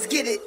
get it.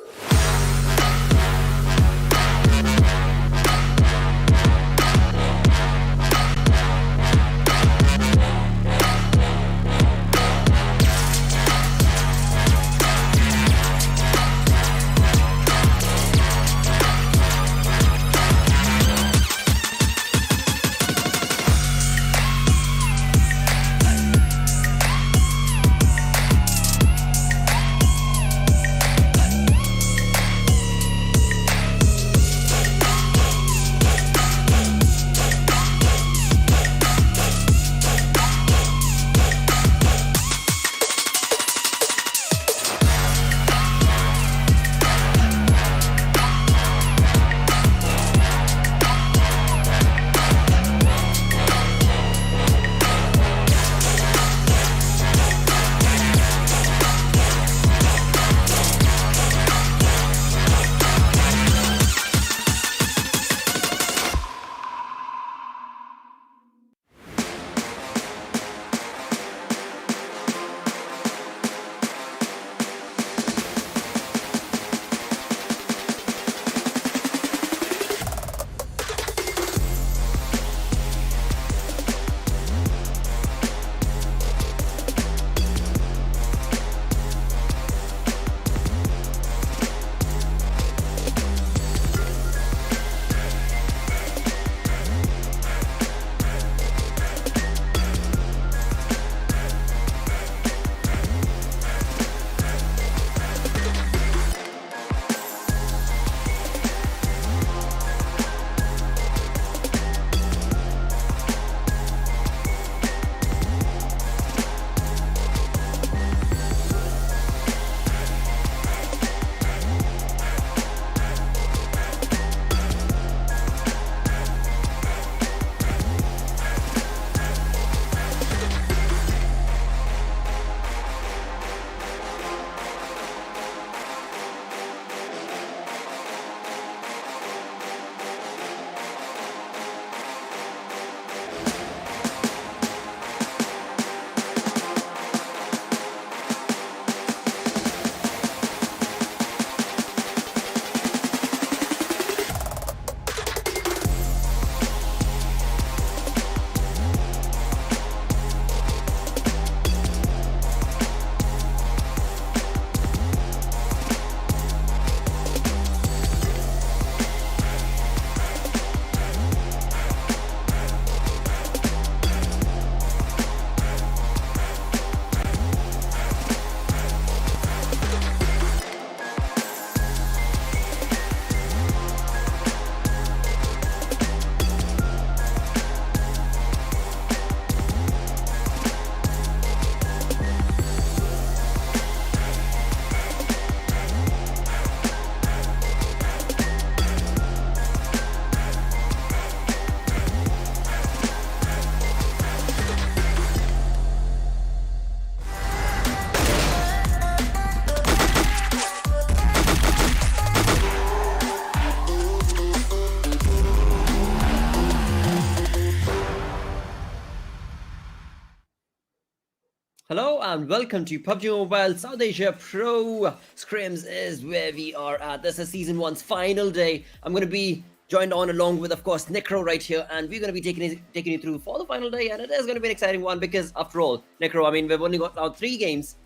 Hello and welcome to PUBG Mobile South Asia Pro. Scrims is where we are at. This is Season 1's final day. I'm going to be joined on along with, of course, Necro right here. And we're going to be taking you through for the final day. And it is going to be an exciting one because, after all, Necro, I mean, we've only got now three games,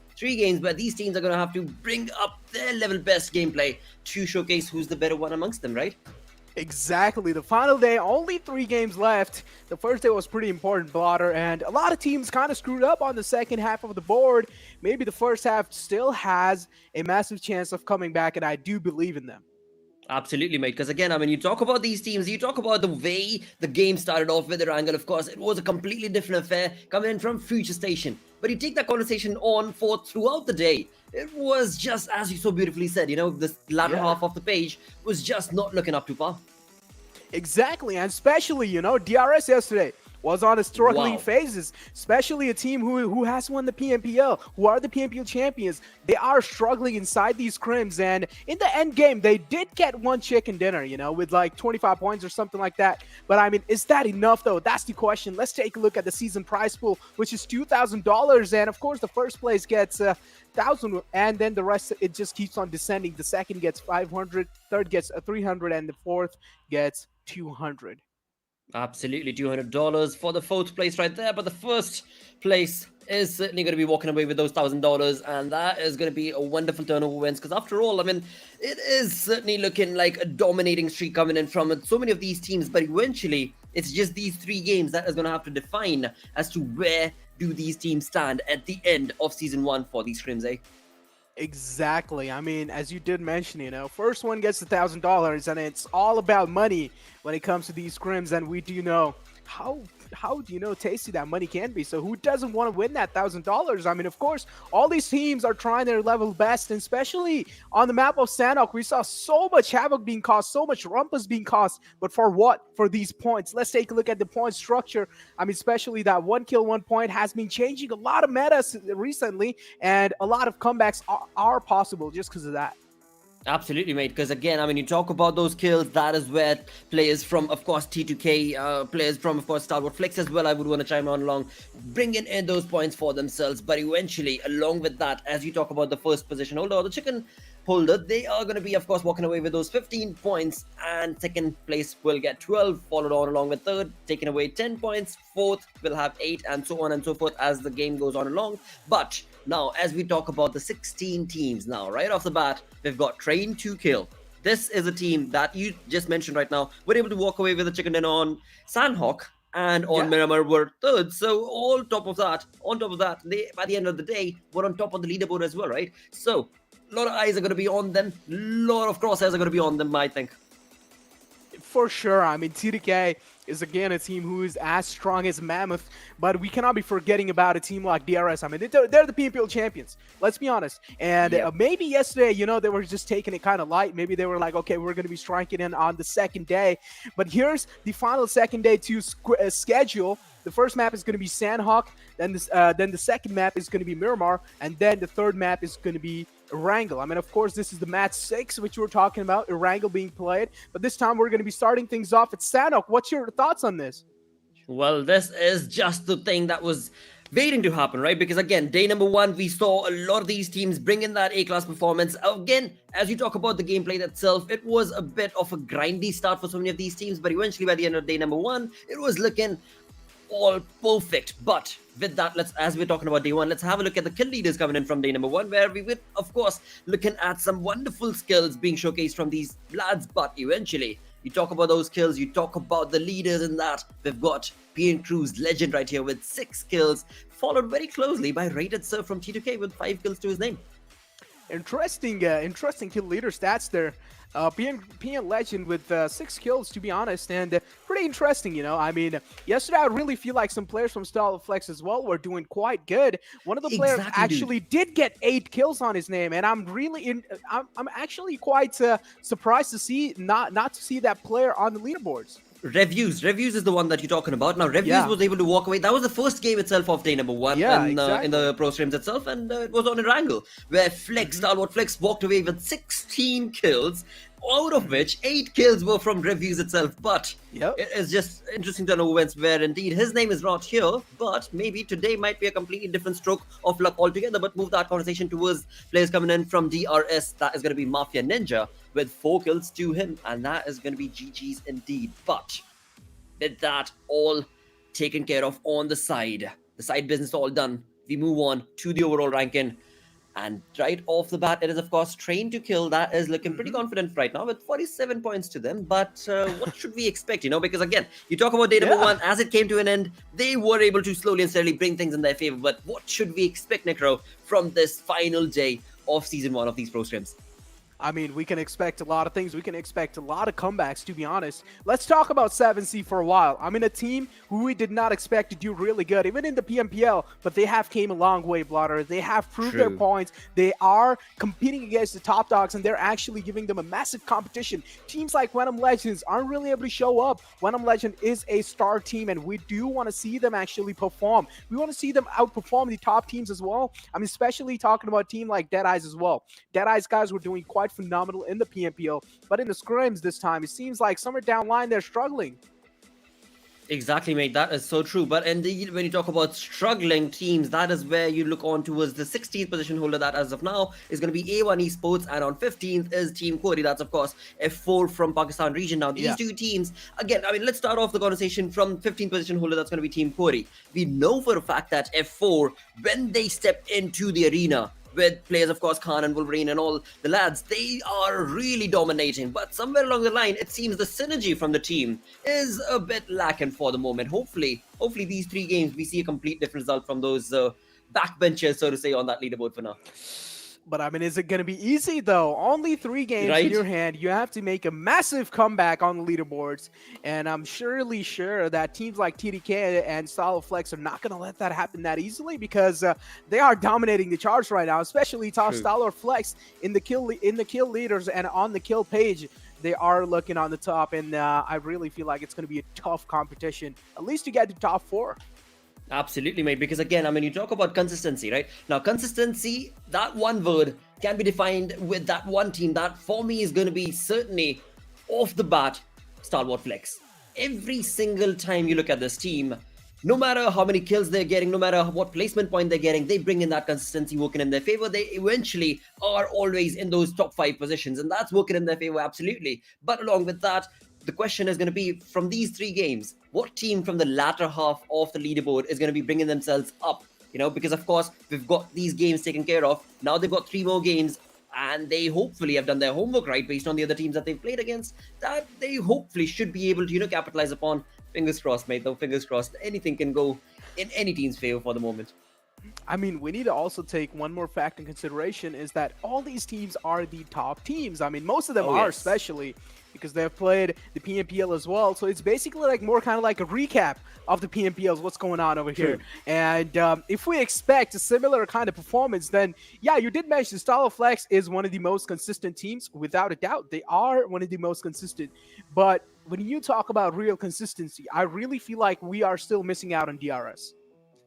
but these teams are going to have to bring up their level best gameplay to showcase who's the better one amongst them, right? Exactly. The final day, only 3 games left. The first day was pretty important, Blotter, and a lot of teams kind of screwed up on the second half of the board. Maybe the first half still has a massive chance of coming back, and I do believe in them. Absolutely, mate. Because again, I mean, you talk about these teams, you talk about the way the game started off with Erangel. Of course, it was a completely different affair coming in from Futurestation. But you take that conversation on for throughout the day. It was just, as you so beautifully said, you know, this latter half of the page was just not looking up to par. Exactly, and especially, you know, DRS yesterday was on a struggling Wow. phases, especially a team who has won the PMPL, who are the PMPL champions. They are struggling inside these scrims, and in the end game, they did get one chicken dinner, you know, with like 25 points or something like that. But I mean, is that enough though? That's the question. Let's take a look at the season prize pool, which is $2,000, and of course, the first place gets 1,000, and then the rest it just keeps on descending. The second gets 500, third gets 300, and the fourth gets 200. Absolutely, $200 for the fourth place right there. But the first place is certainly going to be walking away with those $1,000, and that is going to be a wonderful turnover wins. Because after all, I mean, it is certainly looking like a dominating streak coming in from so many of these teams. But eventually, it's just these 3 games that is going to have to define as to where do these teams stand at the end of season 1 for these scrims, eh? Exactly. I mean, as you did mention, you know, first one gets $1,000, and it's all about money when it comes to these scrims, and we do know how do you know tasty that money can be. So who doesn't want to win that $1,000? I mean, of course, all these teams are trying their level best, and especially on the map of Sanhok, we saw so much havoc being caused, so much rumpus being caused, but for what? For these points. Let's take a look at the point structure. I mean, especially that 1 kill 1 point has been changing a lot of metas recently, and a lot of comebacks are possible just because of that. Absolutely, mate. Because again, I mean, you talk about those kills, that is where players from, of course, T2K, players from, of course, STALWARTxFLEX as well, I would want to chime on along, bringing in those points for themselves. But eventually, along with that, as you talk about the first position holder or the chicken holder, they are going to be, of course, walking away with those 15 points, and second place will get 12, followed on along with third, taking away 10 points, fourth will have 8, and so on and so forth as the game goes on along. But now, as we talk about the 16 teams now, right off the bat, we've got Train to Kill. This is a team that you just mentioned right now. We're able to walk away with a chicken dinner on Sanhok, and on Miramar were third. So on top of that, they, by the end of the day, were on top of the leaderboard as well, right? So a lot of eyes are going to be on them. A lot of crosshairs are going to be on them, I think. For sure. I mean, T2K is again a team who is as strong as Mammoth, but we cannot be forgetting about a team like DRS. I mean, they're the PMPL champions. Let's be honest. And maybe yesterday, you know, they were just taking it kind of light. Maybe they were like, okay, we're going to be striking in on the second day. But here's the final second day to schedule. The first map is going to be Sanhok, then the second map is going to be Miramar, and then the third map is going to be Erangel. I mean, of course, this is the match 6, which we were talking about, Erangel being played, but this time we're going to be starting things off at Sanhok. What's your thoughts on this? Well, this is just the thing that was waiting to happen, right? Because again, day number 1, we saw a lot of these teams bring in that A-class performance. Again, as you talk about the gameplay itself, it was a bit of a grindy start for so many of these teams, but eventually by the end of day number 1, it was looking all perfect. But with that, as we're talking about day 1, let's have a look at the kill leaders coming in from day number 1, where we were, of course, looking at some wonderful skills being showcased from these lads. But eventually, you talk about those kills, you talk about the leaders in that. We've got PN Crew's legend right here with 6 kills, followed very closely by Rated Sir from T2K with 5 kills to his name. Interesting kill leader stats there. PN Legend with 6 kills, to be honest, and pretty interesting, you know. I mean, yesterday I really feel like some players from STALWARTxFLEX as well were doing quite good. One of the players actually did get 8 kills on his name, and I'm actually quite surprised to see not to see that player on the leaderboards. Reviews is the one that you're talking about. Now, Reviews was able to walk away. That was the first game itself of day number 1 in the Pro Scrims itself, and it was on Erangel, where STALWARTxFLEX walked away with 16 kills, out of which 8 kills were from Reviews itself. But it is just interesting to know where indeed his name is not here, but maybe today might be a completely different stroke of luck altogether. But move that conversation towards players coming in from DRS. That is going to be Mafia Ninja with 4 kills to him, and that is going to be GG's indeed. But with that all taken care of on the side business all done, we move on to the overall ranking. And right off the bat, it is, of course, Train to Kill. That is looking pretty confident right now with 47 points to them. But what should we expect, you know? Because, again, you talk about day number 1. As it came to an end, they were able to slowly and steadily bring things in their favor. But what should we expect, Necro, from this final day of Season 1 of these Pro Scrims? I mean, we can expect a lot of things. We can expect a lot of comebacks, to be honest. Let's talk about 7C for a while. I mean, a team who we did not expect to do really good, even in the PMPL, but they have came a long way, Blotter. They have proved their points. They are competing against the top dogs, and they're actually giving them a massive competition. Teams like Venom Legends aren't really able to show up. Venom Legend is a star team, and we do want to see them actually perform. We want to see them outperform the top teams as well. I mean, especially talking about a team like Deadeyes as well. Deadeyes Guys were doing quite phenomenal in the PMPO, but in the scrims this time, it seems like somewhere down line they're struggling. Exactly, mate. That is so true. But indeed, when you talk about struggling teams, that is where you look on towards the 16th position holder that as of now is going to be A1 Esports, and on 15th is Team QWERTY. That's, of course, F4 from Pakistan region. Now, these two teams, again, I mean, let's start off the conversation from 15th position holder. That's going to be Team QWERTY. We know for a fact that F4, when they step into the arena, with players, of course, Khan and Wolverine and all the lads, they are really dominating. But somewhere along the line, it seems the synergy from the team is a bit lacking for the moment. Hopefully these 3 games, we see a complete different result from those backbenchers, so to say, on that leaderboard for now. But I mean, is it going to be easy though? Only 3 games in your hand. You have to make a massive comeback on the leaderboards. And I'm surely sure that teams like TDK and STALWARTxFLEX are not going to let that happen that easily, because they are dominating the charts right now, especially STALWARTxFLEX in the kill leaders and on the kill page. They are looking on the top, and I really feel like it's going to be a tough competition, at least to get to top 4. Absolutely, mate, because again, I mean, you talk about consistency, right? Now, consistency, that one word can be defined with that one team that for me is going to be certainly off the bat, STALWARTxFLEX. Every single time you look at this team, no matter how many kills they're getting, no matter what placement point they're getting, they bring in that consistency working in their favor. They eventually are always in those top 5 positions, and that's working in their favor, absolutely. But along with that, the question is going to be, from these 3 games, what team from the latter half of the leaderboard is going to be bringing themselves up? You know, because of course, we've got these games taken care of. Now they've got 3 more games, and they hopefully have done their homework right based on the other teams that they've played against, that they hopefully should be able to, you know, capitalize upon. Fingers crossed, mate, though. Fingers crossed. Anything can go in any team's favor for the moment. I mean, we need to also take one more fact in consideration, is that all these teams are the top teams. I mean, most of them are, especially because they've played the PMPL as well. So it's basically like more kind of like a recap of the PMPLs, what's going on over here. And if we expect a similar kind of performance, then yeah, you did mention STALWARTxFLEX is one of the most consistent teams, without a doubt. They are one of the most consistent. But when you talk about real consistency, I really feel like we are still missing out on DRS.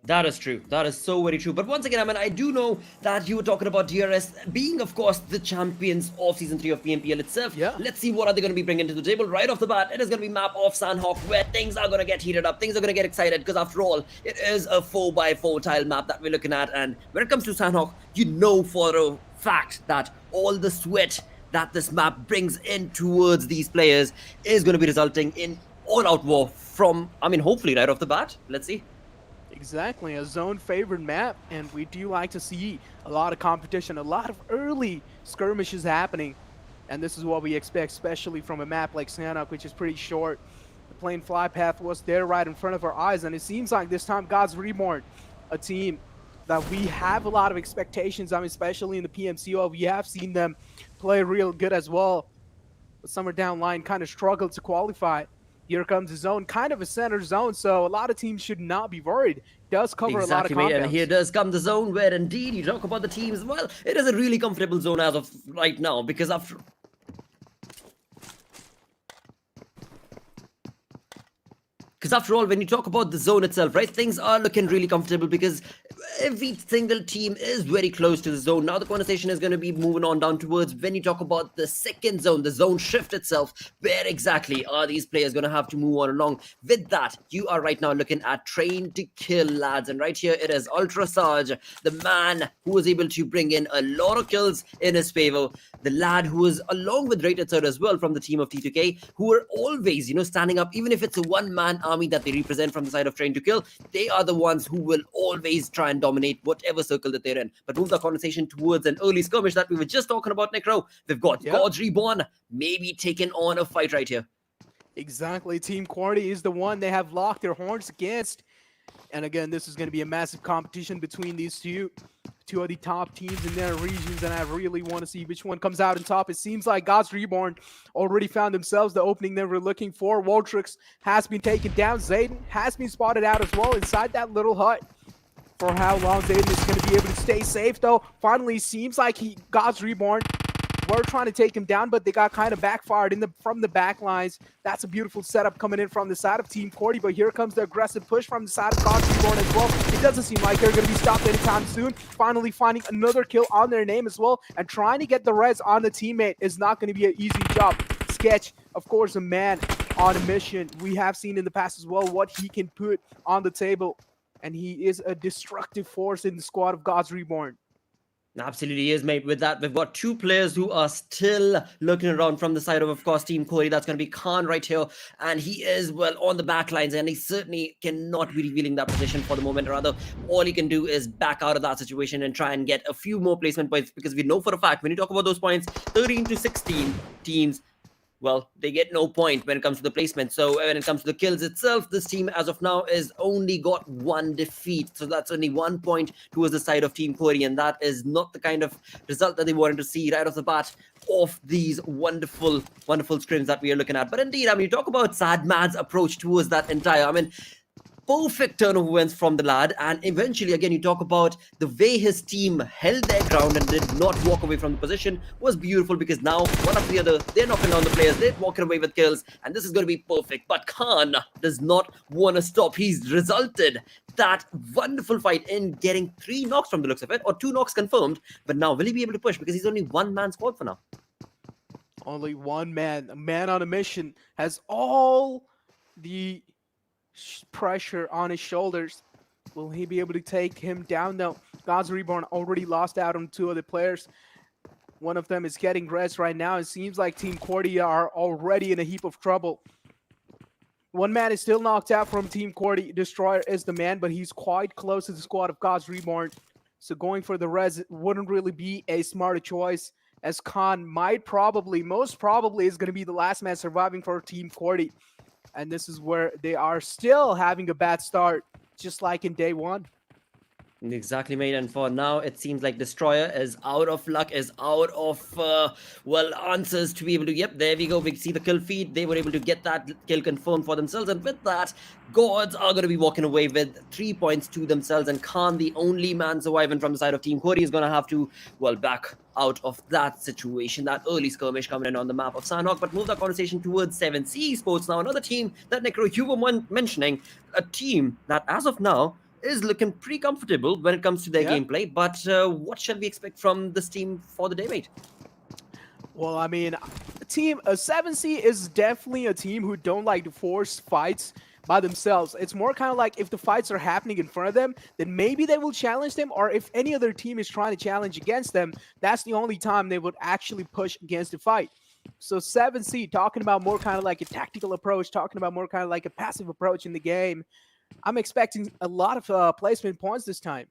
That is true. That is so very true. But once again, I mean, I do know that you were talking about DRS being, of course, the champions of Season 3 of PMPL itself. Let's see what are they going to be bringing to the table. Right off the bat, it is going to be map of Sanhok, where things are going to get heated up. Things are going to get excited, because after all, it is a 4x4 tile map that we're looking at. And when it comes to Sanhok, you know for a fact that all the sweat that this map brings in towards these players is going to be resulting in all-out war from, I mean, hopefully right off the bat. Let's see. Exactly, a zone favored map, and we do like to see a lot of competition, a lot of early skirmishes happening, and this is what we expect, especially from a map like Sanhok, which is pretty short. The plane fly path was there right in front of our eyes, and it seems like this time God's Reborn, a team that we have a lot of expectations. I mean, especially in the PMCO, we have seen them play real good as well, but somewhere down line kind of struggled to qualify. Here comes the zone, kind of a center zone, so a lot of teams should not be worried. Does cover a lot of compounds. And here does come the zone where indeed you talk about the teams. Well, it is a really comfortable zone as of right now, because after all, when you talk about the zone itself, right, things are looking really comfortable because every single team is very close to the zone. Now the conversation is going to be moving on down towards when you talk about the second zone, the zone shift itself. Where exactly are these players going to have to move on along? With that, you are right now looking at Train to Kill, lads. And right here, it is Ultra Sarge, the man who was able to bring in a lot of kills in his favor. The lad who was along with Rated Third as well from the team of T2K, who are always, you know, standing up, even if it's a one-man army that they represent from the side of Train to Kill, they are the ones who will always try and dominate whatever circle that they're in. But move the conversation towards an early skirmish that we were just talking about, Necro. We've got God's Reborn maybe taking on a fight right here. Exactly. Team QWERTY is the one they have locked their horns against. And again, this is going to be a massive competition between these two two of the top teams in their regions, and I really want to see which one comes out on top. It seems like God's Reborn already found themselves the opening they were looking for. Voltrix has been taken down. Zayden has been spotted out as well inside that little hut. For how long Zayden is going to be able to stay safe, though. Finally, seems like God's Reborn were trying to take him down, but they got kind of backfired from the back lines. That's a beautiful setup coming in from the side of Team QWERTY, but here comes the aggressive push from the side of God's Reborn as well. It doesn't seem like they're going to be stopped anytime soon. Finally finding another kill on their name as well, and trying to get the res on the teammate is not going to be an easy job. Sketch, of course, a man on a mission. We have seen in the past as well what he can put on the table, and he is a destructive force in the squad of God's Reborn. Absolutely is, mate. With that, we've got two players who are still looking around from the side of course, Team QWERTY. That's going to be Khan right here. And he is, well, on the back lines, and he certainly cannot be revealing that position for the moment. Rather, all he can do is back out of that situation and try and get a few more placement points, because we know for a fact, when you talk about those points, 13 to 16 teams, well, they get no point when it comes to the placement. So when it comes to the kills itself, this team as of now is only got one defeat. So that's only 1 point towards the side of Team QWERTY, and that is not the kind of result that they wanted to see right off the bat of these wonderful, wonderful scrims that we are looking at. But indeed, I mean, you talk about Sadmad's approach towards that entire, I mean, perfect turnover wins from the lad, and eventually again you talk about the way his team held their ground and did not walk away from the position was beautiful, because now one after the other they're knocking down the players, they're walking away with kills, and this is going to be perfect. But Khan does not want to stop. He's resulted that wonderful fight in getting 3 knocks from the looks of it, or 2 knocks confirmed. But now will he be able to push, because he's only one man squad for now? Only one man, a man on a mission, has all the pressure on his shoulders. Will he be able to take him down though? God's Reborn already lost out on 2 other players. One of them is getting res right now. It seems like Team QWERTY are already in a heap of trouble. One man is still knocked out from Team QWERTY. Destroyer is the man, but he's quite close to the squad of God's Reborn. So going for the res wouldn't really be a smarter choice, as Khan most probably is going to be the last man surviving for Team QWERTY. And this is where they are still having a bad start, just like in day 1. Exactly, mate. And for now, it seems like Destroyer is out of luck, is out of, well, answers to be able to, yep, there we go. We see the kill feed. They were able to get that kill confirmed for themselves. And with that, Gods are going to be walking away with 3 points to themselves. And Khan, the only man surviving from the side of Team QWERTY, is going to have to, well, back out of that situation, that early skirmish coming in on the map of Sanhok. But move that conversation towards 7C Esports now. Another team that, Necro, you were mentioning, a team that, as of now, is looking pretty comfortable when it comes to their gameplay. But what shall we expect from this team for the day, mate? Well, I mean, a 7C is definitely a team who don't like to force fights by themselves. It's more kind of like if the fights are happening in front of them, then maybe they will challenge them, or if any other team is trying to challenge against them, that's the only time they would actually push against the fight. So 7C, talking about more kind of like a tactical approach, talking about more kind of like a passive approach in the game, I'm expecting a lot of placement points this time.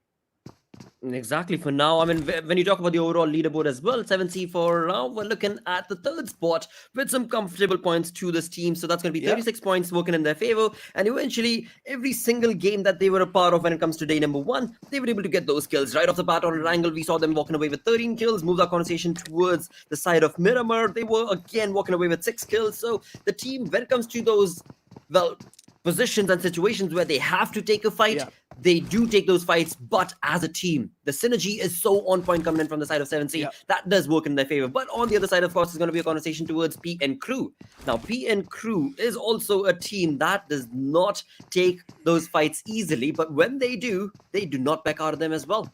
Exactly. For now, I mean, when you talk about the overall leaderboard as well, 7C for now, we're looking at the 3rd spot with some comfortable points to this team. So that's going to be 36 points working in their favor. And eventually, every single game that they were a part of when it comes to day number 1, they were able to get those kills. Right off the bat on Erangel, we saw them walking away with 13 kills. Move that conversation towards the side of Miramar. They were again walking away with 6 kills. So the team, when it comes to those, well, positions and situations where they have to take a fight, they do take those fights, but as a team, the synergy is so on point coming in from the side of 7C. That does work in their favor. But on the other side, of course, is going to be a conversation towards PN Crew. Now, PN Crew is also a team that does not take those fights easily, but when they do not back out of them as well.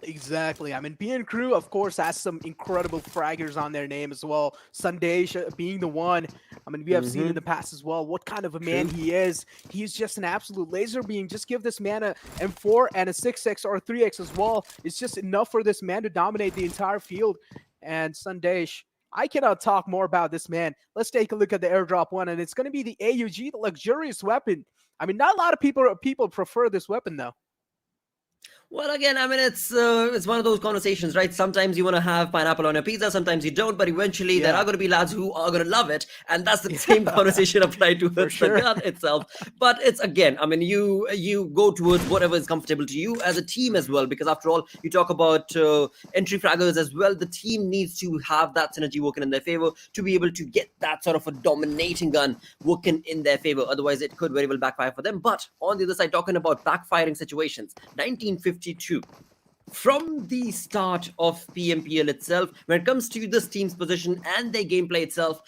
Exactly. I mean, PN Crew, of course, has some incredible fraggers on their name as well. Sandesh being the one. I mean, we have seen in the past as well what kind of a man he is. He's just an absolute laser beam. Just give this man a M4 and a 6x or a 3x as well. It's just enough for this man to dominate the entire field. And Sandesh, I cannot talk more about this man. Let's take a look at the airdrop one, and it's going to be the AUG, the luxurious weapon. I mean, not a lot of people prefer this weapon, though. Well, again, I mean, it's one of those conversations, right? Sometimes you want to have pineapple on your pizza, sometimes you don't, but eventually there are going to be lads who are going to love it, and that's the same conversation applied towards the gun itself. But it's, again, I mean, you go towards whatever is comfortable to you as a team as well, because after all, you talk about entry fraggers as well. The team needs to have that synergy working in their favor to be able to get that sort of a dominating gun working in their favor. Otherwise, it could very well backfire for them. But on the other side, talking about backfiring situations, 1952. From the start of PMPL itself, when it comes to this team's position and their gameplay itself,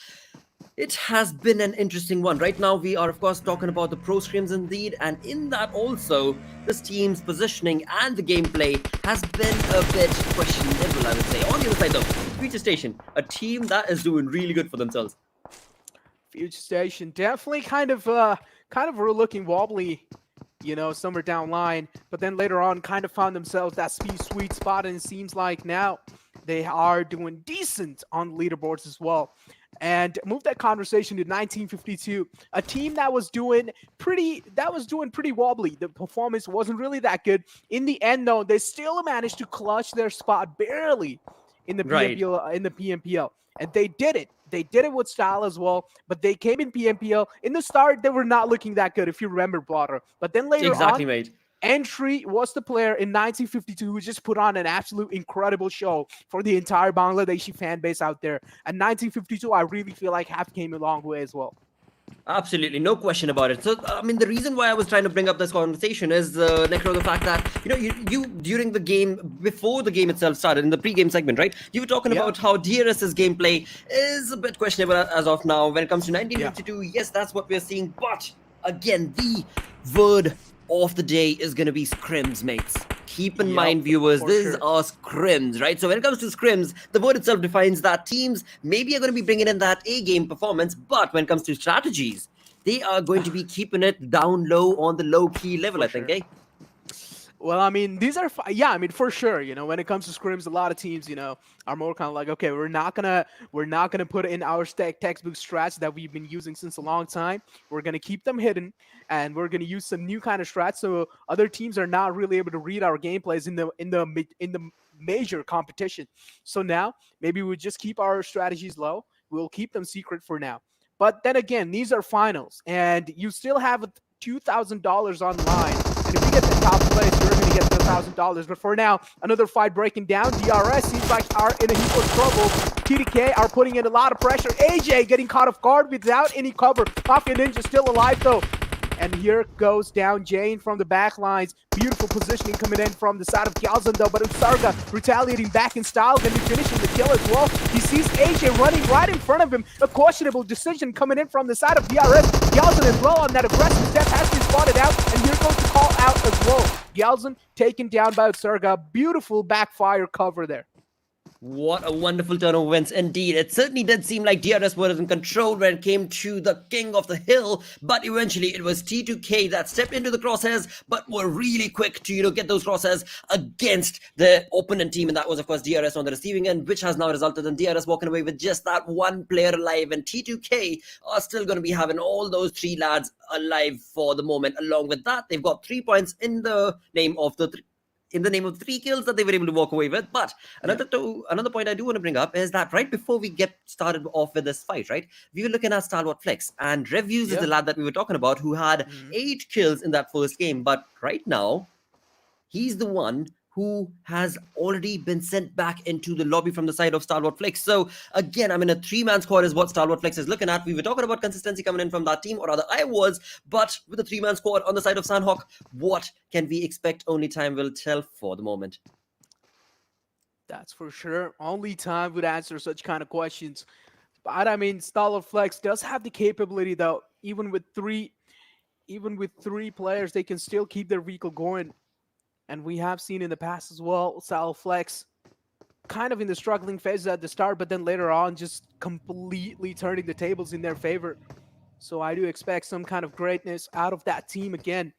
it has been an interesting one. Right now, we are, of course, talking about the pro scrims indeed, and in that also, this team's positioning and the gameplay has been a bit questionable, I would say. On the other side, though, Futurestation, a team that is doing really good for themselves. Futurestation definitely kind of were looking wobbly, you know, somewhere down line, but then later on kind of found themselves that sweet spot, and it seems like now they are doing decent on leaderboards as well. And move that conversation to 1952, a team that was doing pretty wobbly. The performance wasn't really that good. In the end, though, they still managed to clutch their spot barely in the PMPL, and they did it. They did it with style as well, but they came in PMPL. In the start, they were not looking that good, if you remember, Blotter. But then later on, mate. Entry was the player in 1952 who just put on an absolute incredible show for the entire Bangladeshi fan base out there. And 1952, I really feel like have came a long way as well. Absolutely, no question about it. So, I mean, the reason why I was trying to bring up this conversation is, Necro, the fact that, you know, you during the game, before the game itself started, in the pre-game segment, right, you were talking about how DRS's gameplay is a bit questionable as of now. When it comes to 1952, yes, that's what we're seeing. But, again, the word of the day is going to be scrims, mates. Keep in mind, viewers, these are scrims, right? So when it comes to scrims, the word itself defines that teams maybe are going to be bringing in that A-game performance, but when it comes to strategies, they are going to be keeping it down low on the low-key level, I think, eh? Well, I mean, these are, I mean, for sure, you know, when it comes to scrims, a lot of teams, you know, are more kind of like, okay, we're not gonna put in our textbook strats that we've been using since a long time. We're gonna keep them hidden, and we're gonna use some new kind of strats so other teams are not really able to read our gameplays in the major competition. So now maybe we just keep our strategies low. We'll keep them secret for now. But then again, these are finals, and you still have $2,000 on the line. And if you get the top place, you're going to get the $1,000. But for now, another fight breaking down. DRS seems like are in a heap of trouble. TDK are putting in a lot of pressure. AJ getting caught off guard without any cover. Mafia Ninja still alive, though. And here goes down Jane from the back lines. Beautiful positioning coming in from the side of Gyalzan, though. But Usarga retaliating back in style. Then he finishing the kill as well. He sees AJ running right in front of him. A questionable decision coming in from the side of DRS. Gyalzan as well on that aggressive step has been spotted out. And here goes the call out as well. Gyalzan taken down by Usarga. Beautiful backfire cover there. What a wonderful turn of events indeed. It certainly did seem like DRS was in control when it came to the king of the hill, but eventually it was T2K that stepped into the crosshairs, but were really quick to, you know, get those crosshairs against the opponent team, and that was, of course, DRS on the receiving end, which has now resulted in DRS walking away with just that one player alive, and T2K are still going to be having all those three lads alive for the moment. Along with that, they've got 3 points in the name of the three kills that they were able to walk away with. But another point I do want to bring up is that right before we get started off with this fight, right, we were looking at STALWARTxFLEX, and Reviews is the lad that we were talking about who had 8 kills in that first game. But right now, he's the one who has already been sent back into the lobby from the side of STALWARTxFLEX. So again, I mean, a 3-man squad is what STALWARTxFLEX is looking at. We were talking about consistency coming in from that team, or rather I was, but with a 3-man squad on the side of Sanhok, what can we expect? Only time will tell for the moment. That's for sure. Only time would answer such kind of questions. But I mean, STALWARTxFLEX does have the capability, though, even with three players, they can still keep their vehicle going. And we have seen in the past as well, STALWARTxFLEX kind of in the struggling phase at the start, but then later on just completely turning the tables in their favor. So I do expect some kind of greatness out of that team again.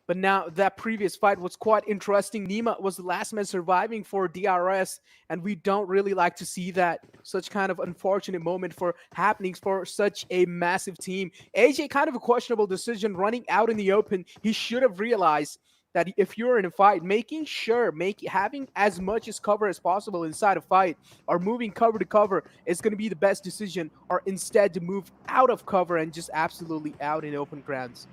But now that previous fight was quite interesting. Nima was the last man surviving for DRS, and we don't really like to see that. Such kind of unfortunate moment for happenings for such a massive team. AJ kind of a questionable decision running out in the open. He should have realized that if you're in a fight, making sure having as much as cover as possible inside a fight, or moving cover to cover, is going to be the best decision, or instead to move out of cover and just absolutely out in open grounds.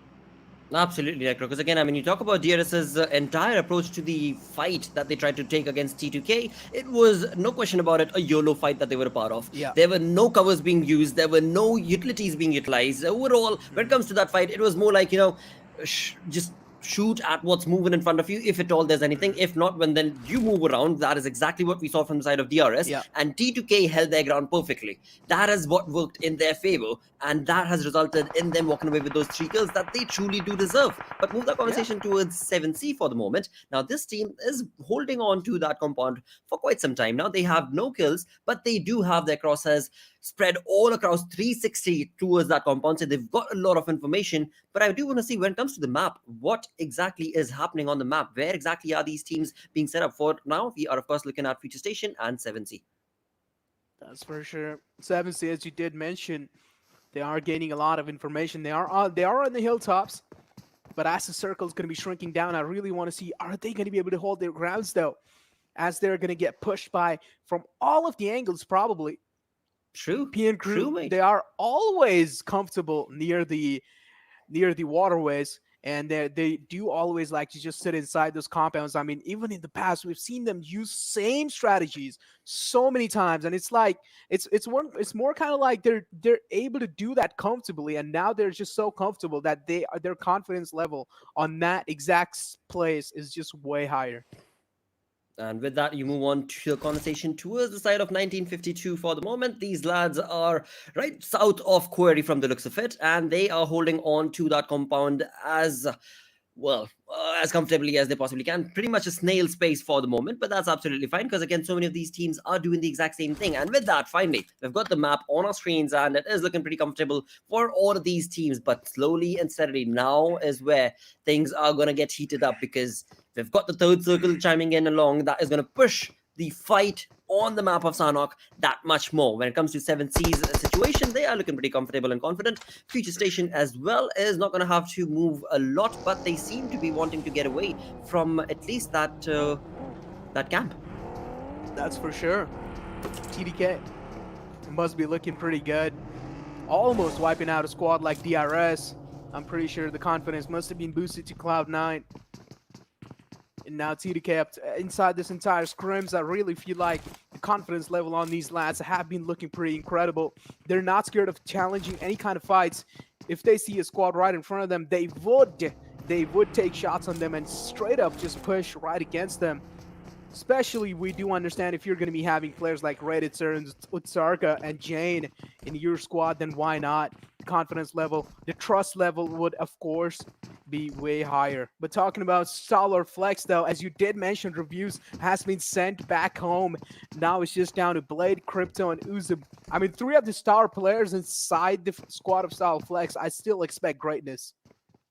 Absolutely, Necro. Because again, I mean, you talk about DRS's entire approach to the fight that they tried to take against T2K. It was, no question about it, a YOLO fight that they were a part of. Yeah. There were no covers being used. There were no utilities being utilized. Overall, when it comes to that fight, it was more like, just shoot at what's moving in front of you, if at all there's anything. If not, when then you move around. That is exactly what we saw from the side of DRS. Yeah. And T2K held their ground perfectly. That is what worked in their favor, and that has resulted in them walking away with those 3 kills that they truly do deserve. But move the conversation towards 7C for the moment. Now this team is holding on to that compound for quite some time now. They have no kills, but they do have their crosshairs spread all across 360 towards that compound. So they've got a lot of information. But I do want to see, when it comes to the map, what exactly is happening on the map? Where exactly are these teams being set up for? Now we are of course looking at Futurestation and 7C. That's for sure. 7C, as you did mention, they are gaining a lot of information. They are on the hilltops, but as the circle is going to be shrinking down, I really want to see, are they going to be able to hold their grounds though, as they're going to get pushed by from all of the angles probably. True. PN Crew, True, mate. they are always comfortable near the waterways, and they do always like to just sit inside those compounds. I mean, even in the past, we've seen them use same strategies so many times, and it's like it's more kind of like they're able to do that comfortably, and now they're just so comfortable that their confidence level on that exact place is just way higher. And with that, you move on to the conversation towards the side of 1952 for the moment. These lads are right south of QWERTY from the looks of it, and they are holding on to that compound as well, as comfortably as they possibly can. Pretty much a snail's pace for the moment, but that's absolutely fine, because again, so many of these teams are doing the exact same thing. And with that, finally, we've got the map on our screens, and it is looking pretty comfortable for all of these teams. But slowly and steadily, now is where things are going to get heated up, because we've got the third circle chiming in along. That is going to push the fight on the map of Sanhok that much more. When it comes to 7C's situation, they are looking pretty comfortable and confident. Futurestation as well is not going to have to move a lot, but they seem to be wanting to get away from at least that camp. That's for sure. TDK must be looking pretty good. Almost wiping out a squad like DRS. I'm pretty sure the confidence must have been boosted to Cloud 9. And now TDK up inside this entire scrims. I really feel like the confidence level on these lads have been looking pretty incredible. They're not scared of challenging any kind of fights. If they see a squad right in front of them, they would take shots on them and straight up just push right against them. Especially, we do understand if you're going to be having players like Redditzer and Utsarka and Jane in your squad, then why not? Confidence level, the trust level would, of course, be way higher. But talking about STALWARTxFLEX, though, as you did mention, reviews has been sent back home. Now it's just down to Blade, Crypto, and Uzub. I mean, 3 of the star players inside the squad of STALWARTxFLEX. I still expect greatness.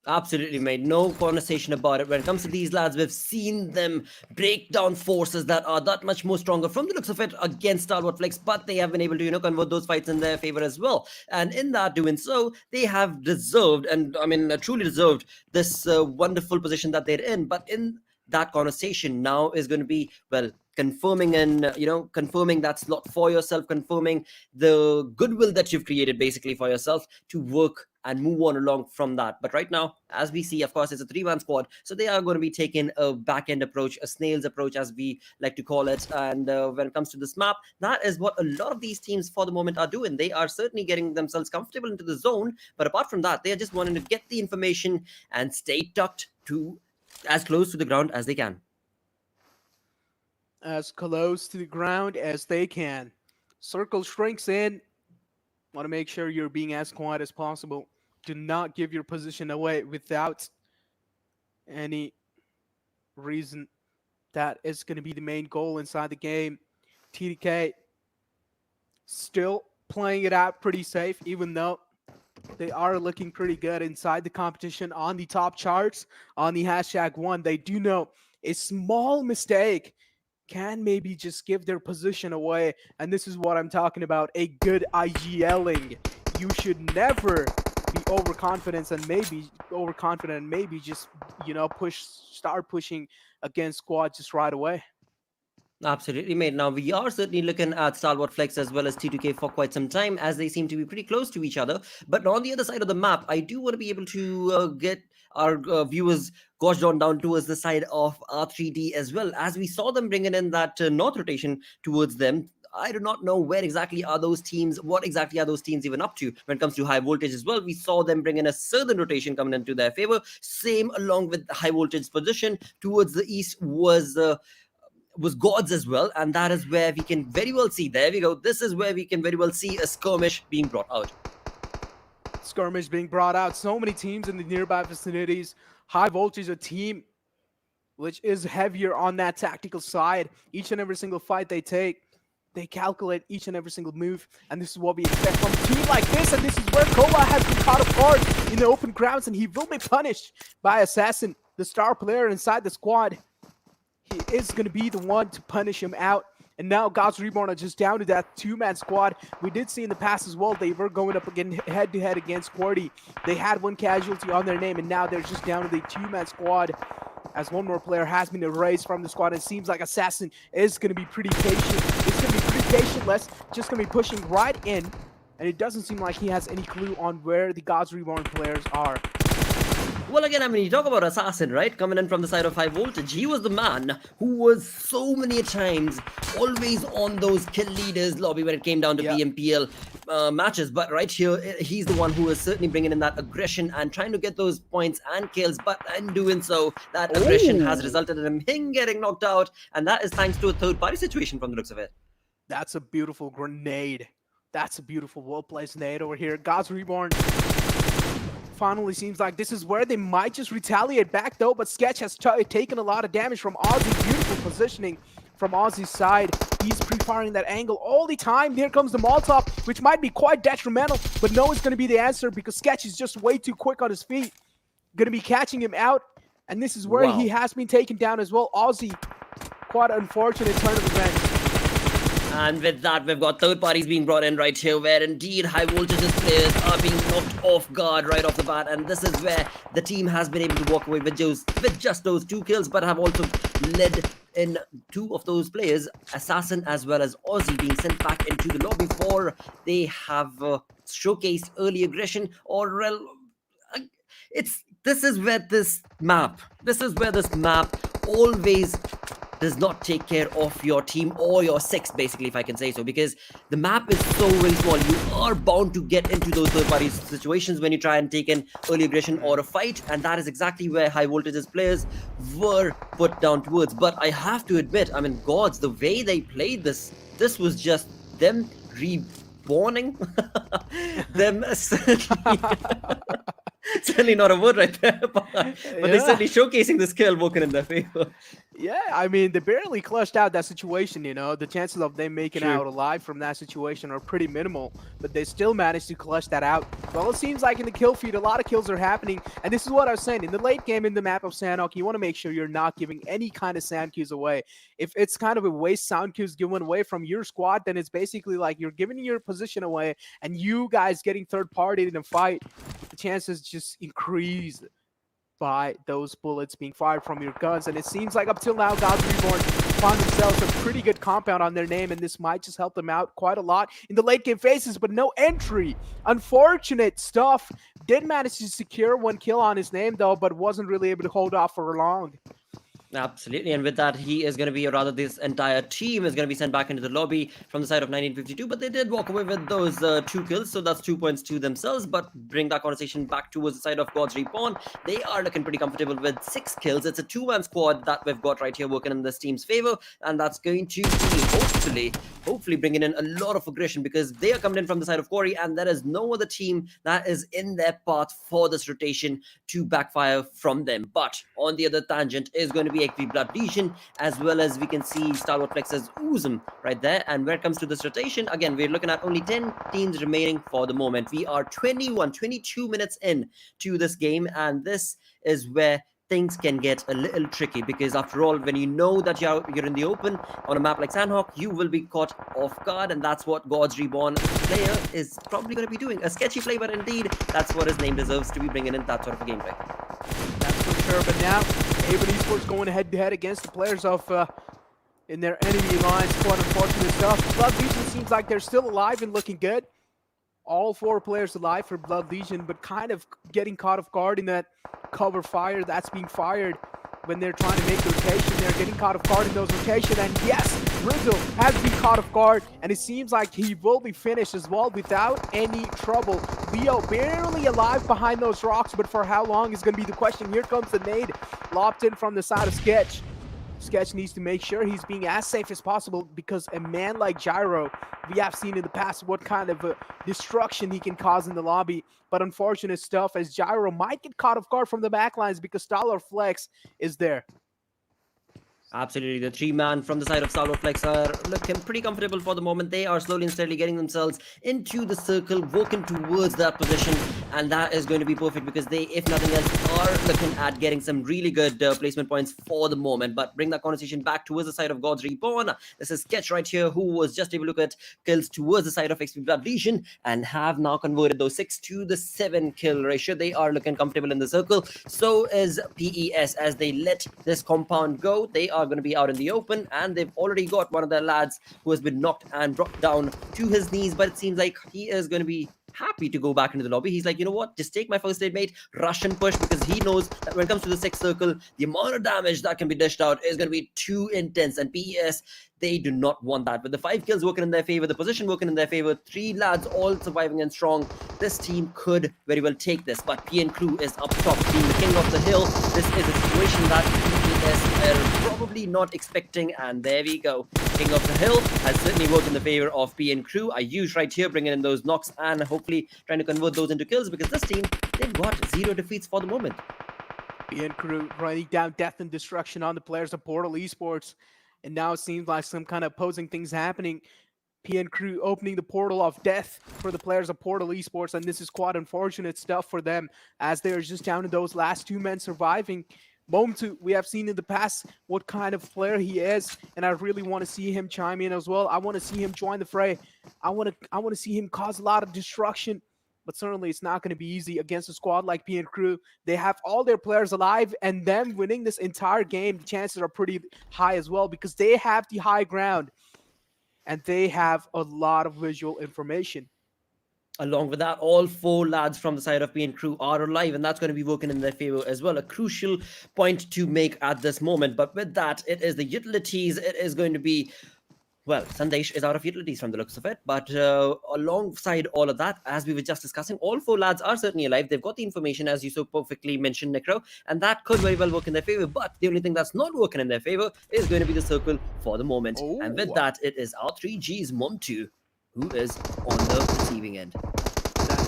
Absolutely, mate. No conversation about it. When it comes to these lads, we've seen them break down forces that are that much more stronger from the looks of it against STALWARTxFLEX, but they have been able to, convert those fights in their favor as well. And in that doing so, they have deserved, and I mean, truly deserved this wonderful position that they're in. But in that conversation now is going to be, well, confirming and confirming that slot for yourself, confirming the goodwill that you've created basically for yourself to work and move on along from that. But right now, as we see, of course, it's a 3-man squad, so they are going to be taking a back-end approach, a snail's approach, as we like to call it. And when it comes to this map, that is what a lot of these teams for the moment are doing. They are certainly getting themselves comfortable into the zone, but apart from that, they are just wanting to get the information and stay tucked to as close to the ground as they can. As close to the ground as they can. Circle shrinks in. Want to make sure you're being as quiet as possible. Do not give your position away without any reason. That is going to be the main goal inside the game. TDK still playing it out pretty safe, even though they are looking pretty good inside the competition on the top charts, on the #1. They do know a small mistake can maybe just give their position away. And this is what I'm talking about, a good IGLing. You should never be overconfident and maybe just, start pushing against squad just right away. Absolutely, mate. Now, we are certainly looking at STALWARTxFLEX as well as T2K for quite some time, as they seem to be pretty close to each other. But on the other side of the map, I do want to be able to get our viewers gosh down towards the side of R3D as well, as we saw them bringing in that north rotation towards them. I do not know where exactly are those teams, what exactly are those teams even up to when it comes to high voltage as well. We saw them bring in a southern rotation coming into their favor. Same along with the high voltage position towards the east was Gods as well, and that is where we can very well see, there we go, this is where we can very well see a skirmish being brought out. Skirmish being brought out, so many teams in the nearby vicinities. High voltage, a team which is heavier on that tactical side. Each and every single fight they take, they calculate each and every single move, and this is what we expect from a team like this, and this is where Kola has been caught apart in the open grounds, and he will be punished by Assassin, the star player inside the squad. He is going to be the one to punish him out. And now God's Reborn are just down to that two-man squad. We did see in the past as well, they were going up again head-to-head against QWERTY. They had one casualty on their name, and now they're just down to the two-man squad, as one more player has been erased from the squad. It seems like Assassin is going to be pretty patient. It's going to be pretty patientless, just going to be pushing right in. And it doesn't seem like he has any clue on where the God's Reborn players are. Well, again, I mean, you talk about Assassin, right? Coming in from the side of high voltage. He was the man who was so many times always on those kill leaders lobby when it came down to PMPL matches. But right here, he's the one who is certainly bringing in that aggression and trying to get those points and kills. But in doing so, that aggression has resulted in him getting knocked out. And that is thanks to a third-party situation from the looks of it. That's a beautiful grenade. That's a beautiful well-placed nade over here. God's Reborn finally seems like this is where they might just retaliate back though, but Sketch has taken a lot of damage from Ozzy. Beautiful positioning from Ozzy's side. He's pre-firing that angle all the time. Here comes the Molotov, which might be quite detrimental, but no, it's going to be the answer because Sketch is just way too quick on his feet. Going to be catching him out, and this is where he has been taken down as well. Ozzy, quite an unfortunate turn of events. And with that, we've got third parties being brought in right here, where indeed high voltage's players are being knocked off guard right off the bat. And this is where the team has been able to walk away with just those 2 kills, but have also led in 2 of those players, Assassin as well as Ozzy, being sent back into the lobby for they have showcased early aggression, or this is where this map always does not take care of your team or your 6, basically, if I can say so, because the map is so very small. You are bound to get into those third-party situations when you try and take in early aggression or a fight, and that is exactly where high voltage's players were put down towards. But I have to admit, I mean, gods, the way they played this was just them reborning them. Certainly not a word right there, but they're certainly showcasing the skill working in their favor. Yeah, I mean, they barely clutched out that situation, you know. The chances of them making out alive from that situation are pretty minimal, but they still managed to clutch that out. Well, it seems like in the kill feed, a lot of kills are happening, and this is what I was saying. In the late game in the map of Sanhok, you want to make sure you're not giving any kind of sound cues away. If it's kind of a waste sound cues given away from your squad, then it's basically like you're giving your position away, and you guys getting third party in a fight, the chances just increase by those bullets being fired from your guns. And it seems like up till now, God's Reborn found themselves a pretty good compound on their name, and this might just help them out quite a lot in the late game phases, but no entry. Unfortunate stuff. Did manage to secure 1 kill on his name though, but wasn't really able to hold off for long. Absolutely, and with that, he is going to be, or rather this entire team is going to be sent back into the lobby from the side of 1952, but they did walk away with those 2 kills, so that's 2 points to themselves. But bring that conversation back towards the side of God's Reborn. They are looking pretty comfortable with 6 kills. It's a 2-man squad that we've got right here working in this team's favor, and that's going to be hopefully bringing in a lot of aggression, because they are coming in from the side of QWERTY, and there is no other team that is in their path for this rotation to backfire from them. But on the other tangent is going to be XP Blood Legion, as well as we can see STALWARTxFLEX's Oozum right there. And when it comes to this rotation, again, we're looking at only 10 teams remaining for the moment. We are 22 minutes in to this game, and this is where things can get a little tricky, because after all, when you know that you're in the open on a map like Sanhok, you will be caught off guard, and that's what God's Reborn player is probably going to be doing. A sketchy play, but indeed, that's what his name deserves, to be bringing in that sort of a gameplay. That's for sure. But now, HIGHVOLTAGE Esports going head-to-head against the players of in their enemy alliance. Quite unfortunate stuff. Blood Legion seems like they're still alive and looking good. All 4 players alive for Blood Legion, but kind of getting caught off guard in that cover fire that's being fired when they're trying to make the rotation. They're getting caught off guard in those rotations, and yes, Erangel has been caught off guard, and it seems like he will be finished as well without any trouble. Leo barely alive behind those rocks, but for how long is going to be the question. Here comes the nade, lopped in from the side of Sketch. Sketch needs to make sure he's being as safe as possible, because a man like Gyro, we have seen in the past what kind of destruction he can cause in the lobby. But unfortunate stuff, as Gyro might get caught off guard from the backlines because STALWARTxFLEX is there. Absolutely. The 3-man from the side of STALWARTxFLEX are looking pretty comfortable for the moment. They are slowly and steadily getting themselves into the circle, working towards that position, and that is going to be perfect, because they, if nothing else, are looking at getting some really good placement points for the moment. But bring that conversation back towards the side of God's Reborn. This is Sketch right here, who was just able to get kills towards the side of XP Blood Legion, and have now converted those 6 to the 7 kill ratio. They are looking comfortable in the circle. So is PES, as they let this compound go. They are going to be out in the open, and they've already got one of their lads who has been knocked and brought down to his knees, but it seems like he is going to be happy to go back into the lobby. He's like, you know what, just take my first aid, mate, rush and push, because he knows that when it comes to the 6th circle, the amount of damage that can be dished out is going to be too intense, and PES, they do not want that. With the 5 kills working in their favor, the position working in their favor, 3 lads all surviving and strong, this team could very well take this. But PN Crew is up top, being the king of the hill. This is a situation that PES are probably not expecting, and there we go. King of the hill has certainly worked in the favor of PN Crew. I use right here, bringing in those knocks and hopefully trying to convert those into kills, because this team, they've got 0 defeats for the moment. PN Crew running down death and destruction on the players of Portal Esports. And now it seems like some kind of opposing things happening. PN Crew opening the portal of death for the players of Portal Esports, and this is quite unfortunate stuff for them, as they are just down to those last 2 men surviving. Momtu, we have seen in the past what kind of player he is, and I really want to see him chime in as well. I want to see him join the fray. I want to see him cause a lot of destruction. But certainly it's not going to be easy against a squad like PN Crew. They have all their players alive, and them winning this entire game, the chances are pretty high as well, because they have the high ground and they have a lot of visual information. Along with that, all 4 lads from the side of PN Crew are alive, and that's going to be working in their favor as well. A crucial point to make at this moment. But with that, it is the utilities. It is going to be, well, Sandesh is out of utilities from the looks of it, but alongside all of that, as we were just discussing, all 4 lads are certainly alive. They've got the information, as you so perfectly mentioned, Necro, and that could very well work in their favor. But the only thing that's not working in their favor is going to be the circle for the moment. Oh. And with that, it is R3G's Momtu who is on the receiving end.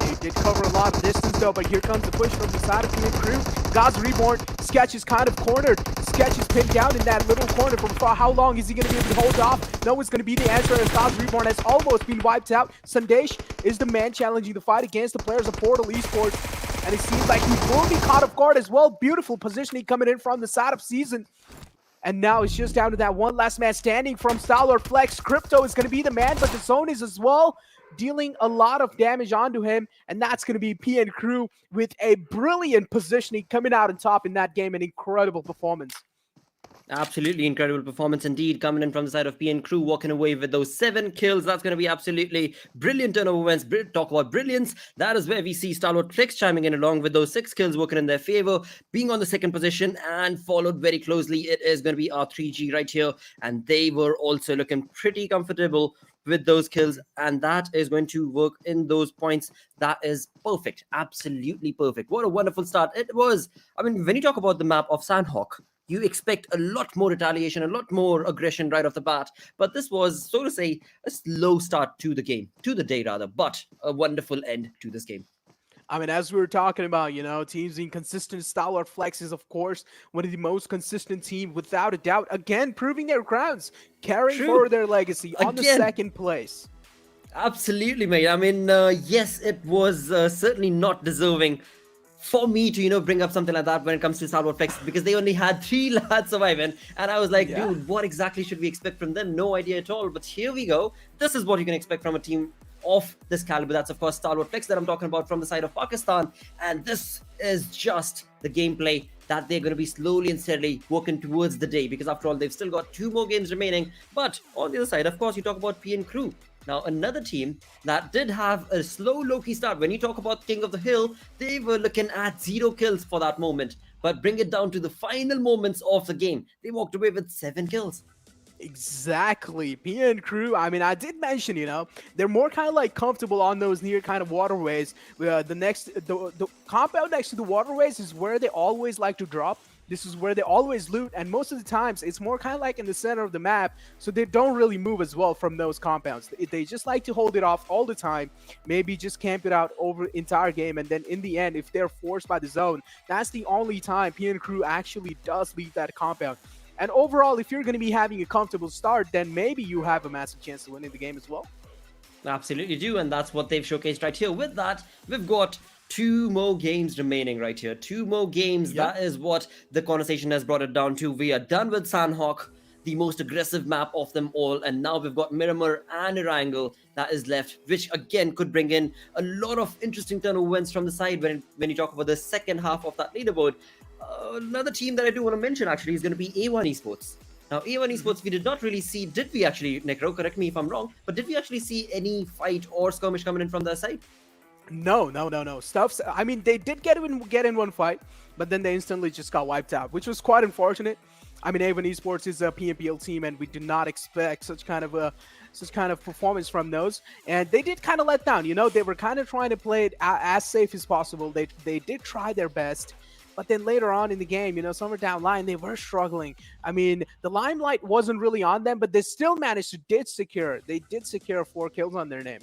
They did cover a lot of distance though, but here comes the push from the side of PN Crew. God's Reborn, Sketch is kind of cornered. Sketch is pinned down in that little corner from far. How long is he going to be able to hold off? No one's going to be the answer, as God's Reborn has almost been wiped out. Sandesh is the man challenging the fight against the players of Portal Esports, and it seems like he will be caught off guard as well. Beautiful positioning coming in from the side of Season. And now it's just down to that one last man standing from STALWARTxFLEX. Crypto is going to be the man, but the zone is as well, dealing a lot of damage onto him. And that's going to be PN Crew with a brilliant positioning coming out on top in that game. An incredible performance. Absolutely incredible performance indeed, coming in from the side of PN Crew, walking away with those 7 kills. That's going to be absolutely brilliant turnover wins. Talk about brilliance. That is where we see STALWARTxFLEX chiming in along with those 6 kills, working in their favor, being on the 2nd position, and followed very closely. It is going to be R3G right here, and they were also looking pretty comfortable with those kills, and that is going to work in those points. That is perfect, absolutely perfect. What a wonderful start it was. I mean, when you talk about the map of Sanhok, you expect a lot more retaliation, a lot more aggression right off the bat. But this was, so to say, a slow start to the game, to the day rather, but a wonderful end to this game. I mean, as we were talking about, you know, teams being consistent, STALWARTxFLEX is, of course, one of the most consistent teams, without a doubt. Again, proving their grounds, carrying forward their legacy on the 2nd place. Absolutely, mate. I mean, yes, it was certainly not deserving for me to, bring up something like that when it comes to STALWARTxFLEX, because they only had 3 lads surviving, and I was like, Yeah. dude, what exactly should we expect from them? No idea at all. But here we go. This is what you can expect from a team of this caliber. That's of course STALWARTxFLEX that I'm talking about from the side of Pakistan, and this is just the gameplay that they're going to be slowly and steadily working towards the day, because after all, they've still got 2 more games remaining. But on the other side, of course, you talk about PN Crew. Now, another team that did have a slow, low-key start. When you talk about King of the Hill, they were looking at 0 kills for that moment. But bring it down to the final moments of the game, they walked away with 7 kills. Exactly. PN Crew, I mean, I did mention, they're more kind of like comfortable on those near kind of waterways. The compound next to the waterways is where they always like to drop. This is where they always loot, and most of the times it's more kind of like in the center of the map, so they don't really move as well from those compounds. They just like to hold it off all the time, maybe just camp it out over the entire game, and then in the end, if they're forced by the zone, that's the only time PN Crew actually does leave that compound. And overall, if you're going to be having a comfortable start, then maybe you have a massive chance to win in the game as well. Absolutely do, and that's what they've showcased right here. With that, we've got 2 more games remaining right here. 2 more games. Yep. That is what the conversation has brought it down to. We are done with Sanhok, the most aggressive map of them all, and now we've got Miramar and Erangel that is left, which again could bring in a lot of interesting turnover wins from the side when you talk about the second half of that leaderboard. Another team that I do want to mention actually is going to be A1 Esports. Now, A1 Esports, we did not really see, did we actually, Necro, correct me if I'm wrong, but did we actually see any fight or skirmish coming in from their side? No. I mean, they did get in one fight, but then they instantly just got wiped out, which was quite unfortunate. I mean, A1 Esports is a PNPL team, and we do not expect such kind of performance from those. And they did kind of let down. They were kind of trying to play it as safe as possible. They did try their best. But then later on in the game, somewhere down the line, they were struggling. I mean, the limelight wasn't really on them, but they still managed to secure 4 kills on their name.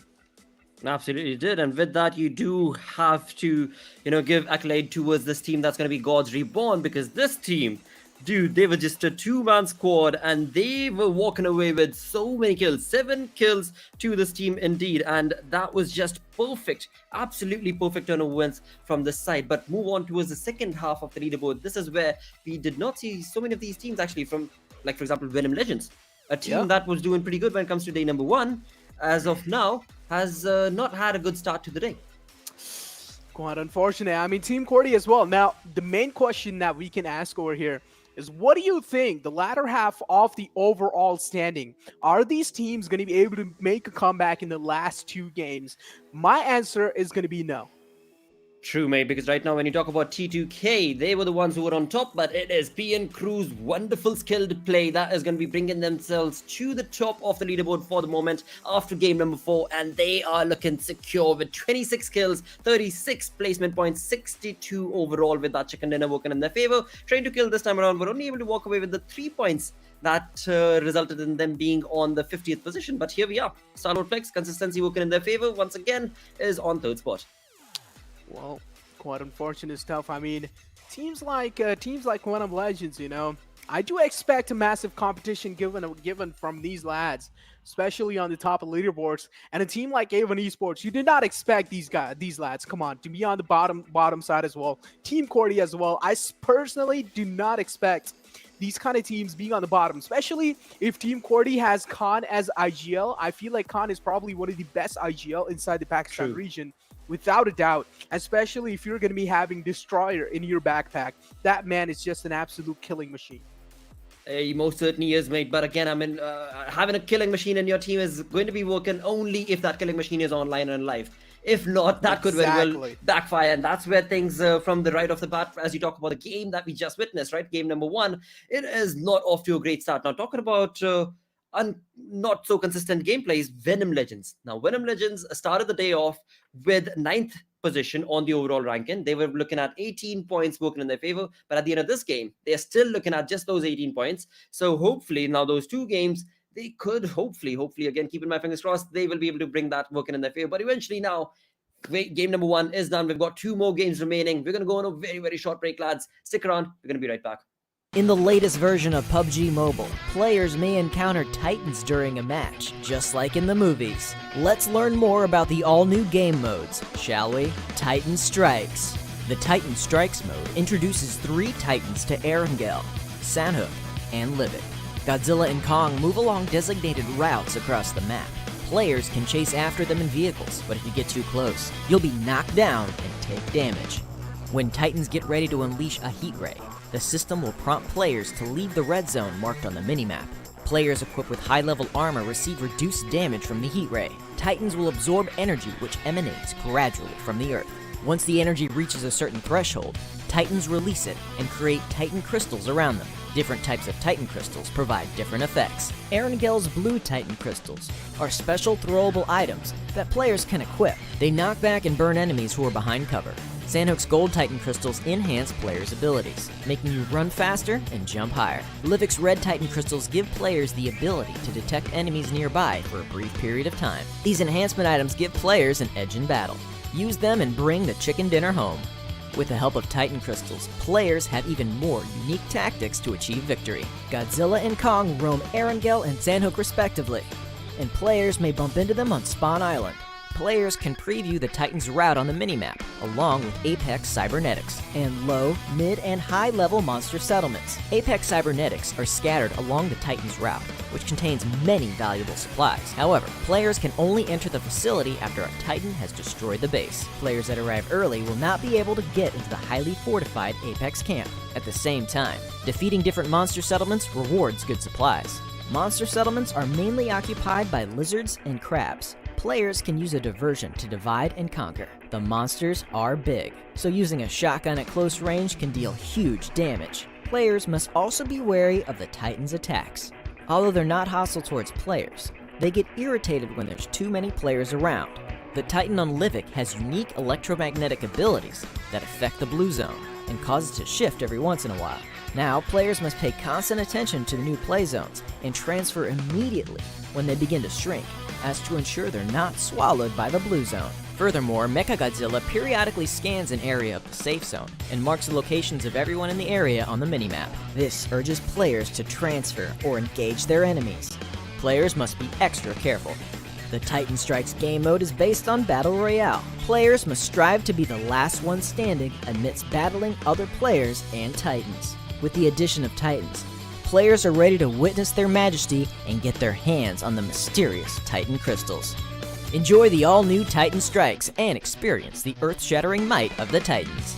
Absolutely did, and with that, you do have to, give accolade towards this team that's going to be God's Reborn, because this team, dude, they were just a 2-man squad, and they were walking away with so many kills. 7 kills to this team indeed, and that was just perfect, absolutely perfect turnover wins from this side. But move on towards the second half of the leaderboard. This is where we did not see so many of these teams actually from, like for example, Venom Legends, a team that was doing pretty good when it comes to day number 1. As of now, has not had a good start to the day. Quite unfortunate. I mean, Team QWERTY as well. Now, the main question that we can ask over here is, what do you think the latter half of the overall standing? Are these teams going to be able to make a comeback in the last 2 games? My answer is going to be no. True, mate, because right now when you talk about T2K, they were the ones who were on top, but it is PN Crew's wonderful skilled play that is going to be bringing themselves to the top of the leaderboard for the moment after game number 4, and they are looking secure with 26 kills, 36 placement points, 62 overall, with that chicken dinner working in their favor. Trying to kill this time around, but only able to walk away with the 3 points that resulted in them being on the 50th position. But here we are. STALWARTxFLEX, consistency working in their favor once again, is on 3rd spot. Well, quite unfortunate stuff. I mean, teams like Venom Legends, I do expect a massive competition given from these lads, especially on the top of leaderboards. And a team like A1 Esports, you did not expect these lads, come on, to be on the bottom side as well. Team QWERTY as well. I personally do not expect these kind of teams being on the bottom, especially if Team QWERTY has Khan as IGL. I feel like Khan is probably one of the best IGL inside the Pakistan region, without a doubt, especially if you're going to be having Destroyer in your backpack. That man is just an absolute killing machine. He most certainly is, mate. But again, I mean, having a killing machine in your team is going to be working only if that killing machine is online and live. If not, that could very well backfire. And that's where things from the right off the bat, as you talk about the game that we just witnessed, right? Game number 1, it is not off to a great start. Now, talking about not so consistent gameplays, Venom Legends. Now, Venom Legends started the day off with 9th position on the overall ranking. They were looking at 18 points working in their favor, but at the end of this game, they are still looking at just those 18 points. So hopefully now those 2 games, they could hopefully again, keeping my fingers crossed, they will be able to bring that working in their favor. But eventually now, game number 1 is done. We've got 2 more games remaining. We're going to go on a very, very short break, lads. Stick around. We're going to be right back. In the latest version of PUBG Mobile, players may encounter titans during a match, just like in the movies. Let's learn more about the all-new game modes, shall we? Titan Strikes. The Titan Strikes mode introduces 3 Titans to Erangel, Sanhok, and Livik. Godzilla and Kong move along designated routes across the map. Players can chase after them in vehicles, but if you get too close, you'll be knocked down and take damage. When Titans get ready to unleash a heat ray, the system will prompt players to leave the red zone marked on the minimap. Players equipped with high-level armor receive reduced damage from the heat ray. Titans will absorb energy which emanates gradually from the earth. Once the energy reaches a certain threshold, Titans release it and create Titan crystals around them. Different types of Titan crystals provide different effects. Erangel's blue Titan crystals are special throwable items that players can equip. They knock back and burn enemies who are behind cover. Sanhok's gold Titan crystals enhance players' abilities, making you run faster and jump higher. Livik's red Titan crystals give players the ability to detect enemies nearby for a brief period of time. These enhancement items give players an edge in battle. Use them and bring the chicken dinner home. With the help of Titan crystals, players have even more unique tactics to achieve victory. Godzilla and Kong roam Erangel and Sanhok respectively, and players may bump into them on Spawn Island. Players can preview the Titan's route on the minimap, along with Apex Cybernetics, and low, mid, and high-level monster settlements. Apex Cybernetics are scattered along the Titan's route, which contains many valuable supplies. However, players can only enter the facility after a Titan has destroyed the base. Players that arrive early will not be able to get into the highly fortified Apex camp. At the same time, defeating different monster settlements rewards good supplies. Monster settlements are mainly occupied by lizards and crabs. Players can use a diversion to divide and conquer. The monsters are big, so using a shotgun at close range can deal huge damage. Players must also be wary of the Titan's attacks. Although they're not hostile towards players, they get irritated when there's too many players around. The Titan on Livik has unique electromagnetic abilities that affect the blue zone and cause it to shift every once in a while. Now, players must pay constant attention to the new play zones and transfer immediately when they begin to shrink, as to ensure they're not swallowed by the blue zone. Furthermore, Mechagodzilla periodically scans an area of the safe zone and marks the locations of everyone in the area on the minimap. This urges players to transfer or engage their enemies. Players must be extra careful. The Titan Strikes game mode is based on Battle Royale. Players must strive to be the last one standing amidst battling other players and Titans. With the addition of Titans, players are ready to witness their majesty and get their hands on the mysterious Titan crystals. Enjoy the all-new Titan Strikes and experience the earth-shattering might of the Titans.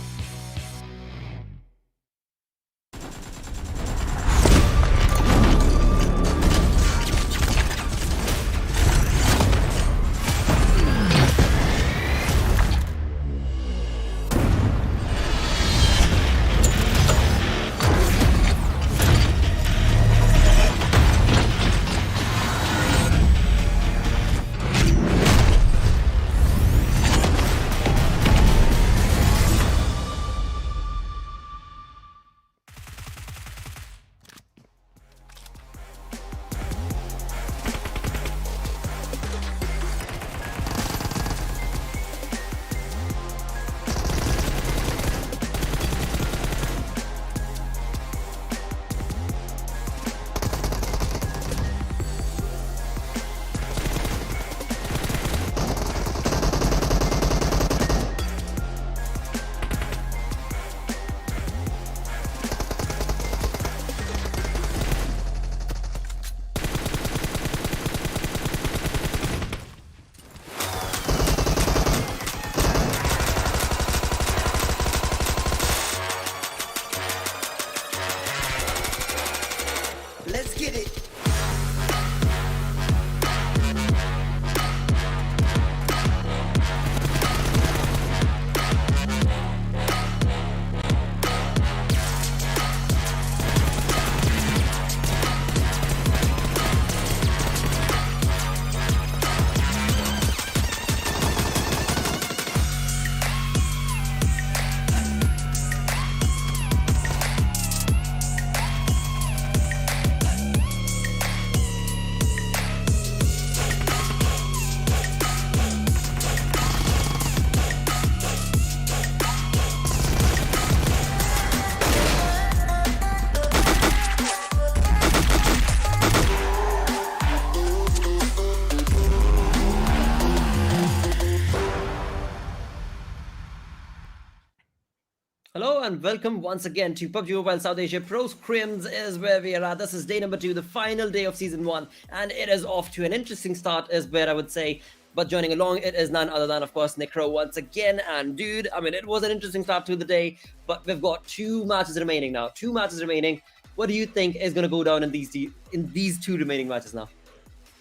and welcome once again to PUBG Mobile South Asia Pro. Scrims is where we are at. This is day number 2, the final day of Season 1, and it is off to an interesting start is where I would say. But joining along, it is none other than, of course, Necro once again. And dude, I mean, it was an interesting start to the day, but we've got 2 matches remaining now. 2 matches remaining. What do you think is going to go down in these 2 remaining matches now?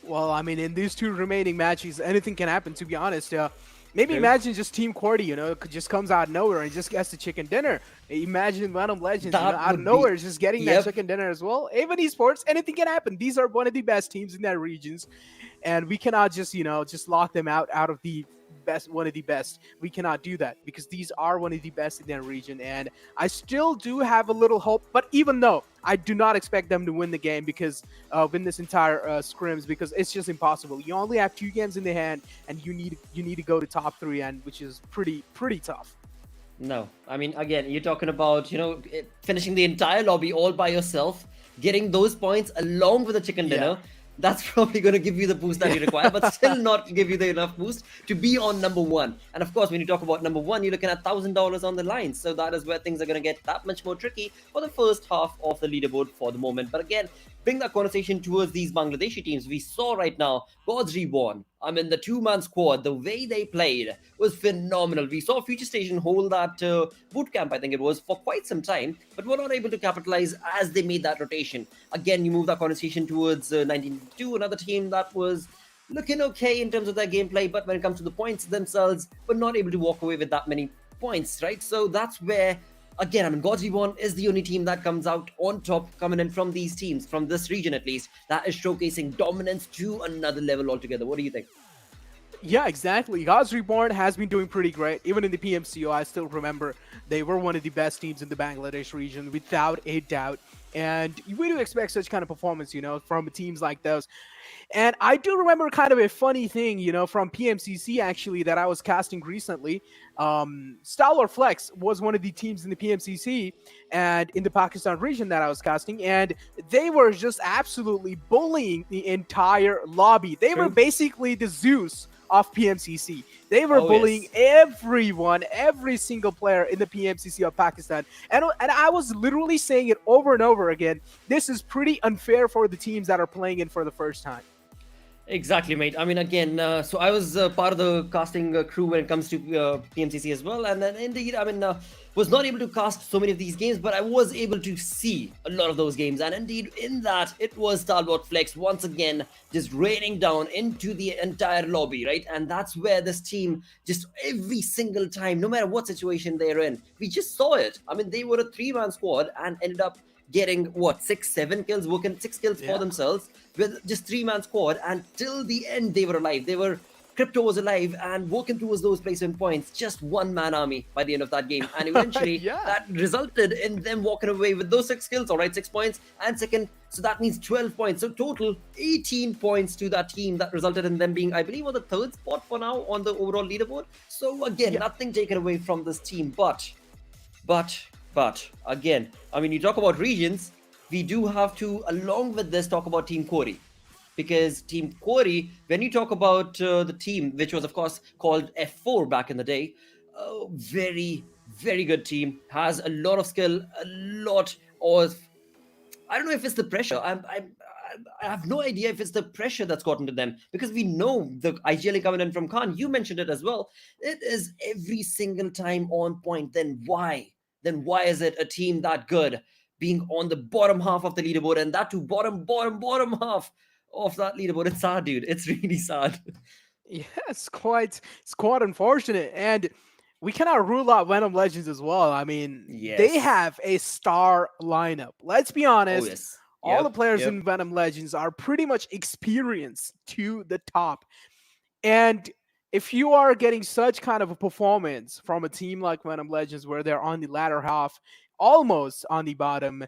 Well, I mean, in these 2 remaining matches, anything can happen, to be honest. Maybe imagine just Team QWERTY, just comes out of nowhere and just gets the chicken dinner. Imagine Venom Legends, out of nowhere, just getting that chicken dinner as well. Even Esports, anything can happen. These are one of the best teams in their regions, and we cannot just, just lock them out of the best, one of the best. We cannot do that because these are one of the best in their region, and I still do have a little hope. But even though I do not expect them to win the game because win this entire scrims, because it's just impossible. You only have 2 games in the hand, and you need to go to top 3, and which is pretty tough. No, I mean, again, you're talking about finishing the entire lobby all by yourself, getting those points along with the chicken dinner. That's probably going to give you the boost that you require, but still not give you the enough boost to be on number 1. And of course, when you talk about number 1, you're looking at $1,000 on the line. So that is where things are going to get that much more tricky for the first half of the leaderboard for the moment. But again, bring that conversation towards these Bangladeshi teams. We saw right now, God's Reborn. I mean, the 2-man squad, the way they played was phenomenal. We saw Futurestation hold that boot camp, I think it was, for quite some time, but were not able to capitalize as they made that rotation. Again, you move that conversation towards 1992, another team that was looking okay in terms of their gameplay, but when it comes to the points themselves, were not able to walk away with that many points, right? So that's where, again, I mean, God's Reborn is the only team that comes out on top, coming in from these teams, from this region at least, that is showcasing dominance to another level altogether. What do you think? Yeah, exactly. God's Reborn has been doing pretty great. Even in the PMCO, I still remember they were one of the best teams in the Bangladesh region, without a doubt. And we do expect such kind of performance, from teams like those. And I do remember kind of a funny thing, from PMCC actually that I was casting recently. STALWARTxFLEX was one of the teams in the PMCC and in the Pakistan region that I was casting, and they were just absolutely bullying the entire lobby. They were basically the Zeus of PMCC. They were bullying everyone, every single player in the PMCC of Pakistan. And I was literally saying it over and over again. This is pretty unfair for the teams that are playing in for the first time. Exactly, mate. I mean, again, so I was part of the casting crew when it comes to PMCC as well. And then indeed, I mean, was not able to cast so many of these games, but I was able to see a lot of those games. And indeed, in that, it was STALWARTxFLEX once again just raining down into the entire lobby, right? And that's where this team, just every single time, no matter what situation they're in, we just saw it. I mean, they were a 3-man squad and ended up getting, what, 6-7 kills, working 6 kills for themselves with just 3-man squad, and till the end they were alive. Crypto was alive and working towards those placement points, just 1-man army by the end of that game. And eventually that resulted in them walking away with those 6 kills, all right, 6 points and second. So that means 12 points. So total 18 points to that team that resulted in them being, I believe, on the 3rd spot for now on the overall leaderboard. So again, nothing taken away from this team, but again, I mean, you talk about regions, we do have to, along with this, talk about Team QWERTY. Because Team QWERTY, when you talk about the team, which was, of course, called F4 back in the day, very, very good team, has a lot of skill, a lot of... I don't know if it's the pressure. I have no idea if it's the pressure that's gotten to them, because we know the IGL coming in from Khan, you mentioned it as well. It is every single time on point. Then why is it a team that good being on the bottom half of the leaderboard, and that to bottom half of that leaderboard? It's sad, dude. It's really sad. Yeah, it's quite unfortunate. And we cannot rule out Venom Legends as well. I mean, they have a star lineup. Let's be honest. All the players in Venom Legends are pretty much experienced to the top. And if you are getting such kind of a performance from a team like Venom Legends, where they're on the latter half, almost on the bottom,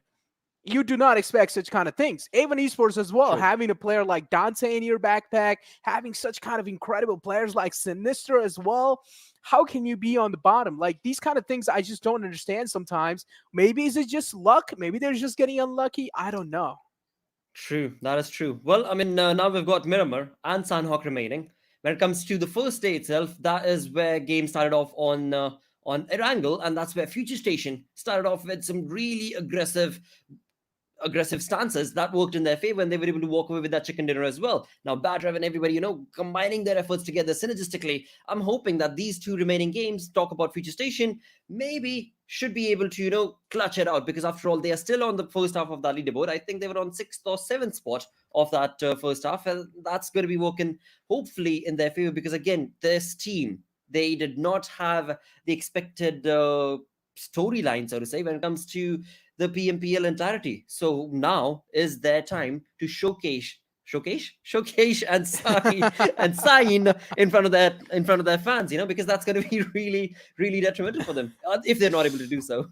you do not expect such kind of things. Even Esports as well, having a player like Dante in your backpack, having such kind of incredible players like Sinister as well. How can you be on the bottom? Like, these kind of things I just don't understand sometimes. Maybe is it just luck? Maybe they're just getting unlucky. I don't know. True, that is true. Well, I mean, now we've got Miramar and Sanhok remaining. When it comes to the first day itself, that is where games started off on on Erangel, and that's where Futurestation started off with some really aggressive stances that worked in their favor, and they were able to walk away with that chicken dinner as well. Now, Bad Rev and everybody, combining their efforts together synergistically, I'm hoping that these two remaining games, talk about Futurestation, maybe should be able to, clutch it out, because after all, they are still on the first half of that leaderboard. I think they were on 6th or 7th spot of that first half, and that's going to be working hopefully in their favor, because again, this team, they did not have the expected storyline, so to say, when it comes to the PMPL entirety. So now is their time to showcase and sign in front of their fans, because that's going to be really, really detrimental for them if they're not able to do so.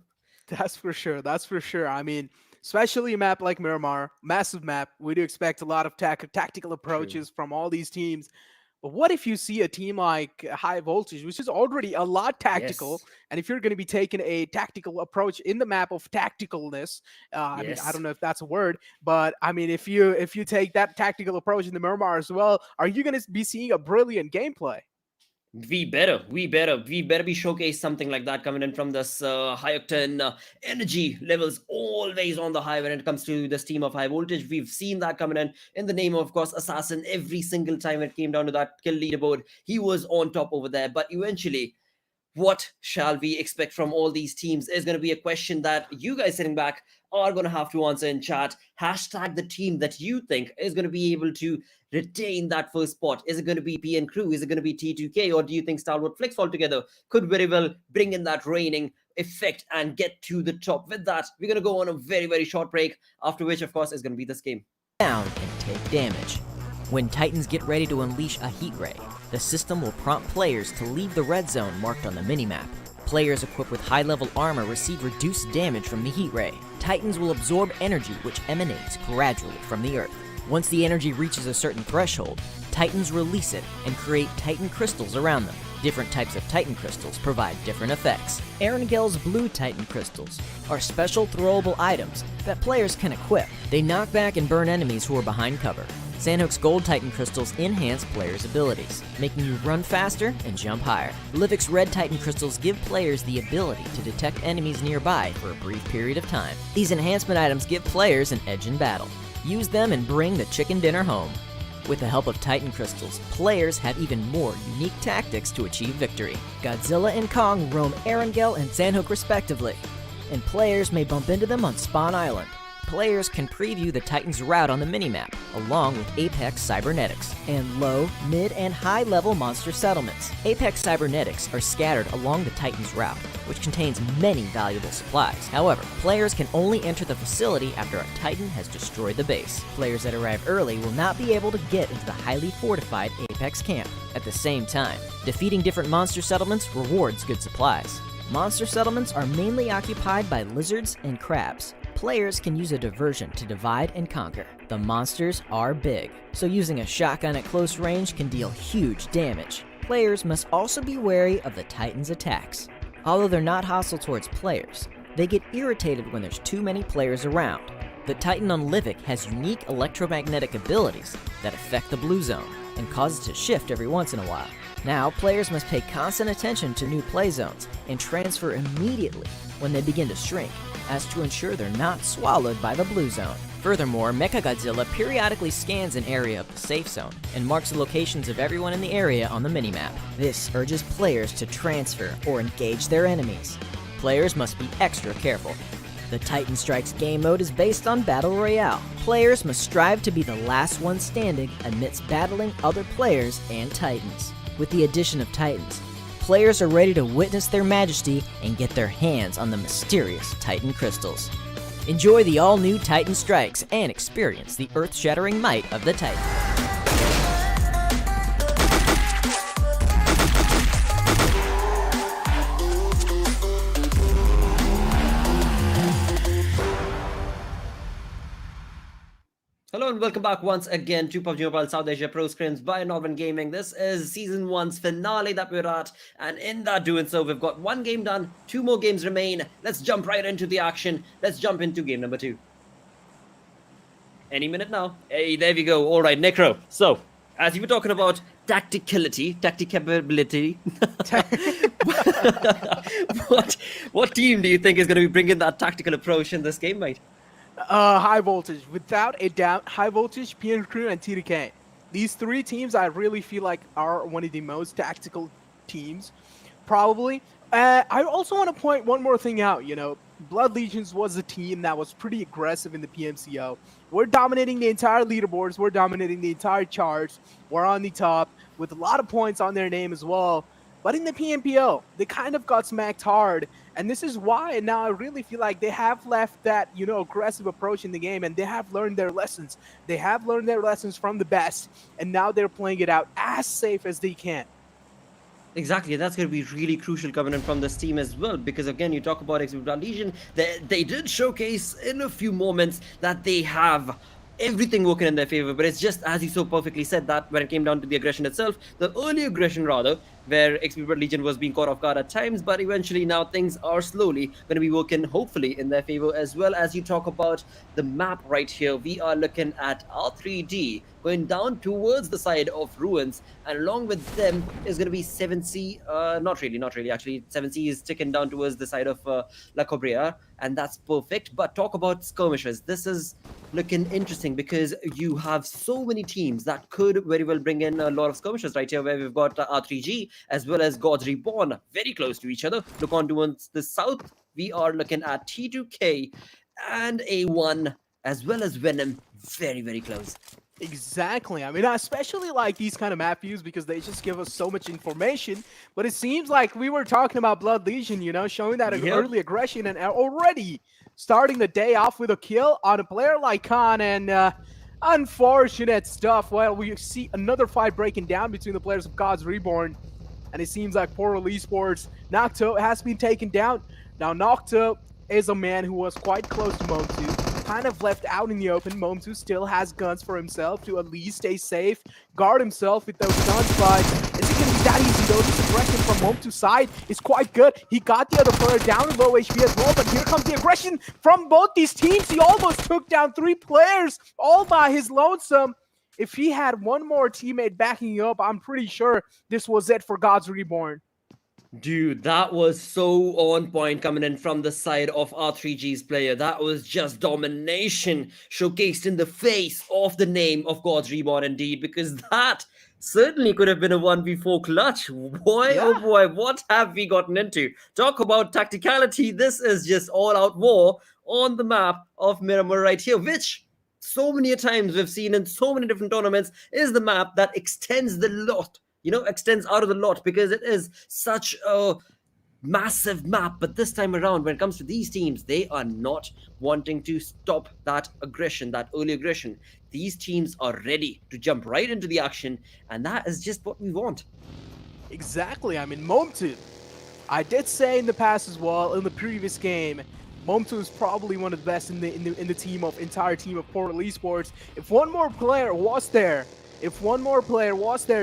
That's for sure. I mean, especially a map like Miramar, massive map, we do expect a lot of tactical approaches from all these teams. But what if you see a team like High Voltage, which is already a lot tactical, Yes. and if you're going to be taking a tactical approach in the map of tacticalness, I mean, I don't know if that's a word, but I mean, if you take that tactical approach in the Miramar as well, are you going to be seeing a brilliant gameplay? We better be showcased something like that coming in from this high octane energy levels, always on the high when it comes to this team of High Voltage. We've seen that coming in the name of course, Assassin. Every single time it came down to that kill leaderboard, he was on top over there. But eventually, what shall we expect from all these teams is going to be a question that you guys sitting back are going to have to answer in chat. Hashtag the team that you think is going to be able to retain that first spot. Is it going to be PN Crew? Is it going to be T2K? Or do you think STALWARTxFLEX altogether could very well bring in that reigning effect and get to the top? With that, we're going to go on a very, very short break, after which, of course, is going to be this game. Down and take damage. When Titans get ready to unleash a heat ray, the system will prompt players to leave the red zone marked on the minimap. Players equipped with high-level armor receive reduced damage from the heat ray. Titans will absorb energy which emanates gradually from the earth. Once the energy reaches a certain threshold, Titans release it and create Titan crystals around them. Different types of Titan crystals provide different effects. Erangel's blue Titan crystals are special throwable items that players can equip. They knock back and burn enemies who are behind cover. Sanhok's gold Titan crystals enhance players' abilities, making you run faster and jump higher. Livik's red Titan crystals give players the ability to detect enemies nearby for a brief period of time. These enhancement items give players an edge in battle. Use them and bring the chicken dinner home. With the help of Titan crystals, players have even more unique tactics to achieve victory. Godzilla and Kong roam Erangel and Sanhok respectively, and players may bump into them on Spawn Island. Players can preview the Titan's route on the minimap, along with Apex Cybernetics, and low, mid, and high-level monster settlements. Apex Cybernetics are scattered along the Titan's route, which contains many valuable supplies. However, players can only enter the facility after a Titan has destroyed the base. Players that arrive early will not be able to get into the highly fortified Apex camp. At the same time, defeating different monster settlements rewards good supplies. Monster settlements are mainly occupied by lizards and crabs. Players can use a diversion to divide and conquer. The monsters are big, so using a shotgun at close range can deal huge damage. Players must also be wary of the Titan's attacks. Although they're not hostile towards players, they get irritated when there's too many players around. The Titan on Livik has unique electromagnetic abilities that affect the blue zone and cause it to shift every once in a while. Now, players must pay constant attention to new play zones and transfer immediately when they begin to shrink, as to ensure they're not swallowed by the blue zone. Furthermore, Mechagodzilla periodically scans an area of the safe zone and marks the locations of everyone in the area on the minimap. This urges players to transfer or engage their enemies. Players must be extra careful. The Titan Strikes game mode is based on Battle Royale. Players must strive to be the last one standing amidst battling other players and Titans. With the addition of Titans, players are ready to witness their majesty and get their hands on the mysterious Titan crystals. Enjoy the all-new Titan Strikes and experience the earth-shattering might of the Titan. Hello and welcome back once again to PUBG Mobile South Asia Pro Scrims by Northern Gaming. This is Season 1's finale that we're at, and in that doing so, we've got one game done, 2 more games remain. Let's jump right into the action. Let's jump into game number 2. Any minute now. Hey, there we go. All right, Necro. So, as you were talking about tacticability, what team do you think is going to be bringing that tactical approach in this game, mate? High voltage, without a doubt. High voltage, PN Crew, and TDK. These three teams I really feel like are one of the most tactical teams, probably. I also want to point one more thing out. Blood Legions was a team that was pretty aggressive in the PMCO. We're dominating the entire leaderboards. We're dominating the entire charts. We're on the top with a lot of points on their name as well. But in the PMPO, they kind of got smacked hard. And this is why now I really feel like they have left that, aggressive approach in the game, and they have learned their lessons. They have learned their lessons from the best, and now they're playing it out as safe as they can. Exactly, that's going to be really crucial coming in from this team as well, because again, you talk about Blood Legion, they did showcase in a few moments that they have everything working in their favor, but it's just as you so perfectly said that when it came down to the aggression itself, the early aggression rather, where Blood Legion was being caught off guard at times, but eventually now things are slowly going to be working hopefully in their favor. As well as you talk about the map right here, we are looking at R3D going down towards the side of Ruins, and along with them is going to be 7C, not really actually, 7C is ticking down towards the side of La Cobrea, and that's perfect. But talk about skirmishes, this is looking interesting because you have so many teams that could very well bring in a lot of skirmishes right here, where we've got R3G as well as God's Reborn very close to each other. Look on towards the south, we are looking at T2K and A1 as well as Venom very, very close. Exactly. I mean, I especially like these kind of map views because they just give us so much information. But it seems like we were talking about Blood Legion, showing that early aggression and already starting the day off with a kill on a player like Khan, and unfortunate stuff. Well, we see another fight breaking down between the players of God's Reborn, and it seems like R3D Esports, Nocto has been taken down. Now, Nocto is a man who was quite close to Momtu, kind of left out in the open. Momtu still has guns for himself to at least stay safe, guard himself with those guns, but is it going to be that easy though? This aggression from Momtu's side is quite good. He got the other player down in low HP as well, but here comes the aggression from both these teams. He almost took down 3 players all by his lonesome. If he had one more teammate backing you up, I'm pretty sure this was it for God's Reborn. Dude, that was so on point coming in from the side of R3G's player. That was just domination showcased in the face of the name of God's Reborn indeed, because that certainly could have been a 1v4 clutch. Boy, yeah. Oh boy, what have we gotten into? Talk about tacticality. This is just all-out war on the map of Miramar right here, which so many times we've seen in so many different tournaments is the map that extends the lot. Extends out of the lot because it is such a massive map. But this time around, when it comes to these teams, they are not wanting to stop that aggression, that early aggression. These teams are ready to jump right into the action, and that is just what we want. Exactly. I mean, Momtu, I did say in the past as well, in the previous game, Momtu is probably one of the best in the entire team of R3D Esports. If one more player was there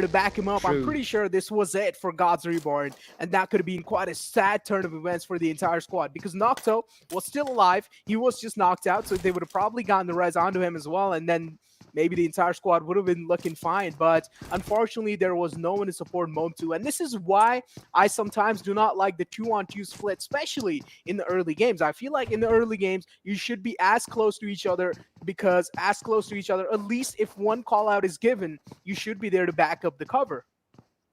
to back him up, True. I'm pretty sure this was it for God's Reborn, and that could have been quite a sad turn of events for the entire squad, because Nocto was still alive. He was just knocked out, so they would have probably gotten the res onto him as well, and then maybe the entire squad would have been looking fine. But unfortunately, there was no one to support Momtu, and this is why I sometimes do not like the 2-on-2 split, especially in the early games. I feel like in the early games, you should be as close to each other, because as close to each other, at least if one call out is given, you should be there to back up the cover.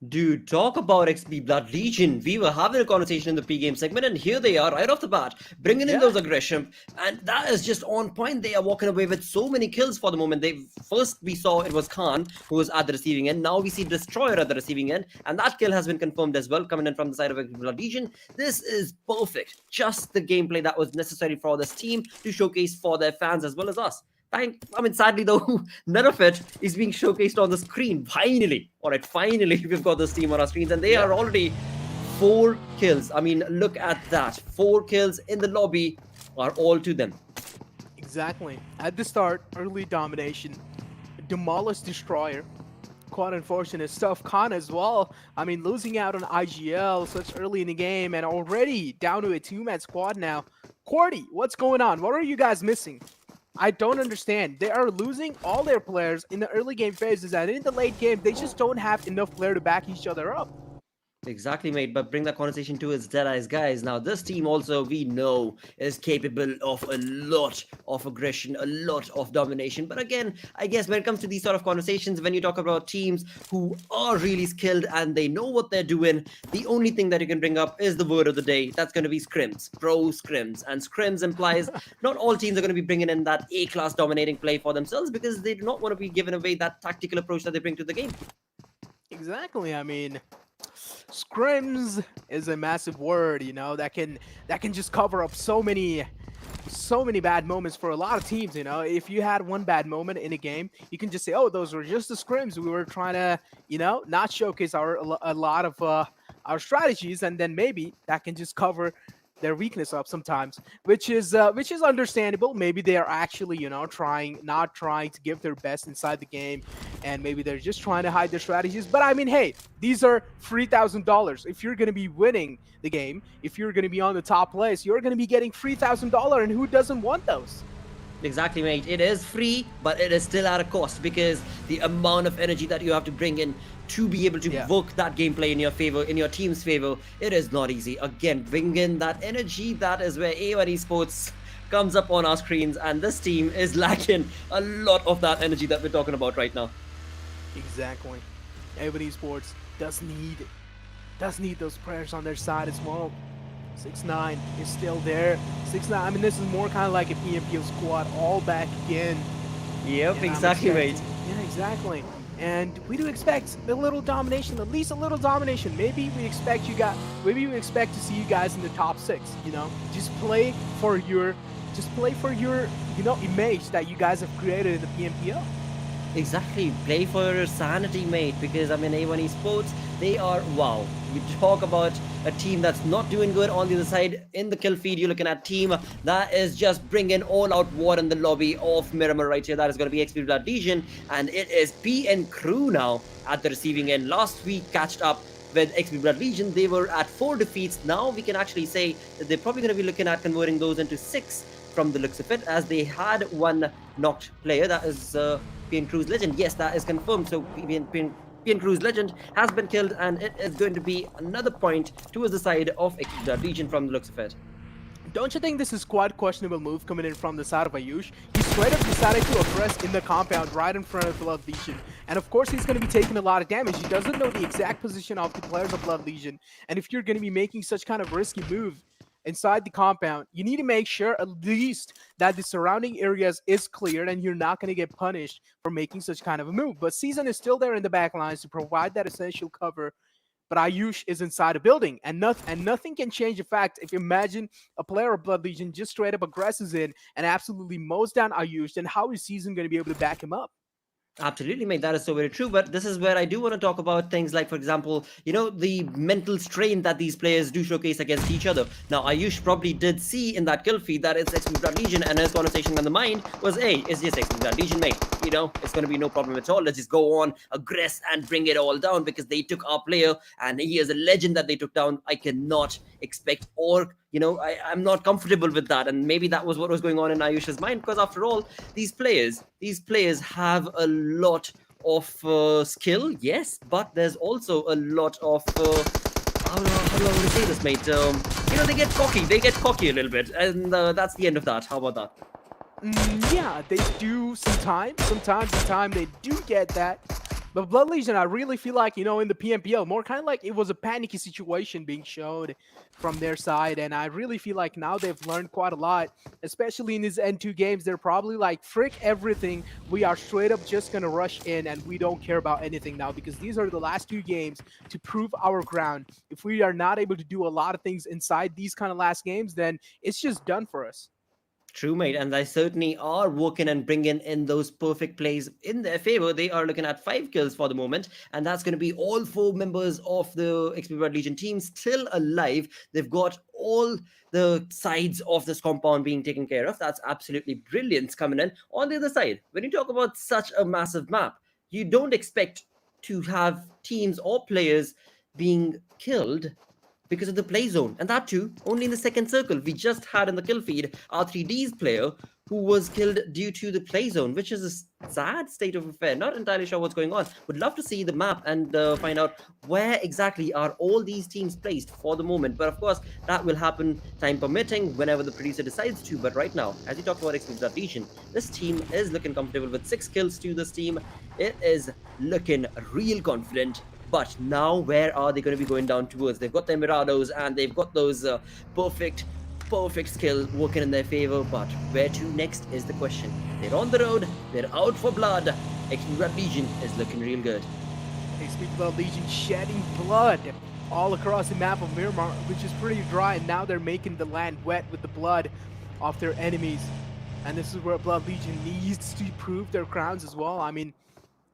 Dude, talk about XP Blood Legion. We were having a conversation in the pre-game segment, and here they are right off the bat, bringing in those aggression, and that is just on point. They are walking away with so many kills for the moment. First we saw it was Khan who was at the receiving end. Now we see Destroyer at the receiving end, and that kill has been confirmed as well, coming in from the side of XP Blood Legion. This is perfect. Just the gameplay that was necessary for this team to showcase for their fans as well as us. Sadly though, none of it is being showcased on the screen. Finally, we've got this team on our screens, and they are already 4 kills. I mean, look at that. 4 kills in the lobby are all to them. Exactly. At the start, early domination. Demolished Destroyer. Quite unfortunate stuff. Khan as well. I mean, losing out on IGL such early in the game, and already down to a 2-man squad now. QWERTY, what's going on? What are you guys missing? I don't understand. They are losing all their players in the early game phases, and in the late game, they just don't have enough player to back each other up. Exactly, mate. But bring that conversation towards Deadeyes Guys. Now, this team also we know is capable of a lot of aggression, a lot of domination. But again, I guess when it comes to these sort of conversations, when you talk about teams who are really skilled and they know what they're doing, the only thing that you can bring up is the word of the day. That's going to be scrims, pro scrims. And scrims implies not all teams are going to be bringing in that A-class dominating play for themselves because they do not want to be giving away that tactical approach that they bring to the game. Exactly. I mean, scrims is a massive word, you know, that can just cover up so many bad moments for a lot of teams. You know, if you had one bad moment in a game, you can just say, oh, those were just the scrims. We were trying to, you know, not showcase a lot of our strategies, and then maybe that can just cover their weakness up sometimes, which is understandable. Maybe they are actually, you know, not trying to give their best inside the game, and maybe they're just trying to hide their strategies. But I mean, hey, these are $3,000. If you're going to be winning the game, if you're going to be on the top place, you're going to be getting $3,000, and who doesn't want those? Exactly, mate. It is free, but it is still at a cost because the amount of energy that you have to bring in to be able to work that gameplay in your favor, in your team's favor, it is not easy. Again, bring in that energy. That is where A3D Esports comes up on our screens, and this team is lacking a lot of that energy that we're talking about right now. Exactly. R3D Esports does need those players on their side as well. 6ix9ine is still there. 6ix9ine, I mean, this is more kind of like a PMPO squad all back again. Yep, And I'm exactly, expecting- mate. Yeah, exactly. And we do expect a little domination, at least a little domination. Maybe we expect to see you guys in the top 6, you know? Just play for your you know, image that you guys have created in the PMPO. Exactly, play for sanity, mate, because I mean, A3D Esports, they are, wow. You talk about a team that's not doing good. On the other side, in the kill feed, you're looking at a team that is just bringing all out war in the lobby of Miramar right here. That is going to be XP Blood Legion, and it is PN Crew now at the receiving end. Last week, catched up with XP Blood Legion. They were at 4 defeats. Now we can actually say that they're probably going to be looking at converting those into 6 from the looks of it, as they had one knocked player. That is PN Crew's Legend. Yes, that is confirmed. So PN Crew's Legend has been killed, and it is going to be another point towards the side of XP Blood Legion from the looks of it. Don't you think this is quite a questionable move coming in from the side of Ayush? He straight up decided to aggress in the compound right in front of Blood Legion. And of course he's going to be taking a lot of damage. He doesn't know the exact position of the players of Blood Legion. And if you're going to be making such kind of risky move inside the compound, you need to make sure at least that the surrounding areas is cleared and you're not going to get punished for making such kind of a move. But Season is still there in the back lines to provide that essential cover. But Ayush is inside a building, and nothing can change the fact if you imagine a player of Blood Legion just straight up aggresses in and absolutely mows down Ayush, then how is Season going to be able to back him up? Absolutely, mate. That is so very true. But this is where I do want to talk about things like, for example, you know, the mental strain that these players do showcase against each other. Now, Ayush probably did see in that kill feed that it's XP Blood Legion, and his conversation on the mind was, hey, it's just XP Blood Legion, mate. You know, it's going to be no problem at all. Let's just go on, aggress, and bring it all down because they took our player, and he is a legend that they took down. I cannot expect or you know, I'm not comfortable with that. And maybe that was what was going on in Ayush's mind, because after all, these players have a lot of skill, yes, but there's also a lot of, how do I want to say this, mate? You know, they get cocky a little bit, and that's the end of that. How about that? Yeah, they do sometimes they do get that. But Blood Legion, I really feel like, you know, in the PMPL, more kind of like it was a panicky situation being showed from their side. And I really feel like now they've learned quite a lot, especially in these N2 games. They're probably like, frick everything. We are straight up just going to rush in and we don't care about anything now, because these are the last 2 games to prove our ground. If we are not able to do a lot of things inside these kind of last games, then it's just done for us. True, mate, and they certainly are working and bringing in those perfect plays in their favor. They are looking at 5 kills for the moment, and that's going to be all 4 members of the XP Blood Legion team still alive. They've got all the sides of this compound being taken care of. That's absolutely brilliant coming in. On the other side, when you talk about such a massive map, you don't expect to have teams or players being killed because of the play zone, and that too only in the second circle. We just had in the kill feed R3D's player who was killed due to the play zone, which is a sad state of affair. Not entirely sure what's going on. Would love to see the map and find out where exactly are all these teams placed for the moment. But of course, that will happen time permitting whenever the producer decides to. But right now, as you talk about exclusive region, this team is looking comfortable with 6 kills to this team. It is looking real confident. But now, where are they going to be going down towards? They've got their Mirados and they've got those perfect skill working in their favor. But where to next is the question. They're on the road. They're out for blood. Exclusive Legion is looking real good. They speak about Legion shedding blood all across the map of Miramar, which is pretty dry, and now they're making the land wet with the blood of their enemies. And this is where Blood Legion needs to prove their crowns as well. I mean,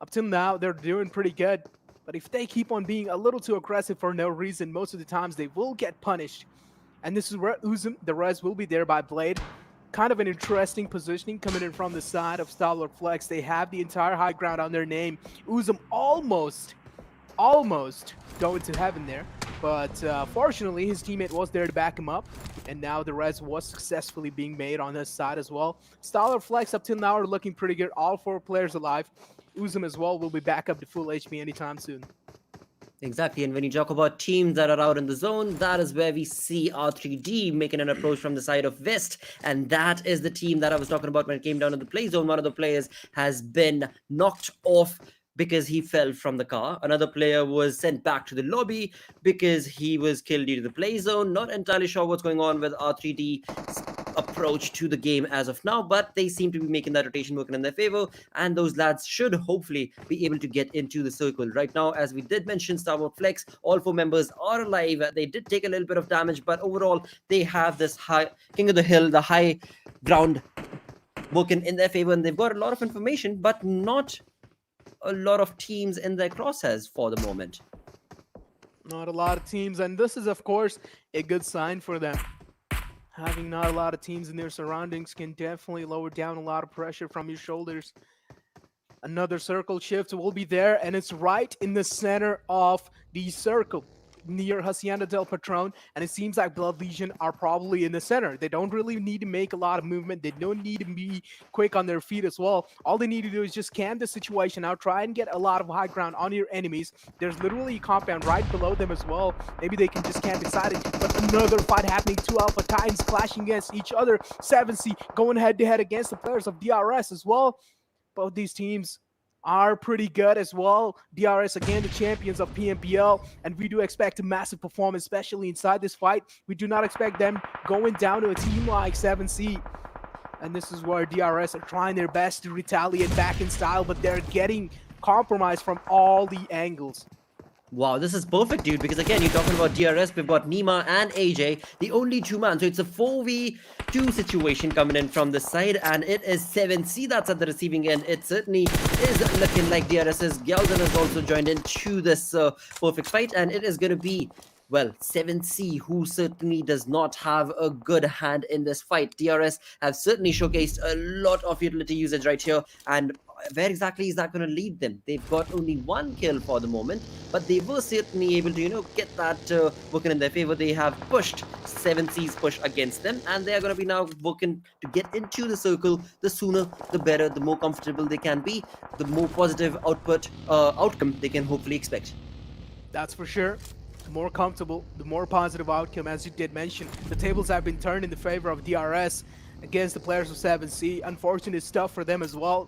up till now, they're doing pretty good. But if they keep on being a little too aggressive for no reason, most of the times they will get punished. And this is where Uzum, the res will be there by Blade. Kind of an interesting positioning coming in from the side of STALWARTxFLEX. They have the entire high ground on their name. Uzum almost going to heaven there. But fortunately, his teammate was there to back him up. And now the res was successfully being made on this side as well. STALWARTxFLEX up till now are looking pretty good. All 4 players alive. Uzum as well will be back up to full HP anytime soon. Exactly, and when you talk about teams that are out in the zone, that is where we see R3D making an approach from the side of West, and that is the team that I was talking about when it came down to the play zone. One of the players has been knocked off because he fell from the car. Another player was sent back to the lobby because he was killed due to the play zone. Not entirely sure what's going on with R3D's approach to the game as of now, but they seem to be making that rotation working in their favor, and those lads should hopefully be able to get into the circle. Right now, as we did mention, STALWARTxFLEX, all 4 members are alive. They did take a little bit of damage, but overall, they have this high king of the hill, the high ground working in their favor, and they've got a lot of information, but not a lot of teams in their crosshairs for the moment. Not a lot of teams, and this is, of course, a good sign for them. Having not a lot of teams in their surroundings can definitely lower down a lot of pressure from your shoulders. Another circle shift will be there, and it's right in the center of the circle, near Hacienda del Patron, and it seems like Blood Legion are probably in the center. They don't really need to make a lot of movement. They don't need to be quick on their feet as well. All they need to do is just camp the situation out, try and get a lot of high ground on your enemies. There's literally a compound right below them as well. Maybe they can just camp inside it, but another fight happening. 2 Alpha Titans clashing against each other. 7C going head-to-head against the players of DRS as well. Both these teams are pretty good as well. DRS, again, the champions of PMPL, and we do expect a massive performance, especially inside this fight. We do not expect them going down to a team like 7C. And this is where DRS are trying their best to retaliate back in style, but they're getting compromised from all the angles. Wow, this is perfect, dude, because again, you're talking about DRS, we've got Nima and AJ, the only 2 man, so it's a 4v2 situation coming in from this side, and it is 7C that's at the receiving end. It certainly is looking like DRS's Galden has also joined into this perfect fight, and it is going to be, well, 7C, who certainly does not have a good hand in this fight. DRS have certainly showcased a lot of utility usage right here, and where exactly is that going to lead them? They've got only 1 kill for the moment, but they were certainly able to, get that working in their favor. They have pushed 7C's push against them, and they are going to be now working to get into the circle. The sooner, the better, the more comfortable they can be, the more positive outcome they can hopefully expect. That's for sure. The more comfortable, the more positive outcome, as you did mention. The tables have been turned in the favor of DRS against the players of 7C. Unfortunate stuff for them as well.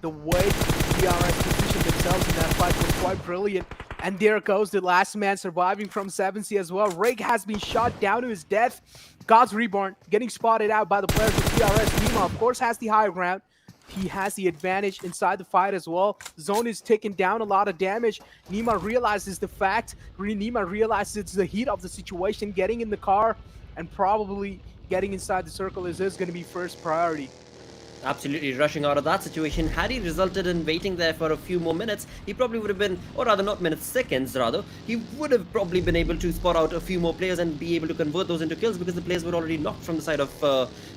The way DRS positioned themselves in that fight was quite brilliant. And there goes the last man surviving from 7C as well. Rig has been shot down to his death. God's Reborn getting spotted out by the players of DRS. Nima, of course, has the high ground. He has the advantage inside the fight as well. Zone is taking down a lot of damage. Nima realizes the fact. Nima realizes it's the heat of the situation. Getting in the car and probably getting inside the circle is going to be first priority. Absolutely rushing out of that situation. Had he resulted in waiting there for a few more minutes, he probably would have been, or rather not minutes, seconds rather, he would have probably been able to spot out a few more players and be able to convert those into kills, because the players were already knocked from the side of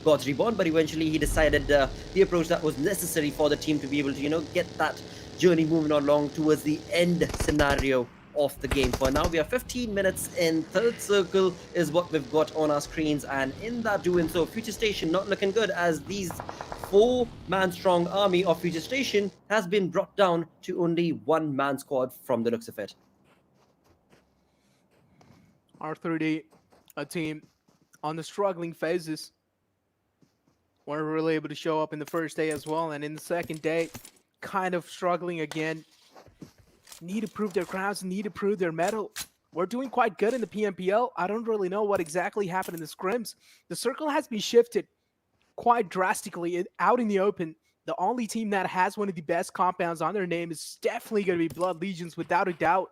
God's Reborn. But eventually he decided the approach that was necessary for the team to be able to, get that journey moving along towards the end scenario of the game. For now, we are 15 minutes in. Third circle is what we've got on our screens, and in that doing so, Futurestation not looking good, as these 4-man strong army of Futurestation has been brought down to only 1-man squad from the looks of it. R3D, a team on the struggling phases, weren't really able to show up in the first day as well, and in the second day, kind of struggling again. Need to prove their crowns, need to prove their mettle. We're doing quite good in the PMPL. I don't really know what exactly happened in the scrims. The circle has been shifted quite drastically out in the open. The only team that has one of the best compounds on their name is definitely going to be Blood Legions, without a doubt.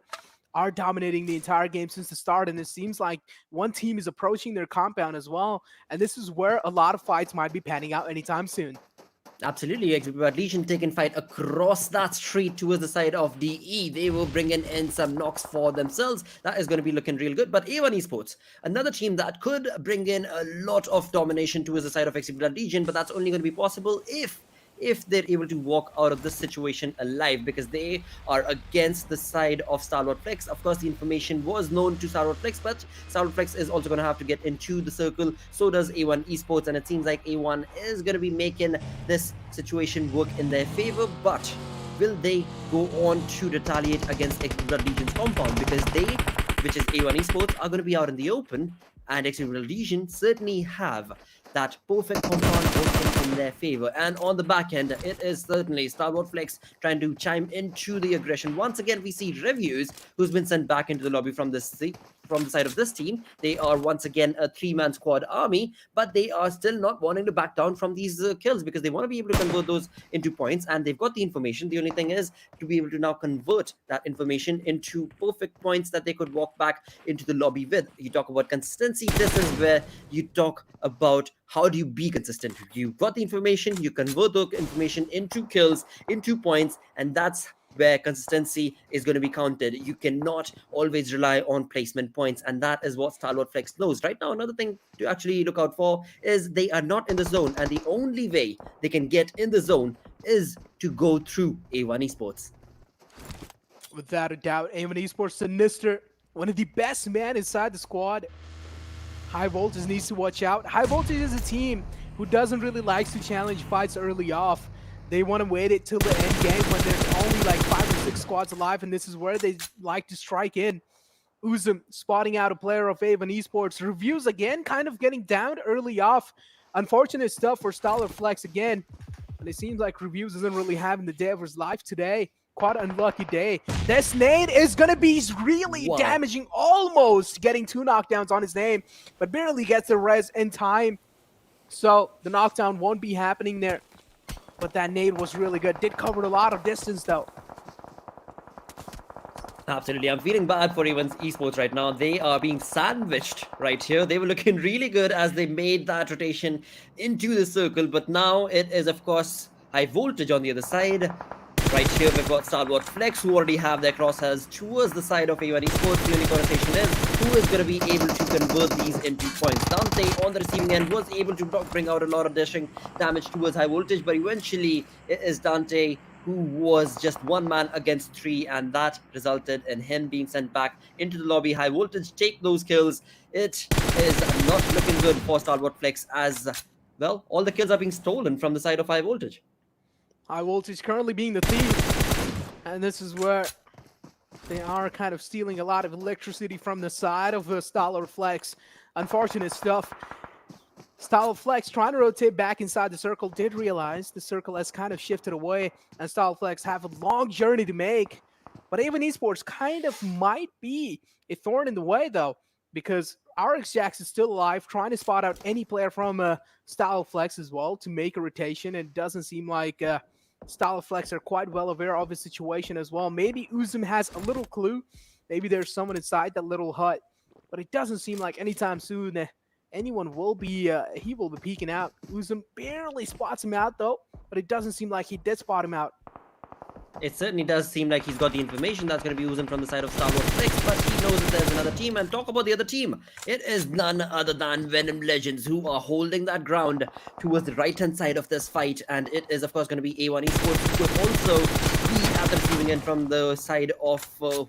Are dominating the entire game since the start, and it seems like one team is approaching their compound as well, and this is where a lot of fights might be panning out anytime soon. Absolutely, but Legion taking fight across that street towards the side of DE. They will bring in some knocks for themselves. That is going to be looking real good. But A1 Esports, another team that could bring in a lot of domination towards the side of XP Legion, but that's only going to be possible if they're able to walk out of this situation alive, because they are against the side of STALWARTxFLEX. Of course, the information was known to STALWARTxFLEX, but STALWARTxFLEX is also going to have to get into the circle. So does A1 Esports, and it seems like A1 is going to be making this situation work in their favor. But will they go on to retaliate against XP Legion's compound? Because they, which is A1 Esports, are going to be out in the open, and XP Legion certainly have that perfect compound working in their favor. And on the back end, it is certainly STALWARTxFLEX trying to chime into the aggression. Once again, we see Reviews, who's been sent back into the lobby from the side of this team. They are once again a 3-man squad army, but they are still not wanting to back down from these kills, because they want to be able to convert those into points, and they've got the information. The only thing is to be able to now convert that information into perfect points that they could walk back into the lobby with. You talk about consistency, this is where you talk about how do you be consistent. You've got the information, you convert the information into kills, into points, and that's where consistency is going to be counted. You cannot always rely on placement points, and that is what STALWARTxFLEX knows. Right now, another thing to actually look out for is they are not in the zone, and the only way they can get in the zone is to go through A1 Esports. Without a doubt, A1 Esports, Sinister, one of the best men inside the squad. High Voltage needs to watch out. High Voltage is a team who doesn't really like to challenge fights early off. They want to wait it till the end game when there's only like 5 or 6 squads alive, and this is where they like to strike in. Uzum spotting out a player of A1 Esports. Reviews again kind of getting down early off. Unfortunate stuff for STALWARTxFLEX again. And it seems like Reviews isn't really having the day of his life today. Quite unlucky day. This nade is going to be really damaging, almost getting 2 knockdowns on his name, but barely gets the res in time. So the knockdown won't be happening there. But that nade was really good. Did cover a lot of distance though. Absolutely. I'm feeling bad for A1 Esports right now. They are being sandwiched right here. They were looking really good as they made that rotation into the circle. But now it is, of course, High Voltage on the other side. Right here, we've got STALWARTxFLEX, who already have their crosshairs towards the side of A1 Esports. The only conversation is who is going to be able to convert these into points. Dante on the receiving end was able to bring out a lot of dashing damage towards High Voltage, but eventually it is Dante who was just 1 man against 3, and that resulted in him being sent back into the lobby. High Voltage take those kills. It is not looking good for STALWARTxFLEX, as well, all the kills are being stolen from the side of High Voltage. High Voltage currently being the thief, and this is where they are kind of stealing a lot of electricity from the side of STALWARTxFLEX. Unfortunate stuff. STALWARTxFLEX trying to rotate back inside the circle, did realize the circle has kind of shifted away, and STALWARTxFLEX have a long journey to make. But A1 Esports kind of might be a thorn in the way though, because RxJax is still alive, trying to spot out any player from STALWARTxFLEX as well to make a rotation, and it doesn't seem like STALWARTxFLEX are quite well aware of his situation as well. Maybe Uzum has a little clue. Maybe there's someone inside that little hut, but it doesn't seem like anytime soon anyone will be, he will be peeking out. Uzum barely spots him out though, but it doesn't seem like he did spot him out. It certainly does seem like he's got the information that's going to be used from the side of STALWARTxFLEX, but he knows that there's another team. And talk about the other team. It is none other than Venom Legends, who are holding that ground towards the right-hand side of this fight. And it is, of course, going to be A1 Esports, who could also be at the receiving end from the side of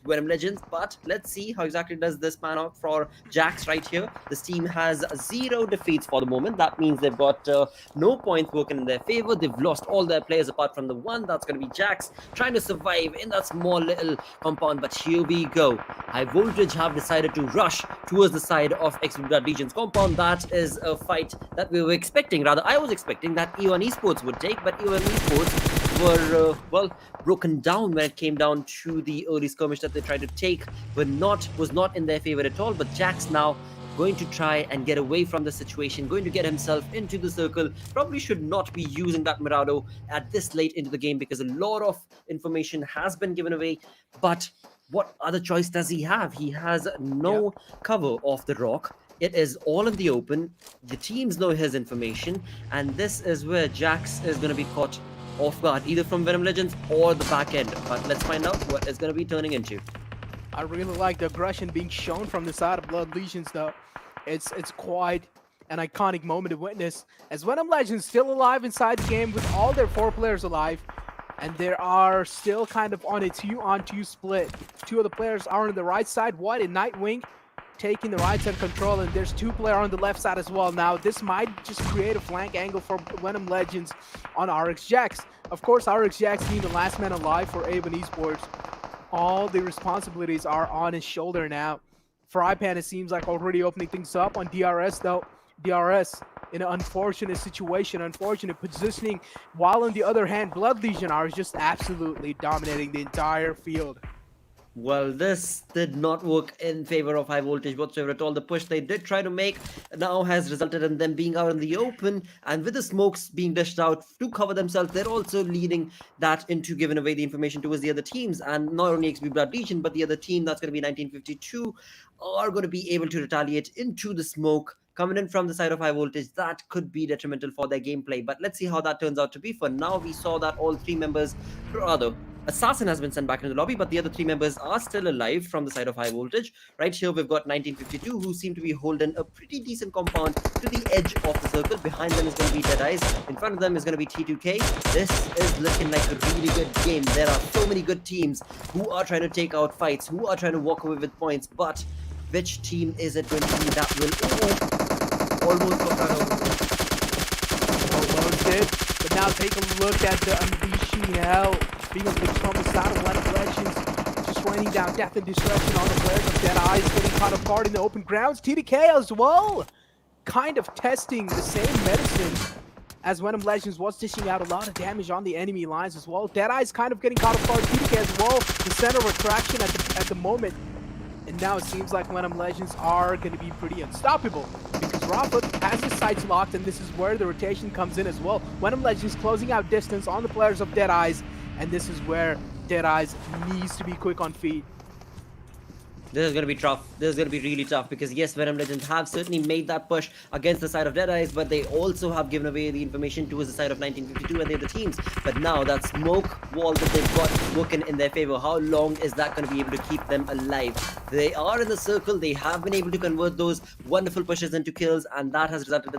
Venom Legends. But let's see how exactly does this pan out for Jax right here. This team has 0 defeats for the moment. That means they've got no points working in their favor. They've lost all their players apart from the one. That's going to be Jax trying to survive in that small little compound. But here we go. High Voltage have decided to rush towards the side of XP Legion's compound. That is a fight that we were expecting. Rather, I was expecting that E1 Esports would take, but E1 Esports were well broken down when it came down to the early skirmish that they tried to take, but was not in their favor at all. But Jax now going to try and get away from the situation, going to get himself into the circle. Probably should not be using that Mirado at this late into the game because a lot of information has been given away. But what other choice does he have? He has no cover off the rock. It is all in the open. The teams know his information, and this is where Jax is going to be caught off guard, either from Venom Legends or the back end. But let's find out what it's going to be turning into. I really like the aggression being shown from the side of Blood Legions, though. It's quite an iconic moment to witness, as Venom Legends still alive inside the game with all their 4 players alive, and there are still kind of on a 2-on-2 split. 2 of the players are on the right side, White and Nightwing taking the right side control, and there's 2 players on the left side as well. Now this might just create a flank angle for Venom Legends on RX Jax. Of course, RX Jax being the last man alive for A1 Esports, all the responsibilities are on his shoulder now. Frypan, it seems like already opening things up on DRS, though. DRS in an unfortunate situation, unfortunate positioning, while on the other hand, Blood Legion are just absolutely dominating the entire field. Well, this did not work in favor of High Voltage whatsoever at all. The push they did try to make now has resulted in them being out in the open, and with the smokes being dished out to cover themselves, they're also leading that into giving away the information towards the other teams. And not only XP Blood Legion, but the other team, that's going to be 1952, are going to be able to retaliate into the smoke coming in from the side of High Voltage. That could be detrimental for their gameplay, but let's see how that turns out to be. For now, we saw that all 3 members, rather, Assassin has been sent back into the lobby, but the other 3 members are still alive from the side of High Voltage. Right here, we've got 1952, who seem to be holding a pretty decent compound to the edge of the circle. Behind them is going to be Deadeyes. In front of them is going to be T2K. This is looking like a really good game. There are so many good teams who are trying to take out fights, who are trying to walk away with points, but which team is it going to be that will almost got out? Almost did, but now take a look at the unleashing hell being unleashed from the side of Venom Legends, just raining down death and destruction on the players of Deadeyes, getting caught off guard in the open grounds. TDK as well, kind of testing the same medicine as Venom Legends was dishing out a lot of damage on the enemy lines as well. Deadeyes kind of getting caught off guard. TDK as well, the center of attraction at the moment. And now it seems like Venom Legends are going to be pretty unstoppable, because Rafa has his sights locked, and this is where the rotation comes in as well. Venom Legends closing out distance on the players of Deadeyes, and this is where Deadeyes needs to be quick on feet. This is going to be tough. This is going to be really tough because, yes, Venom Legends have certainly made that push against the side of Deadeyes, but they also have given away the information towards the side of 1952 and the other teams. But now that smoke wall that they've got working in their favor, how long is that going to be able to keep them alive? They are in the circle. They have been able to convert those wonderful pushes into kills, and that has resulted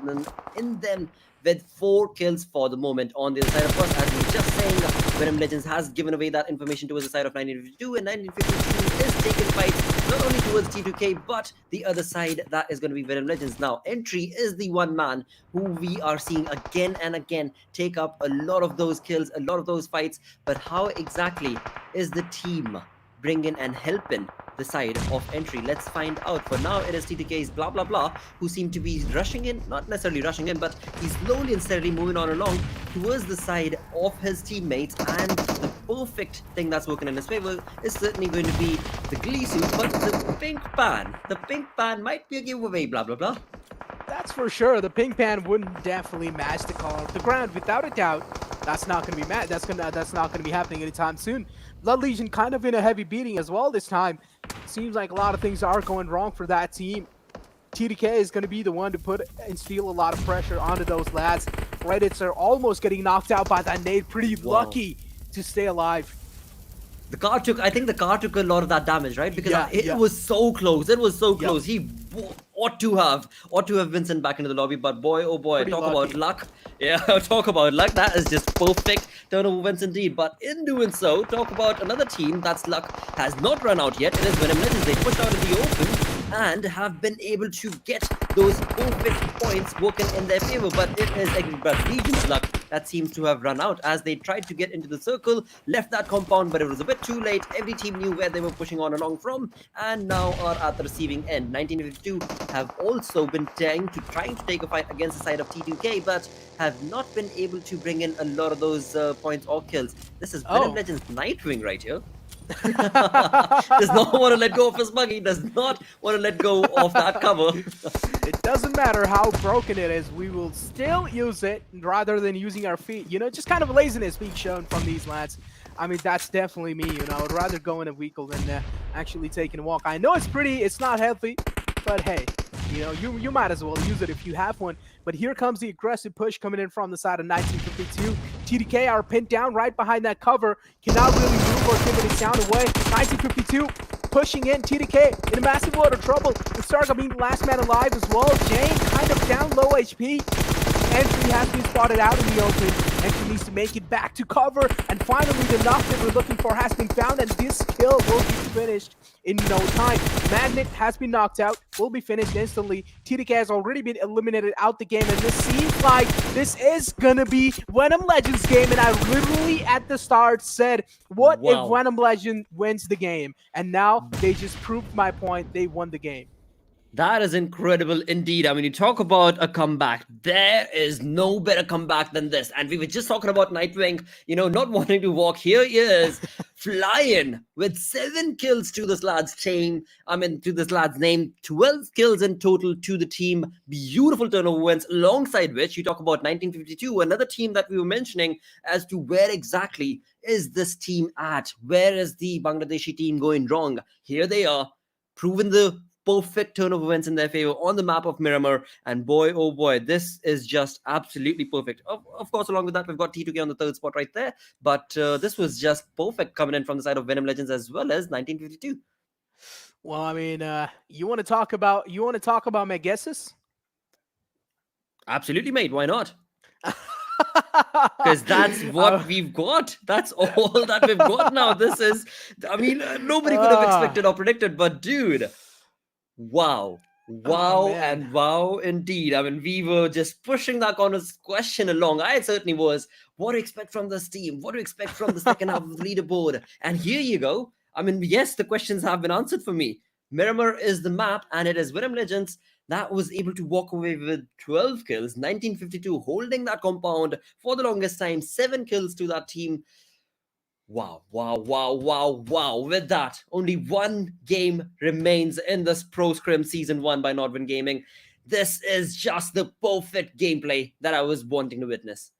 in them with 4 kills for the moment on the other side. Of course, as we were just saying, Venom Legends has given away that information towards the side of 1952, and 1952 is taking fights not only towards T2K, but the other side, that is going to be Venom Legends. Now, Entry is the one man who we are seeing again and again take up a lot of those kills, a lot of those fights, but how exactly is the team bringing and helping the side of Entry? Let's find out. For now, it is TTK's blah blah blah who seem to be rushing in, not necessarily rushing in, but he's slowly and steadily moving on along towards the side of his teammates, and the perfect thing that's working in his favor is certainly going to be the ghillie suit, but the pink pan. The pink pan might be a giveaway, blah blah blah. That's for sure. The pink pan wouldn't definitely match the color of the ground, without a doubt. That's not going to be that's not going to be happening anytime soon. Blood Legion kind of in a heavy beating as well this time. Seems like a lot of things are going wrong for that team. TDK is going to be the one to put and steal a lot of pressure onto those lads. Reddits are almost getting knocked out by that nade. Pretty lucky to stay alive. I think the car took a lot of that damage, right? Because it was so close. It was so close. He ought to have Vincent back into the lobby, but boy, oh boy, talk about luck. Yeah, talk about luck. That is just perfect turnover wins indeed. But in doing so, talk about another team that's luck has not run out yet. It is Venom Legends. They pushed out in the open and have been able to get those perfect points working in their favor. But it is Legion's luck that seems to have run out as they tried to get into the circle, left that compound, but it was a bit too late. Every team knew where they were pushing on along from, and now are at the receiving end. 1952 have also been trying to take a fight against the side of T2K, but have not been able to bring in a lot of those points or kills. This is Venom Legends Nightwing right here. Does not want to let go of his buggy, does not want to let go of that cover. It doesn't matter how broken it is, we will still use it rather than using our feet. You know, just kind of laziness being shown from these lads. I mean, that's definitely me, you know. I would rather go in a vehicle than actually taking a walk. I know it's not healthy, but hey, you know, you might as well use it if you have one. But here comes the aggressive push coming in from the side of 1952. TDK are pinned down right behind that cover. Cannot really move or give any sound away. 1952 pushing in. TDK in a massive load of trouble. And Starga being the last man alive as well. Jane kind of down low HP. Entry has been spotted out in the open. Entry needs to make it back to cover. And finally, the knock that we're looking for has been found. And this kill will be finished in no time. Magnet has been knocked out. Will be finished instantly. TDK has already been eliminated out the game. And this seems like this is going to be Venom Legends game. And I literally at the start said, what if Venom Legend wins the game? And now they just proved my point. They won the game. That is incredible indeed. I mean, you talk about a comeback. There is no better comeback than this. And we were just talking about Nightwing, you know, not wanting to walk. Here he is, flying with 7 kills to this lad's team. I mean, to this lad's name. 12 kills in total to the team. Beautiful turnover wins, alongside which you talk about 1952, another team that we were mentioning as to where exactly is this team at? Where is the Bangladeshi team going wrong? Here they are, proving the perfect turnover wins in their favor on the map of Miramar, and boy, oh boy, this is just absolutely perfect. Of course, along with that, we've got T2K on the 3rd spot right there, but this was just perfect coming in from the side of Venom Legends as well as 1952. Well, I mean, you want to talk about my guesses? Absolutely, mate. Why not? Because that's what we've got. That's all that we've got now. This is, I mean, nobody could have expected or predicted, but dude, wow, and wow indeed. I mean, we were just pushing that question along. I certainly was. What to expect from this team? What to expect from the second half of the leaderboard? And here you go. I mean, yes, the questions have been answered for me. Miramar is the map, and it is Venom Legends that was able to walk away with 12 kills. 1952 holding that compound for the longest time. 7 kills to that team. Wow. With that, only 1 game remains in this Pro Scrim Season 1 by Nodwin Gaming. This is just the perfect gameplay that I was wanting to witness.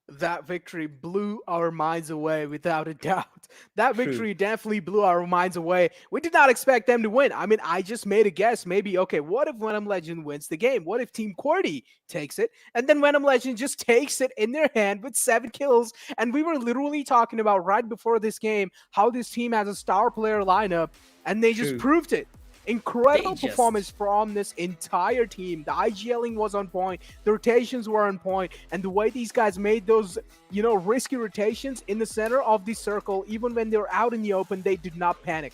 That victory blew our minds away, without a doubt. That victory definitely blew our minds away. We did not expect them to win. I mean, I just made a guess. Maybe, okay, what if Venom Legend wins the game? What if Team QWERTY takes it? And then Venom Legend just takes it in their hand with 7 kills. And we were literally talking about right before this game how this team has a star player lineup, and they just proved it. Incredible performance from this entire team. The IGLing was on point, the rotations were on point, and the way these guys made those, you know, risky rotations in the center of the circle, even when they were out in the open, they did not panic.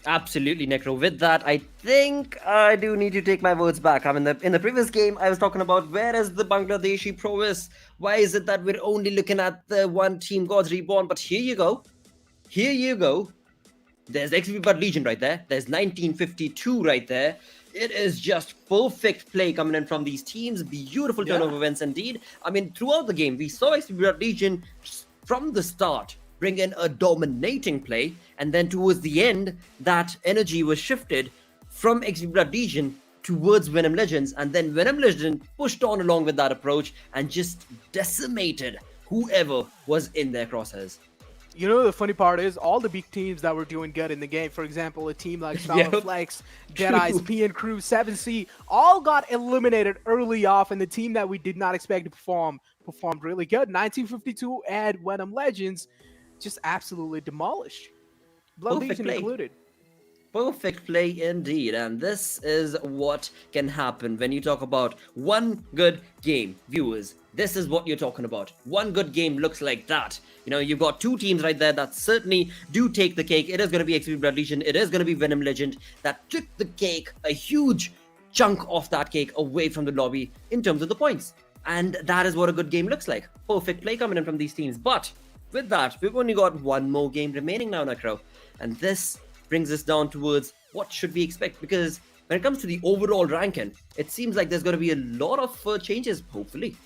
Absolutely, Necro. With that, I think I do need to take my words back. I mean, in the previous game, I was talking about where is the Bangladeshi prowess? Why is it that we're only looking at the one team gods Reborn? But here you go. Here you go. There's XP Legion right there. There's 1952 right there. It is just perfect play coming in from these teams. Beautiful turnover wins indeed. I mean, throughout the game, we saw XP Legion from the start bring in a dominating play. And then towards the end, that energy was shifted from XP Legion towards Venom Legends. And then Venom Legends pushed on along with that approach and just decimated whoever was in their crosshairs. You know, the funny part is all the big teams that were doing good in the game, for example, a team like STALWARTxFLEX, Deadeyes, PN Crew, 7C, all got eliminated early off, and the team that we did not expect to performed really good. 1952 and Venom Legends just absolutely demolished. Blood Perfect Legion play. included. Perfect play indeed, and this is what can happen when you talk about one good game. Viewers, this is what you're talking about. One good game looks like that. You know, you've got two teams right there that certainly do take the cake. It is going to be XP Blood Legion, it is going to be Venom Legend that took the cake, a huge chunk of that cake away from the lobby in terms of the points. And that is what a good game looks like. Perfect play coming in from these teams. But with that, we've only got one more game remaining now, Necro, and this brings us down towards what should we expect, because when it comes to the overall ranking, it seems like there's going to be a lot of changes, hopefully.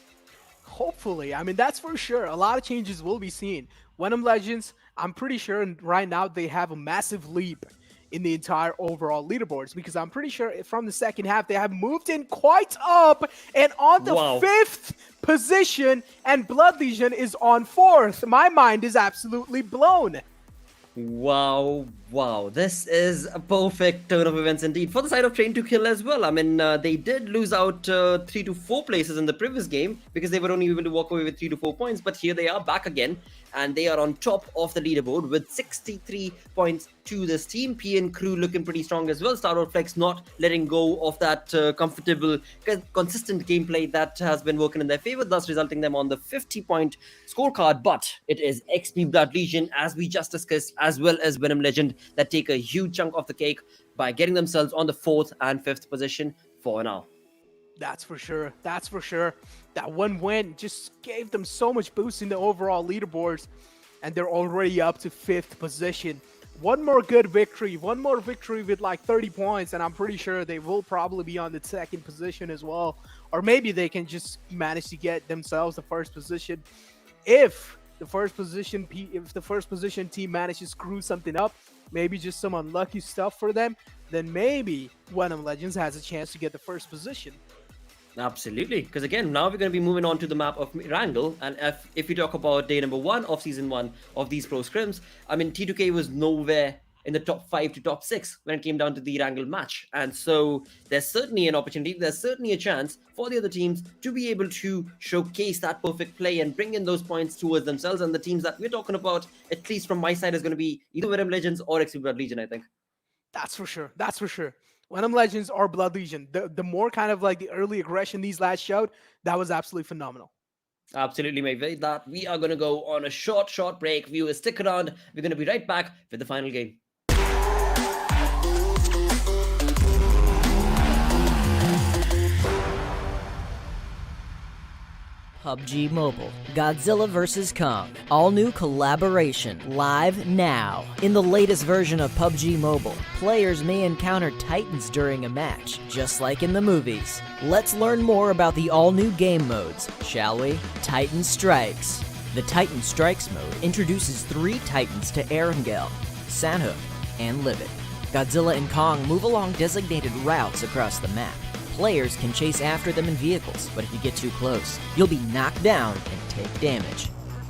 Hopefully. I mean, that's for sure. A lot of changes will be seen. Venom Legends, I'm pretty sure right now they have a massive leap in the entire overall leaderboards, because I'm pretty sure from the second half they have moved in quite up and on the 5th position, and Blood Legion is on 4th. My mind is absolutely blown. Wow, this is a perfect turn of events indeed for the side of Train to Kill as well. I mean, they did lose out 3 to 4 places in the previous game because they were only able to walk away with 3 to 4 points, but here they are back again, and they are on top of the leaderboard with 63 points to this team. PN Crew looking pretty strong as well. STALWARTxFLEX not letting go of that comfortable, consistent gameplay that has been working in their favor, thus resulting them on the 50-point scorecard. But it is XP Blood Legion, as we just discussed, as well as Venom Legend, that take a huge chunk of the cake by getting themselves on the 4th and 5th position for now. That's for sure. That's for sure. That one win just gave them so much boost in the overall leaderboards, and they're already up to 5th position. One more good victory, one more victory with like 30 points, and I'm pretty sure they will probably be on the 2nd position as well. Or maybe they can just manage to get themselves the 1st position. If the first position team manages to screw something up, maybe just some unlucky stuff for them, then maybe Venom Legends has a chance to get the 1st position. Absolutely, because again, now we're going to be moving on to the map of Erangel, and if we talk about day number 1 of season 1 of these pro scrims, I mean, T2K was nowhere in the top 5 to top 6 when it came down to the Erangel match, and so there's certainly an opportunity, there's certainly a chance for the other teams to be able to showcase that perfect play and bring in those points towards themselves. And the teams that we're talking about, at least from my side, is going to be either Venom Legends or XP Blood Legion, I think. That's for sure. That's for sure. Venom Legends or Blood Legion, the more kind of like the early aggression these lads showed, that was absolutely phenomenal. Absolutely, mate. With that, we are going to go on a short break. Viewers, stick around. We're going to be right back with the final game. PUBG Mobile, Godzilla vs. Kong, all new collaboration, live now. In the latest version of PUBG Mobile, players may encounter titans during a match, just like in the movies. Let's learn more about the all-new game modes, shall we? Titan Strikes. The Titan Strikes mode introduces 3 titans to Erangel, Sanhok, and Livid. Godzilla and Kong move along designated routes across the map. Players can chase after them in vehicles, but if you get too close, you'll be knocked down and take damage.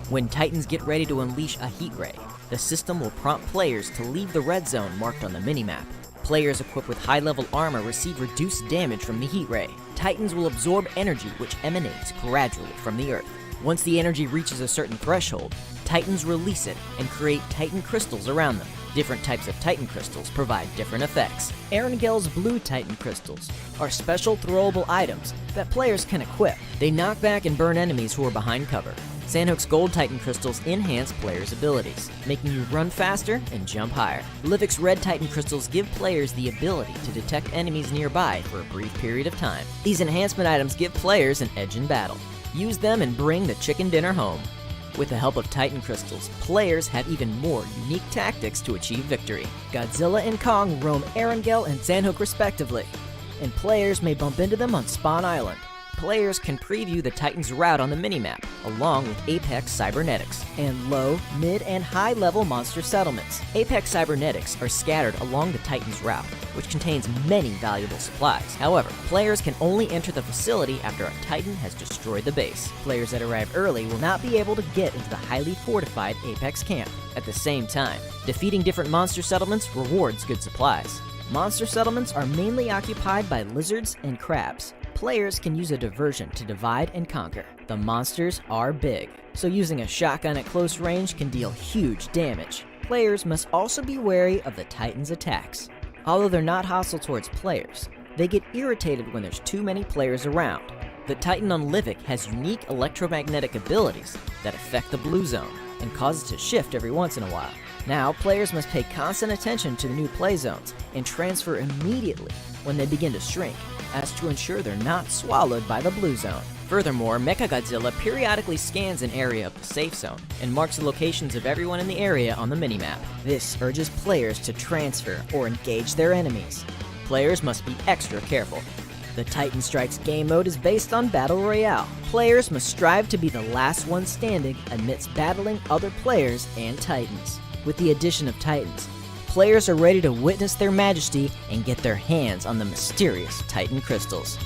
When Titans get ready to unleash a heat ray, the system will prompt players to leave the red zone marked on the minimap. Players equipped with high-level armor receive reduced damage from the heat ray. Titans will absorb energy which emanates gradually from the earth. Once the energy reaches a certain threshold, Titans release it and create Titan crystals around them. Different types of Titan crystals provide different effects. Erangel's blue Titan crystals are special throwable items that players can equip. They knock back and burn enemies who are behind cover. Sanhok's gold Titan crystals enhance players' abilities, making you run faster and jump higher. Livik's red Titan crystals give players the ability to detect enemies nearby for a brief period of time. These enhancement items give players an edge in battle. Use them and bring the chicken dinner home. With the help of Titan crystals, players have even more unique tactics to achieve victory. Godzilla and Kong roam Erangel and Sanhok respectively, and players may bump into them on Spawn Island. Players can preview the Titan's route on the minimap, along with Apex Cybernetics, and low, mid, and high-level monster settlements. Apex Cybernetics are scattered along the Titan's route, which contains many valuable supplies. However, players can only enter the facility after a Titan has destroyed the base. Players that arrive early will not be able to get into the highly fortified Apex camp. At the same time, defeating different monster settlements rewards good supplies. Monster settlements are mainly occupied by lizards and crabs. Players can use a diversion to divide and conquer. The monsters are big, so using a shotgun at close range can deal huge damage. Players must also be wary of the Titans' attacks. Although they're not hostile towards players, they get irritated when there's too many players around. The Titan on Livik has unique electromagnetic abilities that affect the blue zone and cause it to shift every once in a while. Now, players must pay constant attention to the new play zones and transfer immediately when they begin to shrink, as to ensure they're not swallowed by the blue zone. Furthermore, Mechagodzilla periodically scans an area of the safe zone and marks the locations of everyone in the area on the minimap. This urges players to transfer or engage their enemies. Players must be extra careful. The Titan Strikes game mode is based on Battle Royale. Players must strive to be the last one standing amidst battling other players and Titans. With the addition of Titans, players are ready to witness their majesty and get their hands on the mysterious Titan crystals.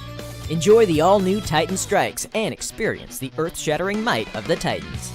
Enjoy the all-new Titan Strikes and experience the earth-shattering might of the Titans.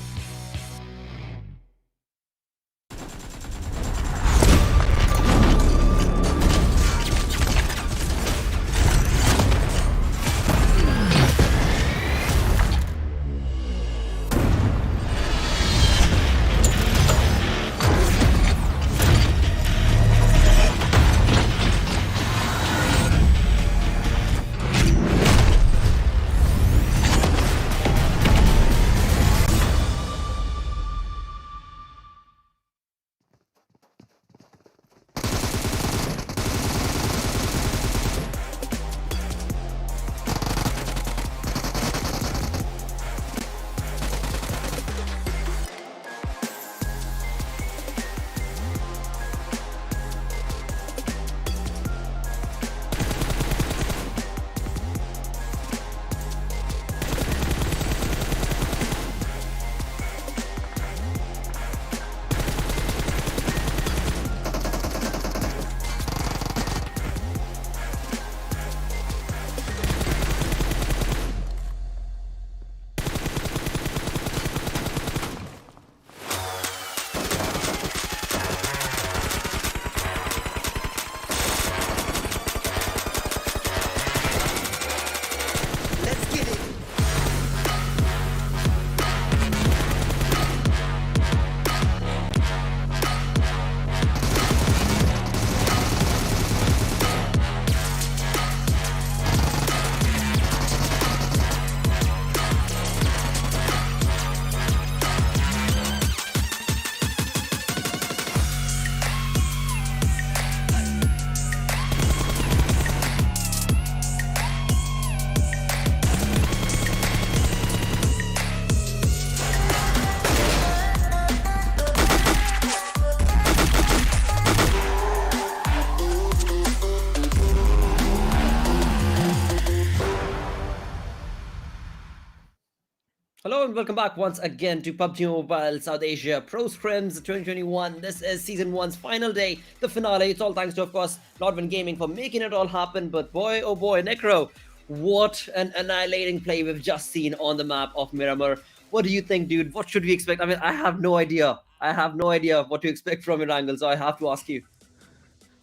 Hello and welcome back once again to PUBG Mobile South Asia Pro Scrims 2021. This is Season 1's final day, the finale. It's all thanks to, of course, Nordman Gaming for making it all happen. But boy, oh boy, Necro, what an annihilating play we've just seen on the map of Miramar. What do you think, dude? What should we expect? I mean, I have no idea. I have no idea what to expect from Erangel, so I have to ask you.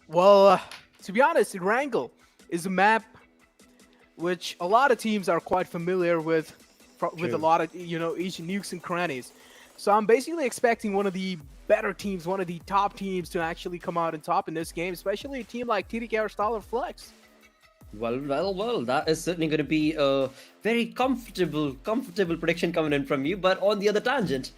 Well, to be honest, Erangel is a map which a lot of teams are quite familiar with a lot of, each nukes and crannies. So I'm basically expecting one of the better teams, one of the top teams to actually come out on top in this game, especially a team like TDK or STALWARTxFLEX. Well, that is certainly going to be a very comfortable prediction coming in from you. But on the other tangent,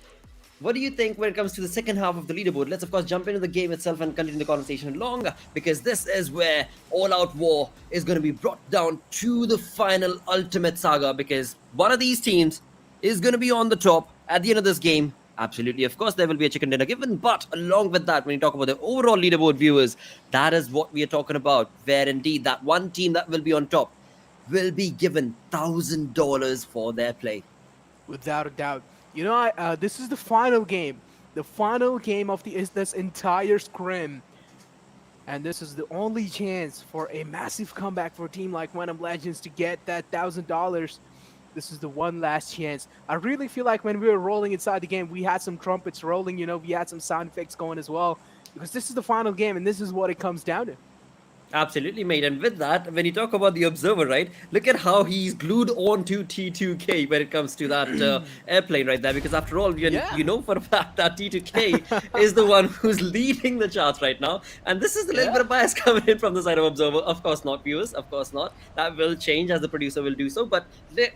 what do you think when it comes to the second half of the leaderboard? Let's, of course, jump into the game itself and continue the conversation along, because this is where all-out war is going to be brought down to the final ultimate saga, because one of these teams is going to be on the top at the end of this game. Absolutely, of course, there will be a chicken dinner given, but along with that, when you talk about the overall leaderboard, viewers, that is what we are talking about, where indeed that one team that will be on top will be given $1,000 for their play. Without a doubt. This is the final game of this entire scrim, and this is the only chance for a massive comeback for a team like Venom Legends to get that $1,000. This is the one last chance. I really feel like when we were rolling inside the game, we had some trumpets rolling, we had some sound effects going as well, because this is the final game and this is what it comes down to. Absolutely, mate. And with that, when you talk about the observer, right, look at how he's glued on to T2K when it comes to that airplane right there. Because after all, Yeah. you know for a fact that T2K is the one who's leading the charts right now. And this is a little Yeah. bit of bias coming in from the side of observer. Of course not, viewers. Of course not. That will change as the producer will do so. But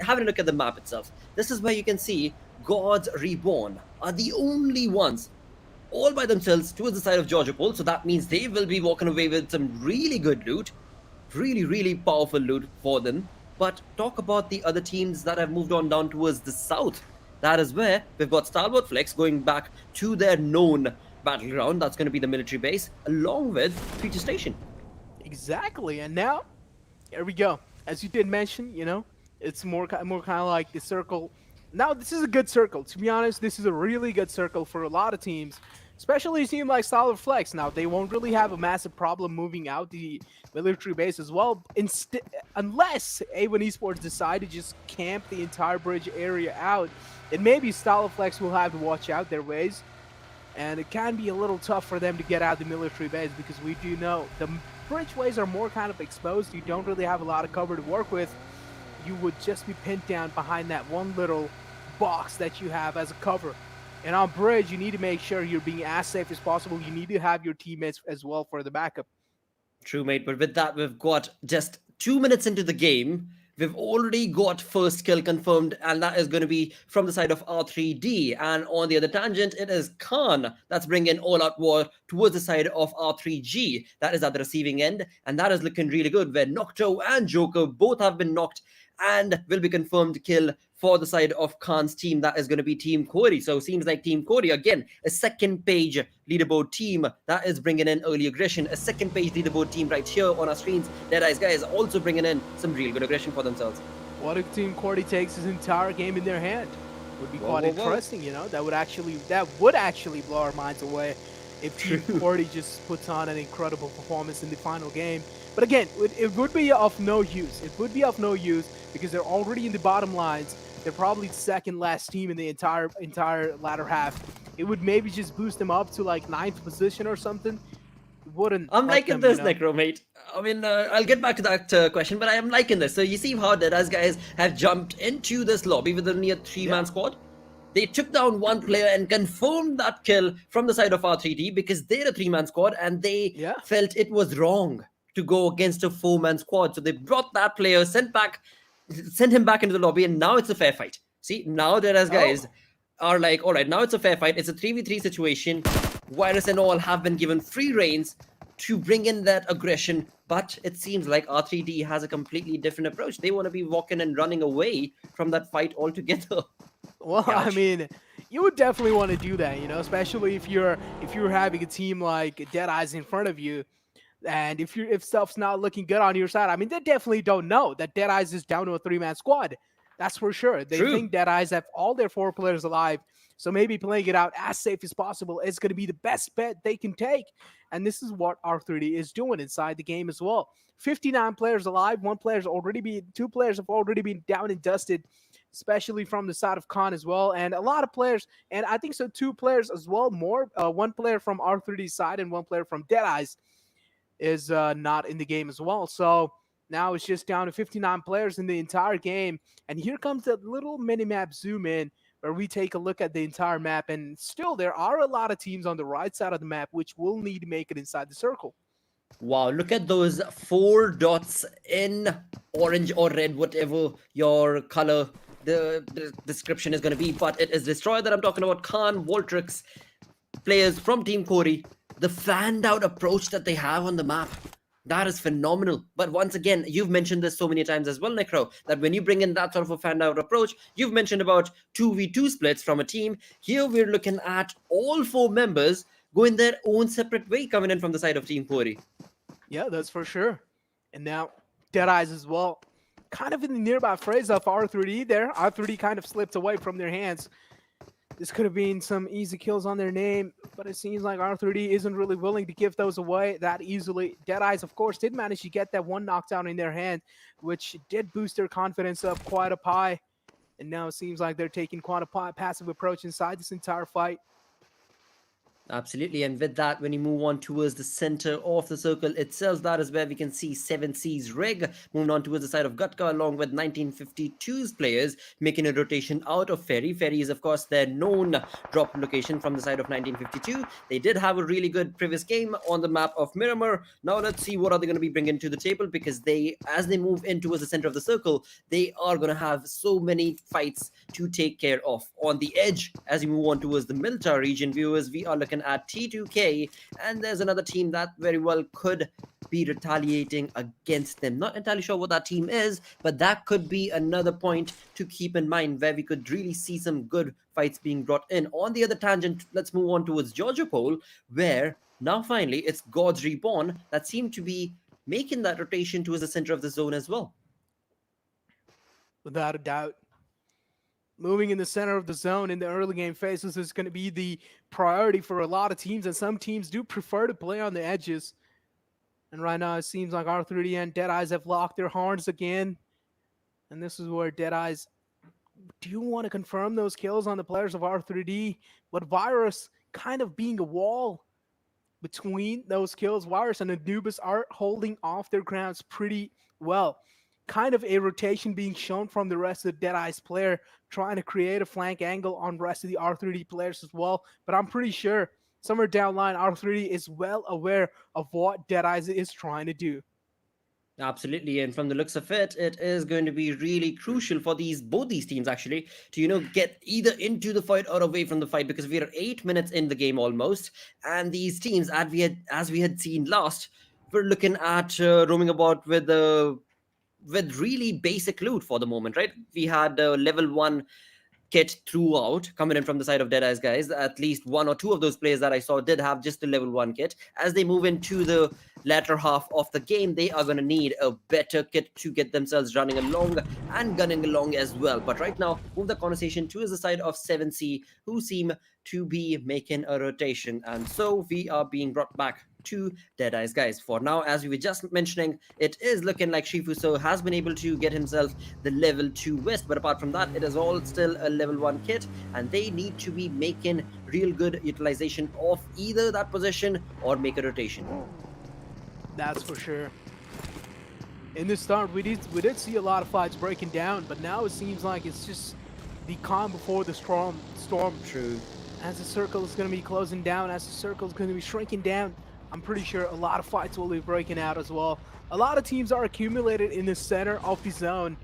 having a look at the map itself, this is where you can see Gods Reborn are the only ones all by themselves towards the side of Georgia Pole. So that means they will be walking away with some really good loot, really powerful loot for them. But talk about the other teams that have moved on down towards the south. That is where we've got STALWARTxFLEX going back to their known battleground. That's going to be the military base, along with Futurestation. Exactly. And now, here we go. As you did mention, it's more kind of like the circle. Now, this is a good circle. To be honest, this is a really good circle for a lot of teams, especially a team like STALWARTxFLEX. Now, they won't really have a massive problem moving out the military base as well, unless A1 Esports decide to just camp the entire bridge area out. And maybe STALWARTxFLEX will have to watch out their ways. And it can be a little tough for them to get out the military base because we do know the bridgeways are more kind of exposed. You don't really have a lot of cover to work with. You would just be pinned down behind that one little box that you have as a cover. And on bridge, you need to make sure you're being as safe as possible. You need to have your teammates as well for the backup. True, mate. But with that, we've got just 2 minutes into the game. We've already got first kill confirmed, and that is going to be from the side of R3D. And on the other tangent, it is Khan that's bringing all-out war towards the side of R3G. That is at the receiving end, and that is looking really good, where Nocto and Joker both have been knocked and will be confirmed kill for the side of Khan's team. That is going to be Team QWERTY. So seems like Team QWERTY, again, a second page leaderboard team that is bringing in early aggression. A second page leaderboard team right here on our screens. Deadeyes Guys also bringing in some real good aggression for themselves. What if Team QWERTY takes his entire game in their hand? Would be quite interesting, That would actually blow our minds away if Team QWERTY just puts on an incredible performance in the final game. But again, it would be of no use. It would be of no use because they're already in the bottom lines. They're probably the second last team in the entire latter half. It would maybe just boost them up to like 9th position or something. I'm liking this, Necro, mate. I mean, I'll get back to that question, but I am liking this. So you see how Deadeyes Guys have jumped into this lobby with only a 3-man squad? They took down one player and confirmed that kill from the side of R3D because they're a 3-man squad and they felt it was wrong to go against a 4-man squad. So they brought that player, sent him back into the lobby, and now it's a fair fight. See, now Deadeyes Guys are like, all right, now it's a fair fight. It's a 3v3 situation. Virus and all have been given free reins to bring in that aggression, but it seems like R3D has a completely different approach. They want to be walking and running away from that fight altogether. Well, I mean, you would definitely want to do that, especially if you're having a team like Deadeyes in front of you, and if stuff's not looking good on your side. I mean, they definitely don't know that Deadeyes is down to a 3-man squad. That's for sure. They think Deadeyes have all their 4 players alive. So maybe playing it out as safe as possible is going to be the best bet they can take. And this is what R3D is doing inside the game as well. 59 players alive. 2 players have already been down and dusted, especially from the side of Khan as well. And a lot of players, and I think so 2 players as well, more. 1 player from R3D's side and 1 player from Deadeyes is not in the game as well. So now it's just down to 59 players in the entire game. And here comes that little mini-map zoom in where we take a look at the entire map. And still, there are a lot of teams on the right side of the map which will need to make it inside the circle. Wow, look at those 4 dots in orange or red, whatever your color the description is going to be. But it is Destroyer that I'm talking about. Khan, Voltrix, players from Team QWERTY. The fanned out approach that they have on the map, that is phenomenal. But once again, you've mentioned this so many times as well, Necro, that when you bring in that sort of a fanned out approach, you've mentioned about 2v2 splits from a team. Here we're looking at all 4 members going their own separate way coming in from the side of Team QWERTY. Yeah, that's for sure. And now Deadeyes as well, kind of in the nearby phrase of R3D there. R3D kind of slipped away from their hands. This could have been some easy kills on their name, but it seems like R3D isn't really willing to give those away that easily. Deadeyes, of course, did manage to get that 1 knockdown in their hand, which did boost their confidence up quite up high. And now it seems like they're taking quite a passive approach inside this entire fight. Absolutely, and with that, when you move on towards the center of the circle itself, that is where we can see 7C's Rig moving on towards the side of Gutka, along with 1952's players making a rotation out of Ferry. Ferry is, of course, their known drop location from the side of 1952. They did have a really good previous game on the map of Miramar. Now let's see what are they going to be bringing to the table, because as they move in towards the center of the circle, they are going to have so many fights to take care of. On the edge, as you move on towards the Milta region, viewers, we are looking at T2K, and there's another team that very well could be retaliating against them. Not entirely sure what that team is, but that could be another point to keep in mind, where we could really see some good fights being brought in. On the other tangent, let's move on towards Georgia Pole, where now finally it's God's Reborn that seem to be making that rotation towards the center of the zone as well. Without a doubt. Moving in the center of the zone in the early game phases is going to be the priority for a lot of teams, and some teams do prefer to play on the edges. And right now it seems like R3D and Deadeyes have locked their horns again. And this is where Deadeyes do want to confirm those kills on the players of R3D, but Virus kind of being a wall between those kills. Virus and Anubis are holding off their grounds pretty well. Kind of a rotation being shown from the rest of the Deadeyes player, trying to create a flank angle on the rest of the R3D players as well. But I'm pretty sure somewhere down the line, R3D is well aware of what Deadeyes is trying to do. Absolutely, and from the looks of it, it is going to be really crucial for both these teams actually to get either into the fight or away from the fight, because we are 8 minutes in the game almost, and these teams, as we had seen last, we're looking at roaming about with really basic loot for the moment, right? We had level 1 kit throughout coming in from the side of Deadeyes Guys. At least one or two of those players that I saw did have just a level 1 kit. As they move into the latter half of the game, they are going to need a better kit to get themselves running along and gunning along as well. But right now, move the conversation to the side of 7C, who seem to be making a rotation. And so we are being brought back to Deadeyes Guys. For now, as we were just mentioning, it is looking like Shifuso has been able to get himself the level 2 vest, but apart from that, it is all still a level 1 kit, and they need to be making real good utilization of either that position or make a rotation. That's for sure. In the start, we did see a lot of fights breaking down, but now it seems like it's just the calm before the storm. True. As the circle is going to be closing down, as the circle is going to be shrinking down, I'm pretty sure a lot of fights will be breaking out as well. A lot of teams are accumulated in the center of the zone,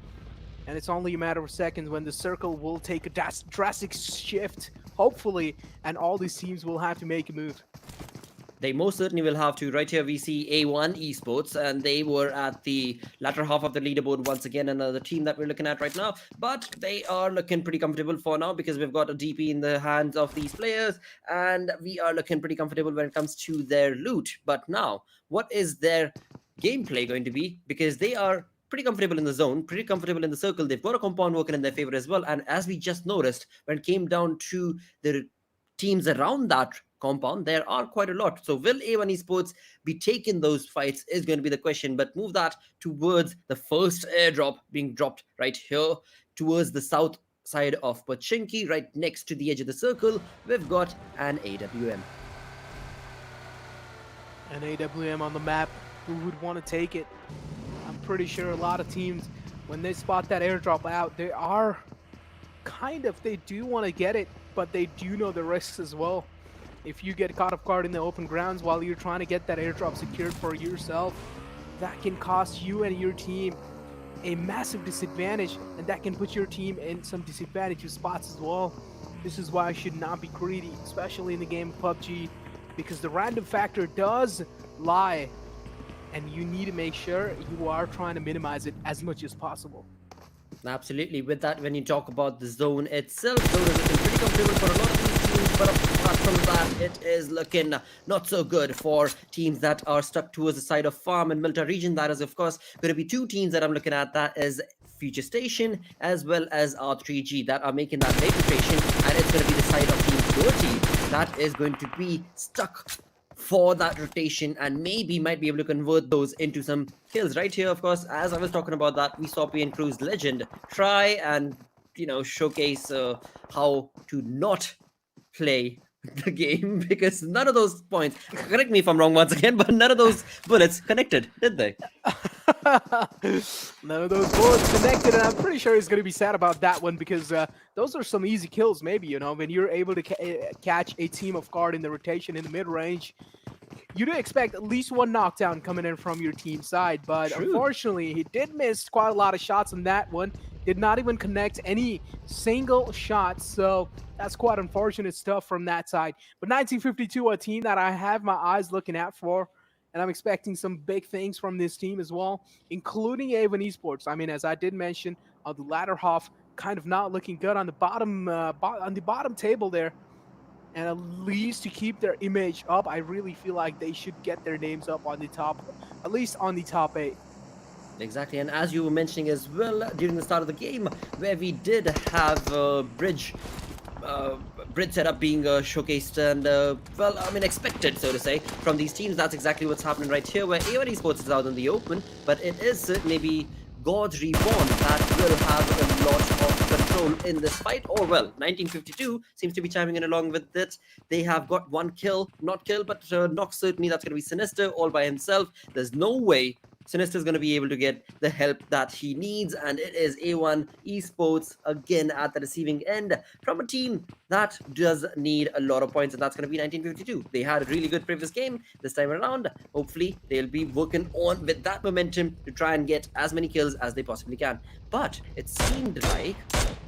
and it's only a matter of seconds when the circle will take a drastic shift, hopefully, and all these teams will have to make a move. They most certainly will have to. Right here we see A1 Esports, and they were at the latter half of the leaderboard once again, another team that we're looking at right now. But they are looking pretty comfortable for now, because we've got a DP in the hands of these players, and we are looking pretty comfortable when it comes to their loot. But now, what is their gameplay going to be? Because they are pretty comfortable in the zone, pretty comfortable in the circle. They've got a compound working in their favor as well. And as we just noticed, when it came down to the teams around that compound, there are quite a lot. So will A1 Esports be taking those fights is going to be the question. But move that towards the first airdrop being dropped right here towards the south side of Pachinki, right next to the edge of the circle. We've got an AWM. An AWM on the map. Who would want to take it? I'm pretty sure a lot of teams, when they spot that airdrop out, they do want to get it, but they do know the risks as well. If you get caught off guard in the open grounds while you're trying to get that airdrop secured for yourself, that can cost you and your team a massive disadvantage, and that can put your team in some disadvantageous spots as well. This is why I should not be greedy, especially in the game of PUBG, because the random factor does lie, and you need to make sure you are trying to minimize it as much as possible. Absolutely. With that, when you talk about the zone itself, zone is looking pretty comfortable for a lot of these teams, but apart from that, it is looking not so good for teams that are stuck towards the side of Farm and Milta region. That is, of course, going to be two teams that I'm looking at. That is Futurestation as well as R3G that are making that late rotation, and it's going to be the side of Team QWERTY that is going to be stuck for that rotation and maybe might be able to convert those into some kills. Right here, of course, as I was talking about that, we saw PN Crew's Legend try and showcase how to not play the game because none of those points, correct me if I'm wrong once again, but none of those bullets connected, did they? None of those bullets connected, and I'm pretty sure he's going to be sad about that one because those are some easy kills, maybe, you know, when you're able to catch a team of guard in the rotation in the mid-range. You do expect at least one knockdown coming in from your team side, but True. Unfortunately, he did miss quite a lot of shots on that one. Did not even connect any single shot, so that's quite unfortunate stuff from that side. But 1952, a team that I have my eyes looking out for, and I'm expecting some big things from this team as well, including DRS Esports. I mean, as I did mention, on the latter half, kind of not looking good on the bottom table there. And at least to keep their image up, I really feel like they should get their names up on the top, at least on the top 8. Exactly, and as you were mentioning as well during the start of the game, where we did have bridge setup being showcased and well, I mean expected, so to say, from these teams. That's exactly what's happening right here, where R3D Esports is out in the open, but it is certainly be God's Reborn that will have a lot of control in this fight. Or well, 1952 seems to be chiming in along with it. They have got one kill, not kill, but knock certainly. That's going to be Sinister all by himself. There's no way Sinister is going to be able to get the help that he needs, and it is R3 Esports again at the receiving end from a team that does need a lot of points, and that's going to be 1952. They had a really good previous game this time around. Hopefully, they'll be working on with that momentum to try and get as many kills as they possibly can. But it seemed like,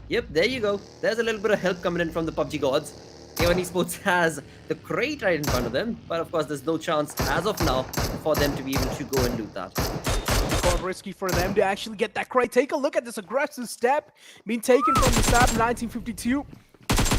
yep, there you go. There's a little bit of help coming in from the PUBG gods. R3 Esports has the crate right in front of them, but of course there's no chance as of now for them to be able to go and do that. Quite risky for them to actually get that crate. Take a look at this aggressive step being taken from the side of 1952.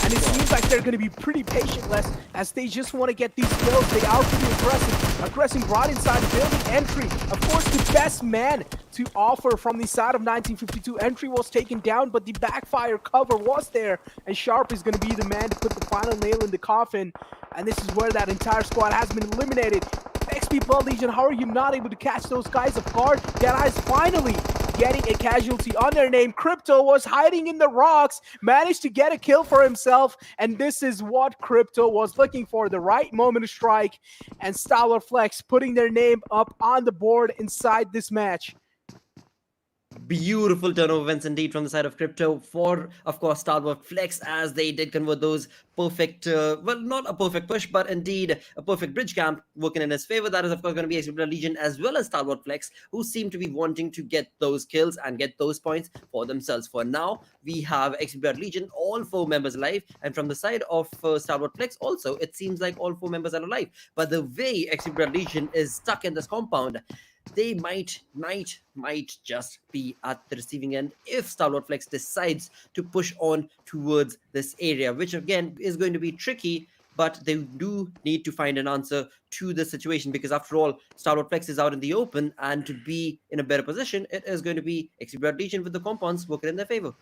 And it seems like they're going to be pretty patientless as they just want to get these kills. They are pretty aggressive right inside the building. Entry, of course, the best man to offer from the side of 1952. Entry was taken down, but the backfire cover was there. And Sharp is going to be the man to put the final nail in the coffin. And this is where that entire squad has been eliminated. XP Blood Legion, how are you not able to catch those guys off guard? Deadeyes finally getting a casualty on their name. Crypto was hiding in the rocks, managed to get a kill for himself, and this is what Crypto was looking for, the right moment to strike, and STALWARTxFLEX putting their name up on the board inside this match. Beautiful turnover events indeed from the side of Crypto for, of course, STALWARTxFLEX, as they did convert those perfect, well, not a perfect push, but indeed a perfect bridge camp working in his favor. That is, of course, going to be XP Legion as well as STALWARTxFLEX, who seem to be wanting to get those kills and get those points for themselves. For now, we have XP Legion, all 4 members alive, and from the side of STALWARTxFLEX also, it seems like all 4 members are alive. But the way XP Legion is stuck in this compound, they might just be at the receiving end if STALWARTxFLEX decides to push on towards this area, which again is going to be tricky, but they do need to find an answer to the situation, because after all, STALWARTxFLEX is out in the open, and to be in a better position, it is going to be XP Legion with the compounds working in their favor.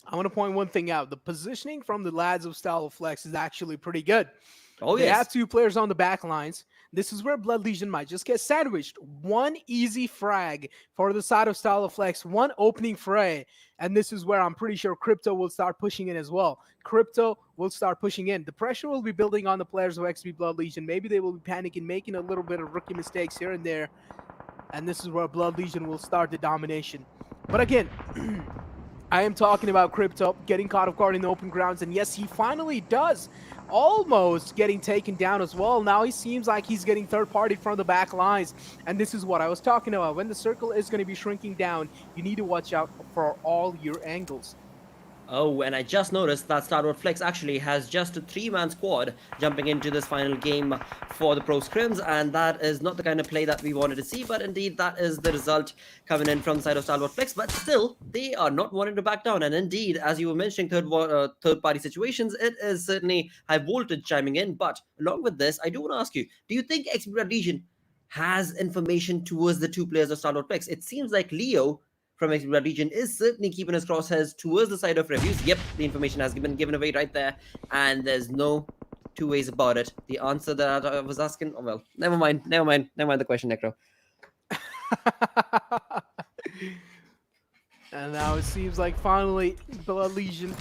I want to point one thing out. The positioning from the lads of STALWARTxFLEX is actually pretty good. Oh, they yes. have 2 players on the back lines. This is where Blood Legion might just get sandwiched. One easy frag for the side of STALWARTxFLEX, one opening fray, and this is where I'm pretty sure Crypto will start pushing in as well. Crypto will start pushing in. The pressure will be building on the players of XP Blood Legion. Maybe they will be panicking, making a little bit of rookie mistakes here and there, and this is where Blood Legion will start the domination. But again, I am talking about Crypto getting caught off guard in the open grounds, and yes, he finally does. Almost getting taken down as well. Now he seems like he's getting third-partied from the back lines, and this is what I was talking about. When the circle is going to be shrinking down, you need to watch out for all your angles. Oh, and I just noticed that STALWARTxFLEX actually has just a 3-man squad jumping into this final game for the Pro Scrims, and that is not the kind of play that we wanted to see, but indeed that is the result coming in from the side of STALWARTxFLEX. But still, they are not wanting to back down, and indeed, as you were mentioning, third-party situations, it is certainly high voltage chiming in. But along with this, I do want to ask you, do you think XP Legion has information towards the 2 players of STALWARTxFLEX? It seems like Leo from XP Legion is certainly keeping his crosshairs towards the side of reviews. Yep, the information has been given away right there, and there's no 2 ways about it. The answer that I was asking, oh well, never mind the question, Necro. And now it seems like finally Blood Legion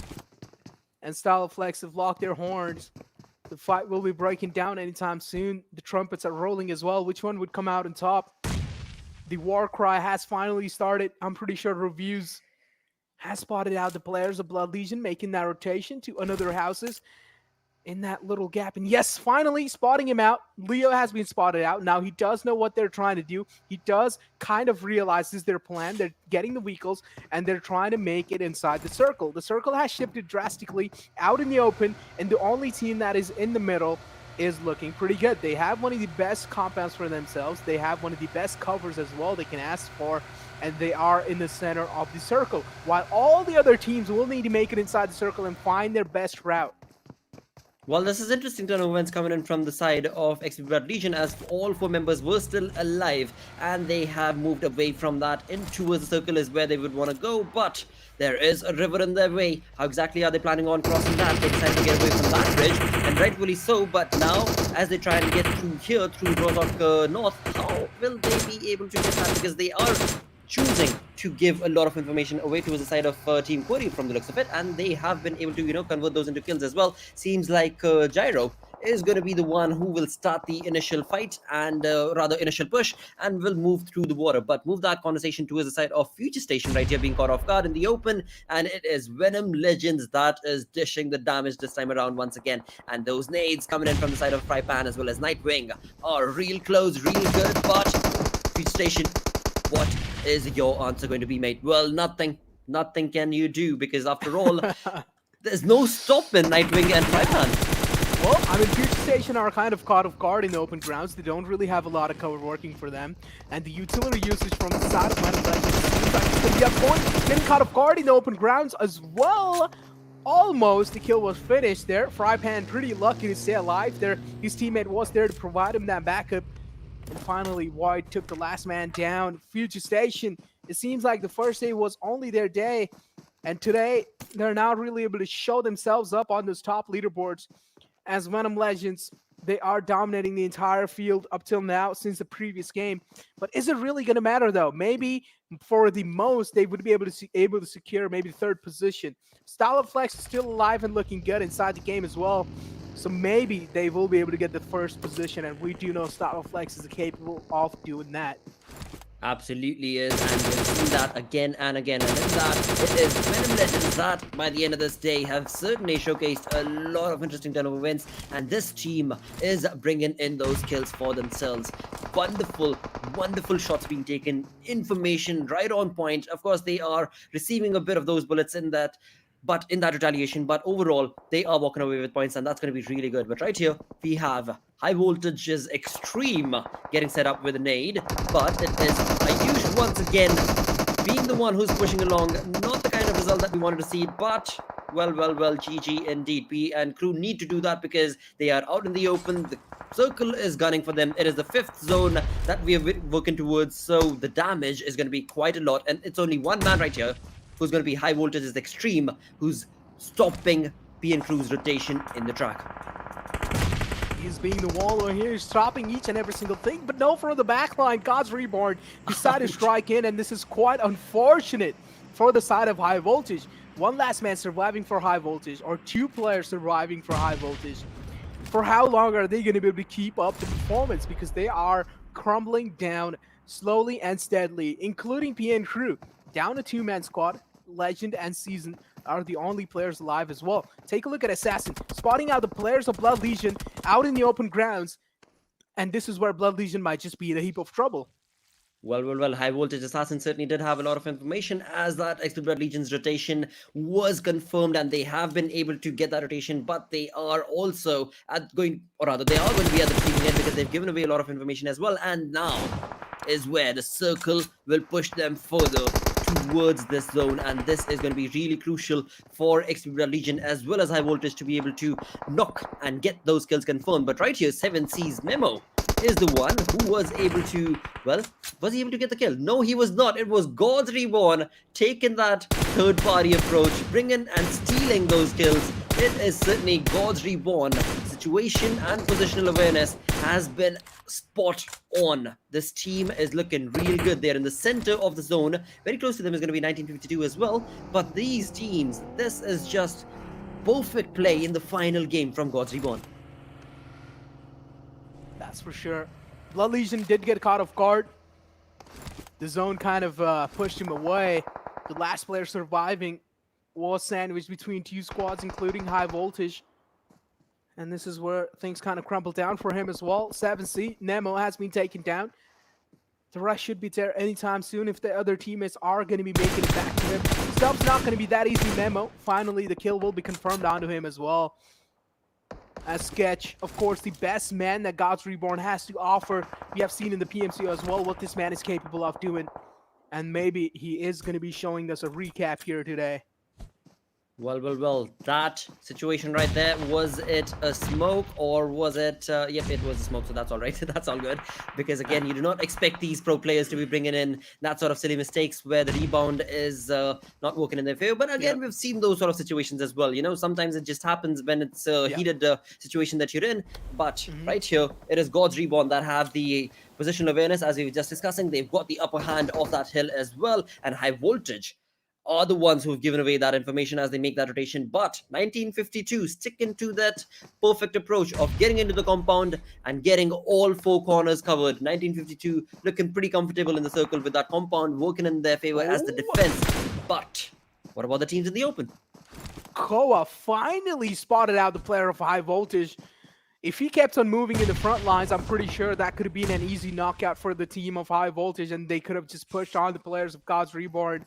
and STALWARTxFLEX have locked their horns. The fight will be breaking down anytime soon. The trumpets are rolling as well. Which one would come out on top? The war cry has finally started. I'm pretty sure reviews has spotted out the players of Blood Legion making that rotation to another houses in that little gap. And yes, finally spotting him out. Leo has been spotted out. Now he does know what they're trying to do. He does kind of realize this is their plan. They're getting the vehicles and they're trying to make it inside the circle. The circle has shifted drastically out in the open, and the only team that is in the middle is looking pretty good. They have one of the best compounds for themselves. They have one of the best covers as well they can ask for, and they are in the center of the circle, while all the other teams will need to make it inside the circle and find their best route. Well, this is interesting turn of events coming in from the side of XP Blood Legion, as all 4 members were still alive and they have moved away from that in towards the circle is where they would want to go, but there is a river in their way. How exactly are they planning on crossing that? They decided to get away from that bridge, and rightfully so, but now as they try and get through here through Rozhok North, how will they be able to get that? Because they are choosing to give a lot of information away towards the side of Team QWERTY from the looks of it, and they have been able to, convert those into kills as well. Seems like Gyro is going to be the one who will start the initial fight and rather initial push and will move through the water, but move that conversation towards the side of Futurestation right here, being caught off guard in the open, and it is Venom Legends that is dishing the damage this time around once again, and those nades coming in from the side of Frypan as well as Nightwing are real close, real good, but Futurestation, what is your answer going to be, mate? Well, nothing can you do, because after all, there's no stopping Nightwing and Frypan. Well, I mean, Futurestation are kind of caught off guard in the open grounds. They don't really have a lot of cover working for them. And the utility usage from the side of Venom Legends seems like it's going to be a point. Getting caught off guard in the open grounds as well. Almost the kill was finished there. Frypan pretty lucky to stay alive there. His teammate was there to provide him that backup. And finally, White took the last man down. Futurestation, it seems like the first day was only their day. And today, they're now really able to show themselves up on those top leaderboards. As Venom Legends, they are dominating the entire field up till now since the previous game. But is it really going to matter, though? Maybe for the most, they would be able to secure maybe third position. STALWARTxFLEX is still alive and looking good inside the game as well. So maybe they will be able to get the first position, and we do know STALWARTxFLEX is capable of doing that. Absolutely is, and we've seen that again and again, and in that, it is Venom Legends that, by the end of this day, have certainly showcased a lot of interesting turn of events, and this team is bringing in those kills for themselves. Wonderful, wonderful shots being taken, information right on point. Of course, they are receiving a bit of those bullets in that retaliation, but overall they are walking away with points, and that's going to be really good. But right here we have HIGHVOLTAGE's Extreme getting set up with a nade, but it is Ayush once again being the one who's pushing along. Not the kind of result that we wanted to see, but well, GG indeed. P and crew need to do that because they are out in the open. The circle is gunning for them. It is the 5th zone that we are working towards, so the damage is going to be quite a lot, and it's only one man right here who's going to be HIGHVOLTAGE's Extreme, who's stopping P and crew's rotation in the track. He's being the wall over here, stopping each and every single thing, but no, from the back line, God's Reborn decided to strike in, and this is quite unfortunate for the side of HIGHVOLTAGE. One last man surviving for HIGHVOLTAGE, or 2 players surviving for HIGHVOLTAGE. For how long are they going to be able to keep up the performance? Because they are crumbling down slowly and steadily, including P and crew. Down a 2-man squad. Legend and Season are the only players alive as well. Take a look at Assassin, spotting out the players of Blood Legion out in the open grounds, and this is where Blood Legion might just be in a heap of trouble. Well, HIGHVOLTAGE Assassin certainly did have a lot of information, as that XP Blood Legion's rotation was confirmed, and they have been able to get that rotation, but they are also they are going to be at the receiving end because they've given away a lot of information as well, and now is where the circle will push them further towards this zone, and this is going to be really crucial for XP Blood Legion as well as HIGHVOLTAGE to be able to knock and get those kills confirmed. But right here, 7C's Memo is the one who was able to, was he able to get the kill? No, he was not. It was God's Reborn taking that third-party approach, bringing and stealing those kills. It is certainly God's Reborn. Situation and positional awareness has been spot on. This team is looking real good. They're in the center of the zone. Very close to them is going to be 1952 as well. But these teams, this is just perfect play in the final game from God's Reborn. That's for sure. Blood Legion did get caught off guard. The zone kind of pushed him away. The last player surviving was sandwiched between two squads, including High Voltage. And this is where things kind of crumbled down for him as well. 7C, Nemo has been taken down. The rush should be there anytime soon if the other teammates are going to be making it back to him. Stuff's not going to be that easy, Nemo. Finally, the kill will be confirmed onto him as well. As Sketch, of course, the best man that Gods Reborn has to offer. We have seen in the PMC as well what this man is capable of doing. And maybe he is going to be showing us a recap here today. Well, that situation right there, was it a smoke or was it, yep, it was a smoke, so that's all right, that's all good, because again, you do not expect these pro players to be bringing in that sort of silly mistakes where the rebound is not working in their favor, but again, we've seen those sort of situations as well, you know, sometimes it just happens when it's a heated situation that you're in, but right here, it is Gods Reborn that have the positional awareness, as we were just discussing. They've got the upper hand of that hill as well, and High Voltage are the ones who've given away that information as they make that rotation. But 1952 sticking to that perfect approach of getting into the compound and getting all four corners covered. 1952 looking pretty comfortable in the circle with that compound working in their favor as the defense. But what about the teams in the open? Koa finally spotted out the player of High Voltage. If he kept on moving in the front lines, I'm pretty sure that could have been an easy knockout for the team of High Voltage, and they could have just pushed on the players of Gods Reborn,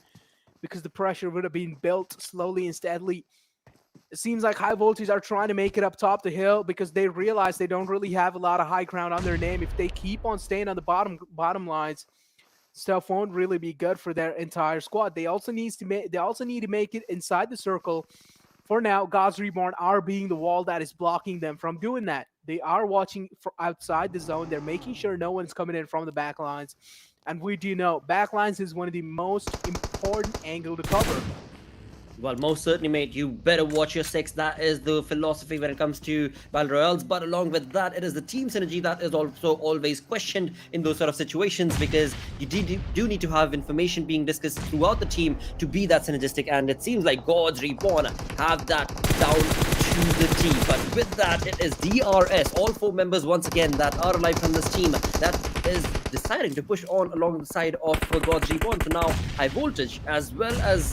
because the pressure would have been built slowly and steadily. It seems like High Voltage are trying to make it up top the hill because they realize they don't really have a lot of high ground on their name. If they keep on staying on the bottom lines, stuff won't really be good for their entire squad. They also need to make it inside the circle. For now, Gods Reborn are being the wall that is blocking them from doing that. They are watching for outside the zone. They're making sure no one's coming in from the back lines. And we do know backlines is one of the most important angle to cover. Well, most certainly, mate. You better watch your six. That is the philosophy when it comes to Battle Royales. But along with that, it is the team synergy that is also always questioned in those sort of situations, because you do need to have information being discussed throughout the team to be that synergistic. And it seems like Gods Reborn have that down to the T. But with that, it is DRS, all four members once again that are alive from this team, that is deciding to push on along the side of Gods Reborn. So now High Voltage as well as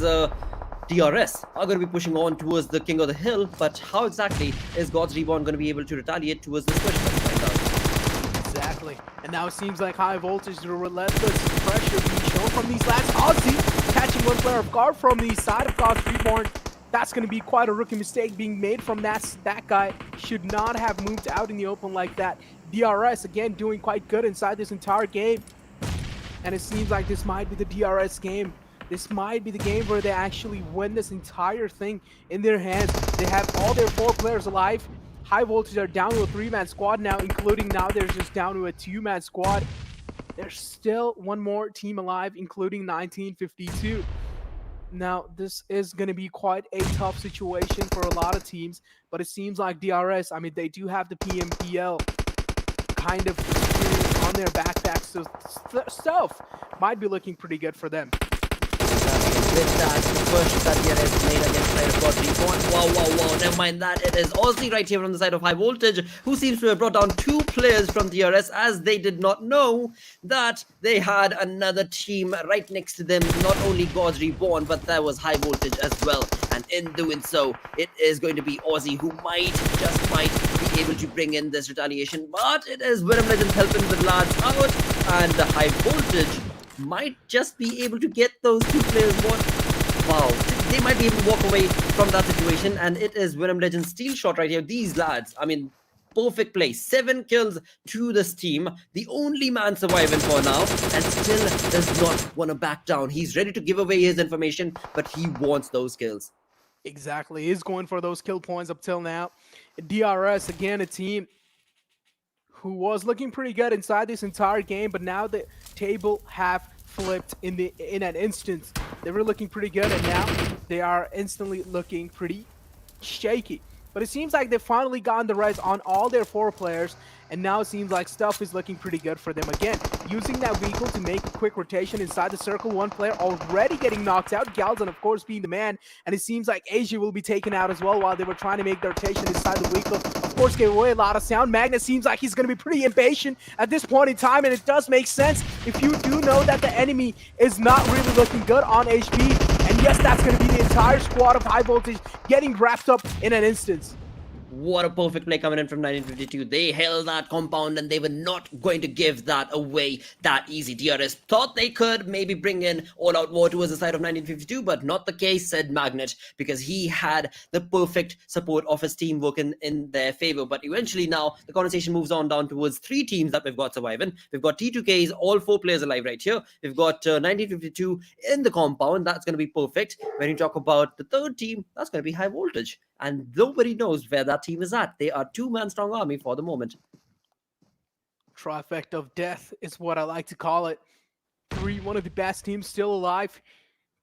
DRS are going to be pushing on towards the King of the Hill, but how exactly is Gods Reborn going to be able to retaliate towards this push? Let's find out. Exactly. And now it seems like High Voltage, the relentless pressure being shown from these lads. Ozzy catching one player of guard from the side of Gods Reborn. That's going to be quite a rookie mistake being made from that guy. Should not have moved out in the open like that. DRS, again, doing quite good inside this entire game. And it seems like this might be the DRS game. This might be the game where they actually win this entire thing in their hands. They have all their four players alive. High Voltage are down to a three-man squad now, including now they're just down to a two-man squad. There's still one more team alive, including 1952. Now, this is going to be quite a tough situation for a lot of teams, but it seems like DRS, I mean, they do have the PMPL kind of experience on their backpacks, so stuff might be looking pretty good for them. With that push that DRS made against side of Gods Reborn. Wow, never mind that. It is Ozzy right here from the side of High Voltage, who seems to have brought down two players from DRS, as they did not know that they had another team right next to them. Not only Gods Reborn, but there was High Voltage as well. And in doing so, it is going to be Ozzy who just might be able to bring in this retaliation. But it is Venom Legends helping the lads out, and the High Voltage might just be able to get those two players one. Wow, they might be able to walk away from that situation, and it is Venom Legends steal shot right here. These lads, I mean, perfect play. 7 kills to this team. The only man surviving for now, and still does not want to back down. He's ready to give away his information, but he wants those kills. Exactly, he's going for those kill points up till now. DRS, again, a team who was looking pretty good inside this entire game, but now the table have flipped in an instant. They were looking pretty good, and now they are instantly looking pretty shaky. But it seems like they've finally gotten the res on all their 4 players, and now it seems like stuff is looking pretty good for them again. Using that vehicle to make a quick rotation inside the circle, one player already getting knocked out. Galzan, of course, being the man, and it seems like Asia will be taken out as well while they were trying to make the rotation inside the vehicle. Of Esports gave away a lot of sound. Magnet seems like he's going to be pretty impatient at this point in time, and it does make sense if you do know that the enemy is not really looking good on HP. And yes, that's going to be the entire squad of High Voltage getting wrapped up in an instance. What a perfect play coming in from 1952. They held that compound and they were not going to give that away that easy. DRS thought they could maybe bring in all-out war towards the side of 1952, but not the case, said Magnet, because he had the perfect support of his team working in their favor. But eventually now the conversation moves on down towards 3 teams that we've got surviving. We've got T2K's, all 4 players alive right here. We've got 1952 in the compound. That's going to be perfect. When you talk about the 3rd team, that's going to be High Voltage. And nobody knows where that team is at. They are 2-man strong army for the moment. Trifecta of death is what I like to call it. 3, one of the best teams still alive.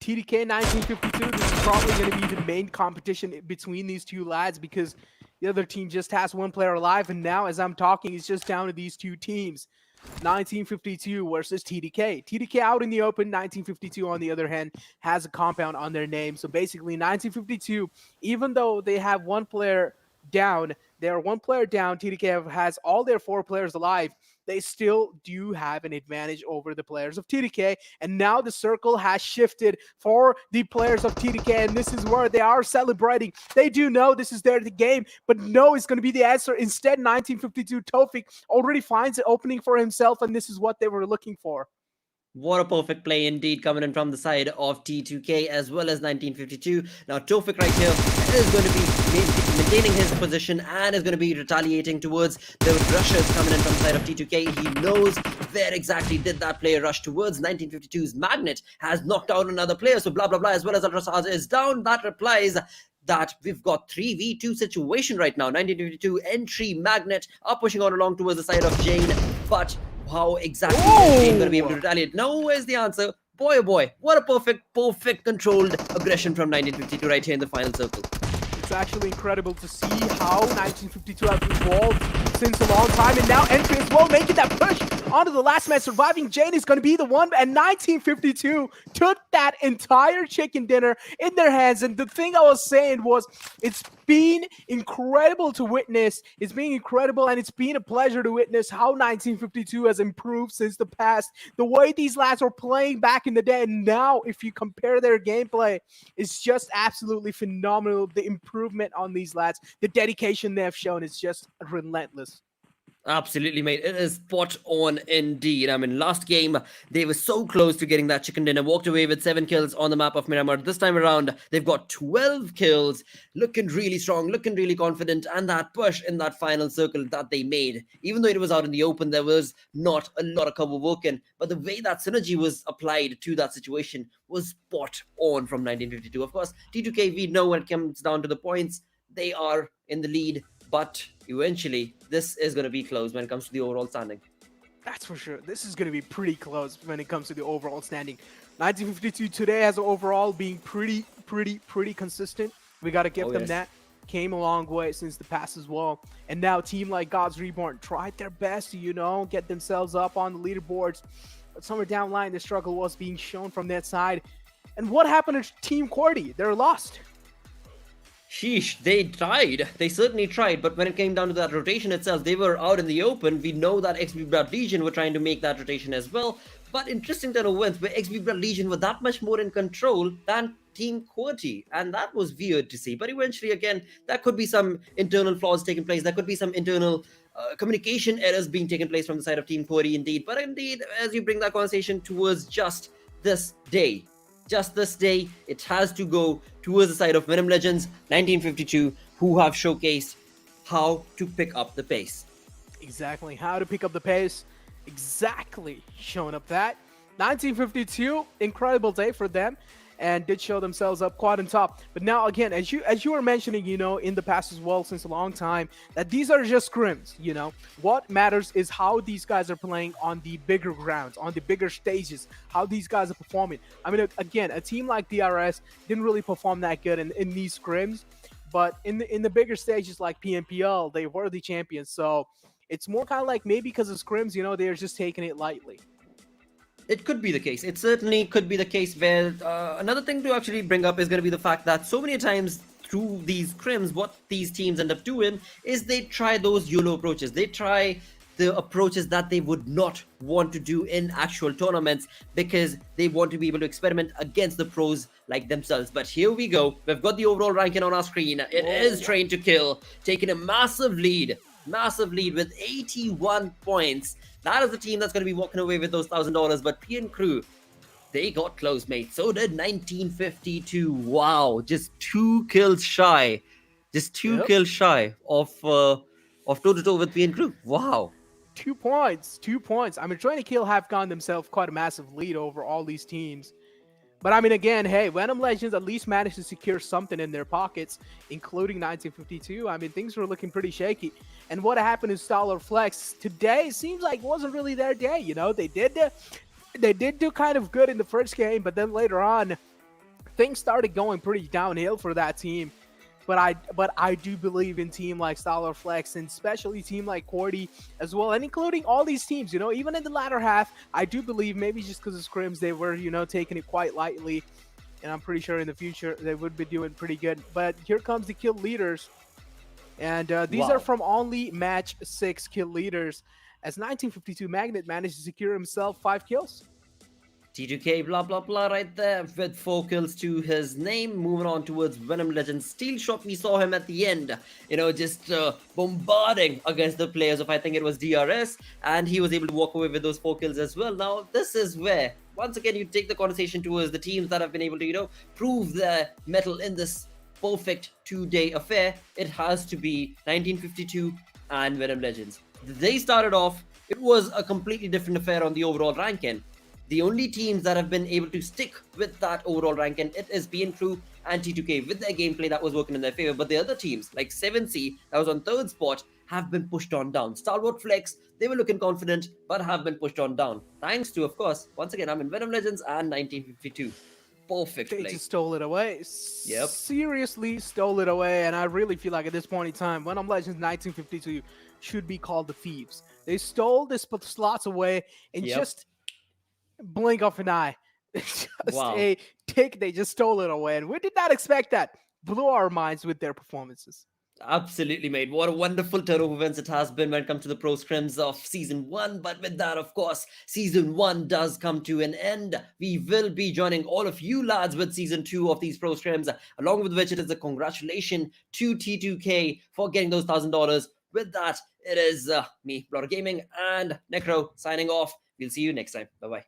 TDK 1952, this is probably going to be the main competition between these 2 lads because the other team just has 1 player alive. And now as I'm talking, it's just down to these 2 teams. 1952 versus TDK. TDK out in the open. 1952, on the other hand, has a compound on their name. So basically, 1952, even though they have 1 player down, they are 1 player down. TDK has all their 4 players alive. They still do have an advantage over the players of TDK. And now the circle has shifted for the players of TDK. And this is where they are celebrating. They do know this is their game, but no is going to be the answer. Instead, 1952 Tofik already finds an opening for himself, and this is what they were looking for. What a perfect play indeed coming in from the side of T2K as well as 1952. Now Tofik right here is going to be maintaining his position and is going to be retaliating towards the rushers coming in from the side of T2K. He knows where exactly did that player rush towards. 1952's Magnet has knocked out another player, so blah blah blah, as well as Ultrasaz is down. That replies that we've got 3v2 situation right now. 1952 entry Magnet are pushing on along towards the side of Jane, but how exactly is Jane going to be able to retaliate? No, where's the answer? Boy, oh boy, what a perfect controlled aggression from 1952 right here in the final circle. It's actually incredible to see how 1952 has evolved since a long time, and now entry as well, making that push onto the last man. Surviving Jane is going to be the one, and 1952 took that entire chicken dinner in their hands. And the thing I was saying was, it's been incredible to witness. It's been incredible, and it's been a pleasure to witness how 1952 has improved since the past. The way these lads were playing back in the day, and now if you compare their gameplay, it's just absolutely phenomenal. The improvement on these lads, the dedication they have shown is just relentless. Absolutely, mate. It is spot on indeed. I mean, last game, they were so close to getting that chicken dinner. Walked away with 7 kills on the map of Miramar. This time around, they've got 12 kills. Looking really strong, looking really confident. And that push in that final circle that they made, even though it was out in the open, there was not a lot of cover working. But the way that synergy was applied to that situation was spot on from 1952. Of course, T2K, we know when it comes down to the points, they are in the lead. But eventually, this is going to be close when it comes to the overall standing. That's for sure. This is going to be pretty close when it comes to the overall standing. 1952 today has overall being pretty consistent. We got to give them that. Came a long way since the past as well. And now team like God's Reborn tried their best to, you know, get themselves up on the leaderboards. But somewhere down the line, the struggle was being shown from that side. And what happened to Team QWERTY? They're lost. Sheesh, they tried. They certainly tried, but when it came down to that rotation itself, they were out in the open. We know that XP Blood Legion were trying to make that rotation as well. But interesting turn of events where XP Blood Legion were that much more in control than Team QWERTY. And that was weird to see. But eventually, again, there could be some internal flaws taking place. There could be some internal communication errors being taken place from the side of Team QWERTY indeed. But indeed, as you bring that conversation towards just this day, it has to go towards the side of Venom Legends 1952, who have showcased how to pick up the pace. Exactly, how to pick up the pace. Exactly, showing up that. 1952, incredible day for them, and did show themselves up quite on top. But now again, as you were mentioning, you know, in the past as well, since a long time, that these are just scrims, you know. What matters is how these guys are playing on the bigger grounds, on the bigger stages, how these guys are performing. I mean, again, a team like DRS didn't really perform that good in these scrims, but in the bigger stages like PMPL, they were the champions. So it's more kind of like maybe because of scrims, you know, they're just taking it lightly. It could be the case. It certainly could be the case where another thing to actually bring up is going to be the fact that so many times through these scrims, what these teams end up doing is they try those YOLO approaches. They try the approaches that they would not want to do in actual tournaments because they want to be able to experiment against the pros like themselves. But here we go. We've got the overall ranking on our screen. It is Train to Kill, taking a massive lead with 81 points. That is the team that's going to be walking away with those $1,000. But P and Crew, they got close, mate. So did 1952. Wow, just 2 kills shy. Just 2 kills shy of toe-to-toe with P and Crew. Wow. 2 points. 2 points. I mean, Train to Kill have gotten themselves quite a massive lead over all these teams. But I mean, again, hey, Venom Legends at least managed to secure something in their pockets, including 1952. I mean, things were looking pretty shaky. And what happened in STALWARTxFLEX today seems like wasn't really their day. You know, they did do kind of good in the first game, but then later on, things started going pretty downhill for that team. But I do believe in team like STALWARTxFLEX and especially team like QWERTY as well, and including all these teams, you know, even in the latter half, I do believe maybe just because of scrims, they were, you know, taking it quite lightly. And I'm pretty sure in the future they would be doing pretty good. But here comes the kill leaders. And these are from only match 6 kill leaders, as 1952 Magnet managed to secure himself 5 kills. T2K blah blah blah right there with 4 kills to his name. Moving on towards Venom Legends Steel Shop, we saw him at the end, you know, just bombarding against the players of, I think it was DRS, and he was able to walk away with those 4 kills as well. Now this is where once again you take the conversation towards the teams that have been able to, you know, prove their mettle in this perfect 2-day affair. It has to be 1952 and Venom Legends. They started off, it was a completely different affair on the overall ranking. The only teams that have been able to stick with that overall ranking, it is P and Crew and T2K with their gameplay that was working in their favor. But the other teams, like 7C, that was on 3rd spot, have been pushed on down. STALWARTxFLEX, they were looking confident, but have been pushed on down. Thanks to, of course, once again, I'm in Venom Legends and 1952. Perfect play. They just stole it away. Yep. Seriously stole it away. And I really feel like at this point in time, Venom Legends 1952 should be called the thieves. They stole this slots away and just blink of an eye. Just a tick, they just stole it away. And we did not expect that. Blew our minds with their performances. Absolutely, mate. What a wonderful turn of events it has been when it comes to the pro scrims of Season 1. But with that, of course, Season 1 does come to an end. We will be joining all of you lads with Season 2 of these pro scrims, along with which it is a congratulations to T2K for getting those $1,000. With that, it is me, Blotter Gaming, and Necro signing off. We'll see you next time. Bye-bye.